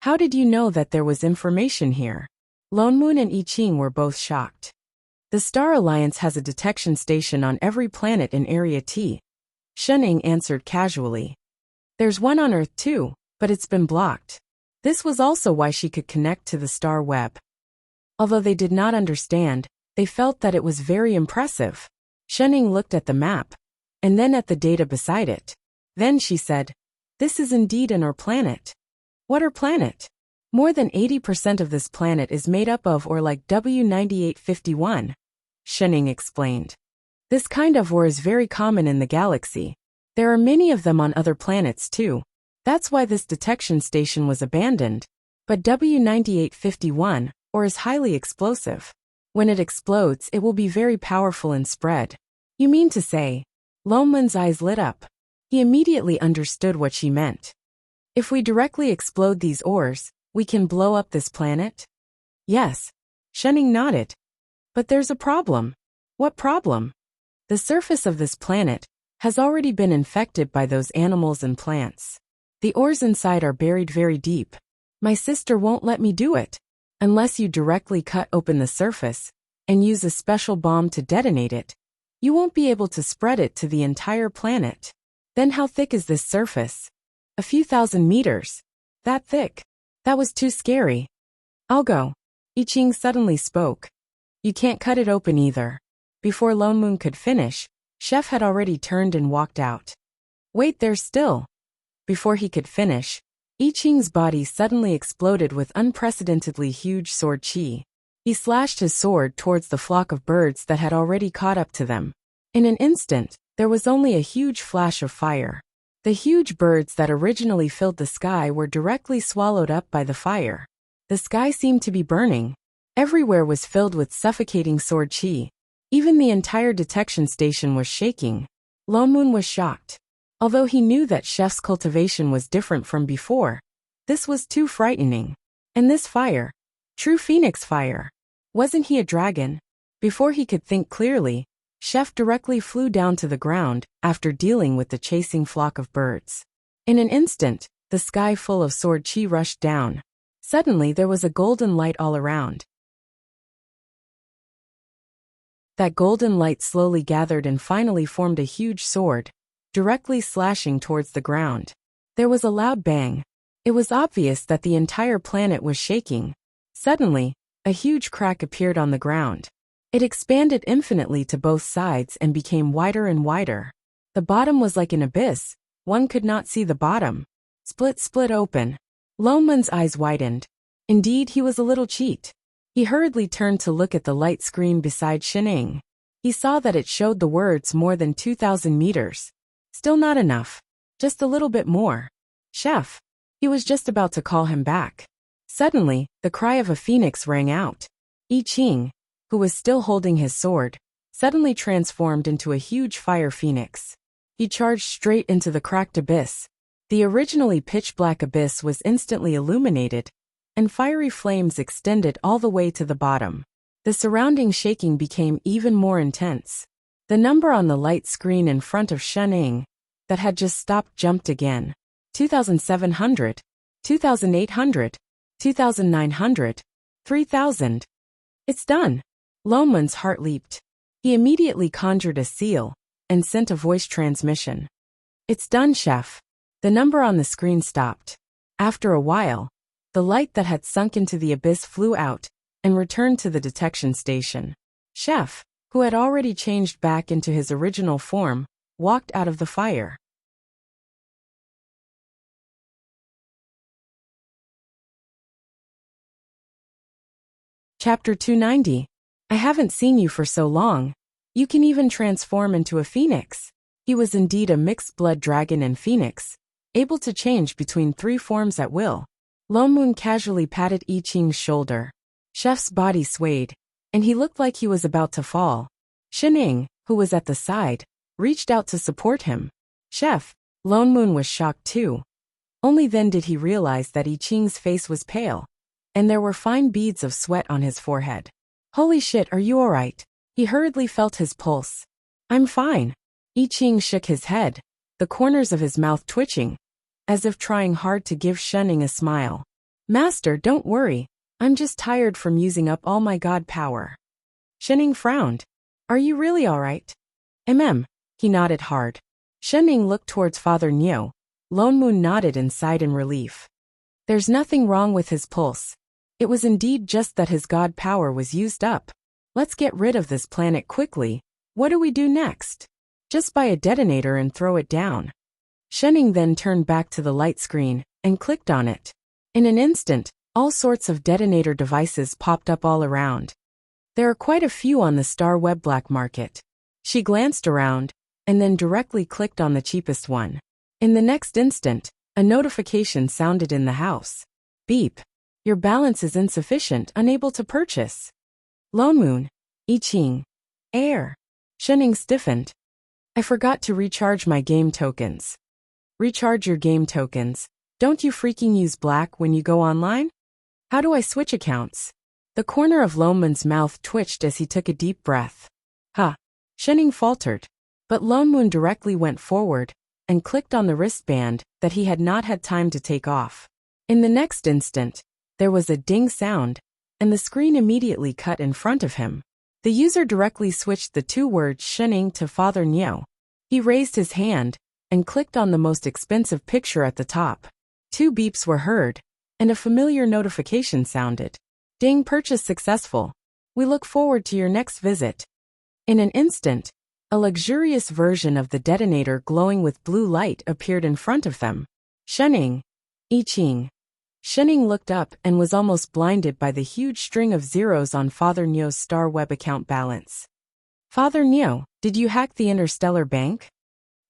How did you know that there was information here? Lone Moon and I Ching were both shocked. The Star Alliance has a detection station on every planet in Area T. Shenning answered casually. There's one on Earth too, but it's been blocked. This was also why she could connect to the star web. Although they did not understand, they felt that it was very impressive. Shenning looked at the map, and then at the data beside it. Then she said, "This is indeed an Ur planet." What Ur planet? More than 80% of this planet is made up of Ur like W9851. Shenning explained. This kind of Ur is very common in the galaxy. There are many of them on other planets too. That's why this detection station was abandoned. But W9851, Ur is highly explosive. When it explodes, it will be very powerful and spread. You mean to say? Lone Moon's eyes lit up. He immediately understood what she meant. If we directly explode these ores, we can blow up this planet? Yes. Shenning nodded. But there's a problem. What problem? The surface of this planet has already been infected by those animals and plants. The ores inside are buried very deep. My sister won't let me do it. Unless you directly cut open the surface and use a special bomb to detonate it, you won't be able to spread it to the entire planet. Then how thick is this surface? A few thousand meters. That thick. That was too scary. I'll go. I Ching suddenly spoke. You can't cut it open either. Before Lone Moon could finish, Chef had already turned and walked out. Wait there still. Before he could finish, I Ching's body suddenly exploded with unprecedentedly huge sword chi. He slashed his sword towards the flock of birds that had already caught up to them. In an instant, there was only a huge flash of fire. The huge birds that originally filled the sky were directly swallowed up by the fire. The sky seemed to be burning. Everywhere was filled with suffocating sword chi. Even the entire detection station was shaking. Lone Moon was shocked. Although he knew that Chef's cultivation was different from before, this was too frightening. And this fire, true phoenix fire. Wasn't he a dragon? Before he could think clearly, Chef directly flew down to the ground after dealing with the chasing flock of birds. In an instant, the sky full of sword chi rushed down. Suddenly there was a golden light all around. That golden light slowly gathered and finally formed a huge sword, directly slashing towards the ground. There was a loud bang. It was obvious that the entire planet was shaking. Suddenly, a huge crack appeared on the ground. It expanded infinitely to both sides and became wider and wider. The bottom was like an abyss. One could not see the bottom. Split open. Lone Moon's eyes widened. Indeed, he was a little cheat. He hurriedly turned to look at the light screen beside Shenning. He saw that it showed the words more than 2,000 meters. Still not enough. Just a little bit more. Chef. He was just about to call him back. Suddenly, the cry of a phoenix rang out. I Ching, who was still holding his sword, suddenly transformed into a huge fire phoenix. He charged straight into the cracked abyss. The originally pitch-black abyss was instantly illuminated, and fiery flames extended all the way to the bottom. The surrounding shaking became even more intense. The number on the light screen in front of Shenning, that had just stopped, jumped again. 2,700, 2,800, 2,900, 3,000. It's done. Lone Moon's heart leaped. He immediately conjured a seal and sent a voice transmission. It's done, Chef. The number on the screen stopped. After a while, the light that had sunk into the abyss flew out and returned to the detection station. Chef, who had already changed back into his original form, walked out of the fire. Chapter 290. I haven't seen you for so long. You can even transform into a phoenix. He was indeed a mixed-blood dragon and phoenix, able to change between 3 forms at will. Lone Moon casually patted I Ching's shoulder. Chef's body swayed, and he looked like he was about to fall. Shenning, who was at the side, reached out to support him. Chef. Lone Moon was shocked too. Only then did he realize that I Ching's face was pale, and there were fine beads of sweat on his forehead. Holy shit, are you alright? He hurriedly felt his pulse. I'm fine. I Ching shook his head, the corners of his mouth twitching, as if trying hard to give Shenning a smile. Master, don't worry. I'm just tired from using up all my god power. Shenning frowned. Are you really alright? He nodded hard. Shenning looked towards Father Nio. Lone Moon nodded and sighed in relief. There's nothing wrong with his pulse. It was indeed just that his god power was used up. Let's get rid of this planet quickly. What do we do next? Just buy a detonator and throw it down. Shenning then turned back to the light screen and clicked on it. In an instant, all sorts of detonator devices popped up all around. There are quite a few on the Star Web black market. She glanced around and then directly clicked on the cheapest one. In the next instant, a notification sounded in the house. Beep. Your balance is insufficient, unable to purchase. Lone Moon. I Ching. Air. Shenning stiffened. I forgot to recharge my game tokens. Recharge your game tokens. Don't you freaking use black when you go online? How do I switch accounts? The corner of Lone Moon's mouth twitched as he took a deep breath. Huh. Shenning faltered. But Lone Moon directly went forward and clicked on the wristband that he had not had time to take off. In the next instant, there was a ding sound, and the screen immediately cut in front of him. The user directly switched the two words Shenning to Father Nio. He raised his hand and clicked on the most expensive picture at the top. 2 beeps were heard, and a familiar notification sounded. Ding, purchase successful. We look forward to your next visit. In an instant, a luxurious version of the detonator glowing with blue light appeared in front of them. Shenning. I Ching. Shenning looked up and was almost blinded by the huge string of zeros on Father Nio's Star Web account balance. Father Nio, did you hack the Interstellar Bank?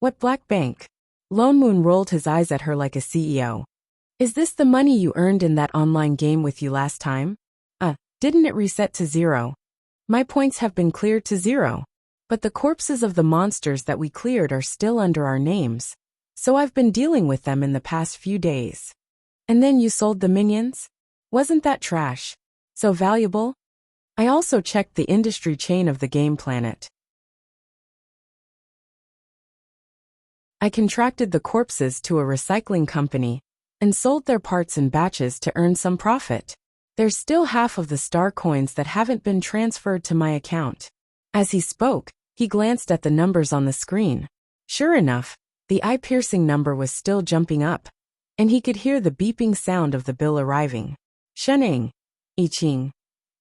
What black bank? Lone Moon rolled his eyes at her like a CEO. Is this the money you earned in that online game with you last time? Didn't it reset to 0? My points have been cleared to 0. But the corpses of the monsters that we cleared are still under our names, so I've been dealing with them in the past few days. And then you sold the minions? Wasn't that trash? So valuable? I also checked the industry chain of the game planet. I contracted the corpses to a recycling company and sold their parts in batches to earn some profit. There's still half of the star coins that haven't been transferred to my account. As he spoke, he glanced at the numbers on the screen. Sure enough, the eye-piercing number was still jumping up, and he could hear the beeping sound of the bill arriving. Shenning. I Ching.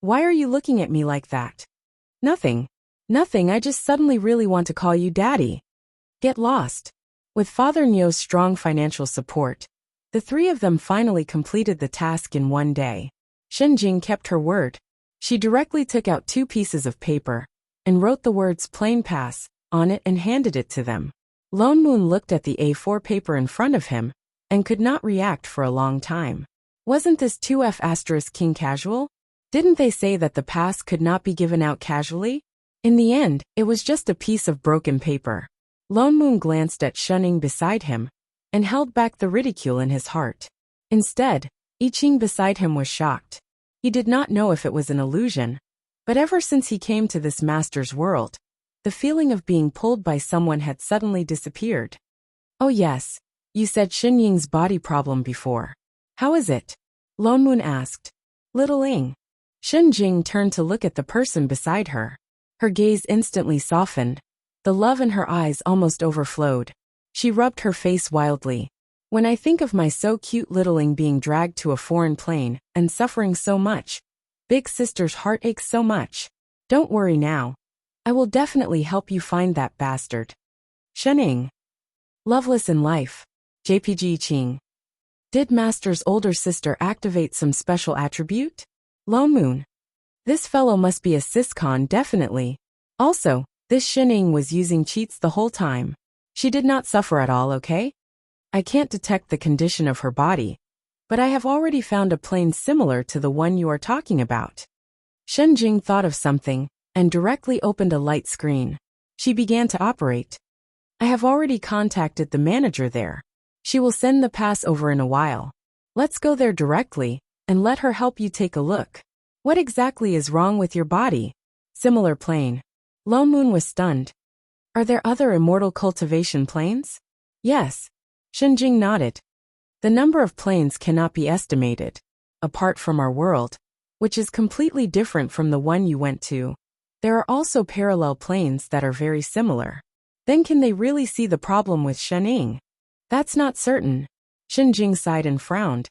Why are you looking at me like that? Nothing. Nothing, I just suddenly really want to call you Daddy. Get lost. With Father Nio's strong financial support, the 3 of them finally completed the task in one day. Shenjing kept her word. She directly took out 2 pieces of paper and wrote the words "Plane Pass" on it and handed it to them. Lone Moon looked at the A4 paper in front of him and could not react for a long time. Wasn't this 2F** King casual? Didn't they say that the pass could not be given out casually? In the end, it was just a piece of broken paper. Lone Moon glanced at Shenning beside him and held back the ridicule in his heart. Instead, I Ching beside him was shocked. He did not know if it was an illusion, but ever since he came to this master's world, the feeling of being pulled by someone had suddenly disappeared. Oh yes, you said Xin Ying's body problem before. How is it? Lone Moon asked. Little Ing. Shen Jing turned to look at the person beside her. Her gaze instantly softened. The love in her eyes almost overflowed. She rubbed her face wildly. When I think of my so cute littling being dragged to a foreign plane and suffering so much, big sister's heart aches so much. Don't worry now. I will definitely help you find that bastard. Shening. Loveless in life. JPG Ching. Did Master's older sister activate some special attribute? Lone Moon. This fellow must be a syscon definitely. Also, this Shening was using cheats the whole time. She did not suffer at all, okay? I can't detect the condition of her body, but I have already found a plane similar to the one you are talking about. Shen Jing thought of something and directly opened a light screen. She began to operate. I have already contacted the manager there. She will send the pass over in a while. Let's go there directly, and let her help you take a look. What exactly is wrong with your body? Similar plane. Lone Moon was stunned. Are there other immortal cultivation planes? Yes. Shinjing nodded. The number of planes cannot be estimated. Apart from our world, which is completely different from the one you went to, there are also parallel planes that are very similar. Then can they really see the problem with Shening? That's not certain. Shinjing sighed and frowned.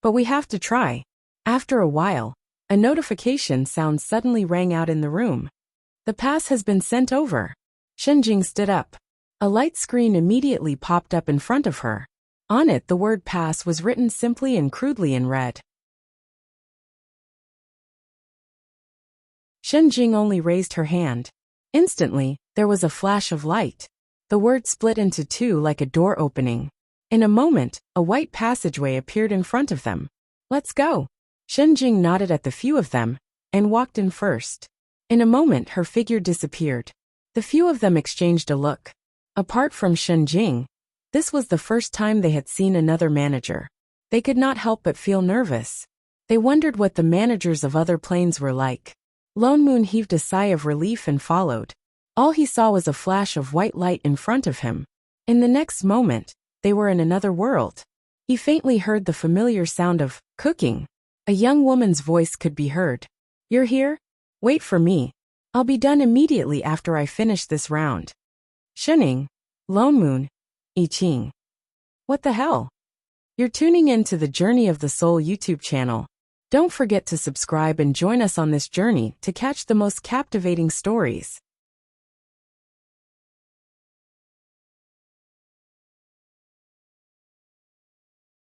But we have to try. After a while, a notification sound suddenly rang out in the room. The pass has been sent over. Shinjing stood up. A light screen immediately popped up in front of her. On it, the word pass was written simply and crudely in red. Shinjing only raised her hand. Instantly, there was a flash of light. The word split into two like a door opening. In a moment, a white passageway appeared in front of them. Let's go. Shinjing nodded at the few of them, and walked in first. In a moment, her figure disappeared. The few of them exchanged a look. Apart from Shinjing, this was the first time they had seen another manager. They could not help but feel nervous. They wondered what the managers of other planes were like. Lone Moon heaved a sigh of relief and followed. All he saw was a flash of white light in front of him. In the next moment, they were in another world. He faintly heard the familiar sound of cooking. A young woman's voice could be heard. You're here? Wait for me. I'll be done immediately after I finish this round. Shining, Lone Moon, I Ching. What the hell? You're tuning in to the Journey of the Soul YouTube channel. Don't forget to subscribe and join us on this journey to catch the most captivating stories.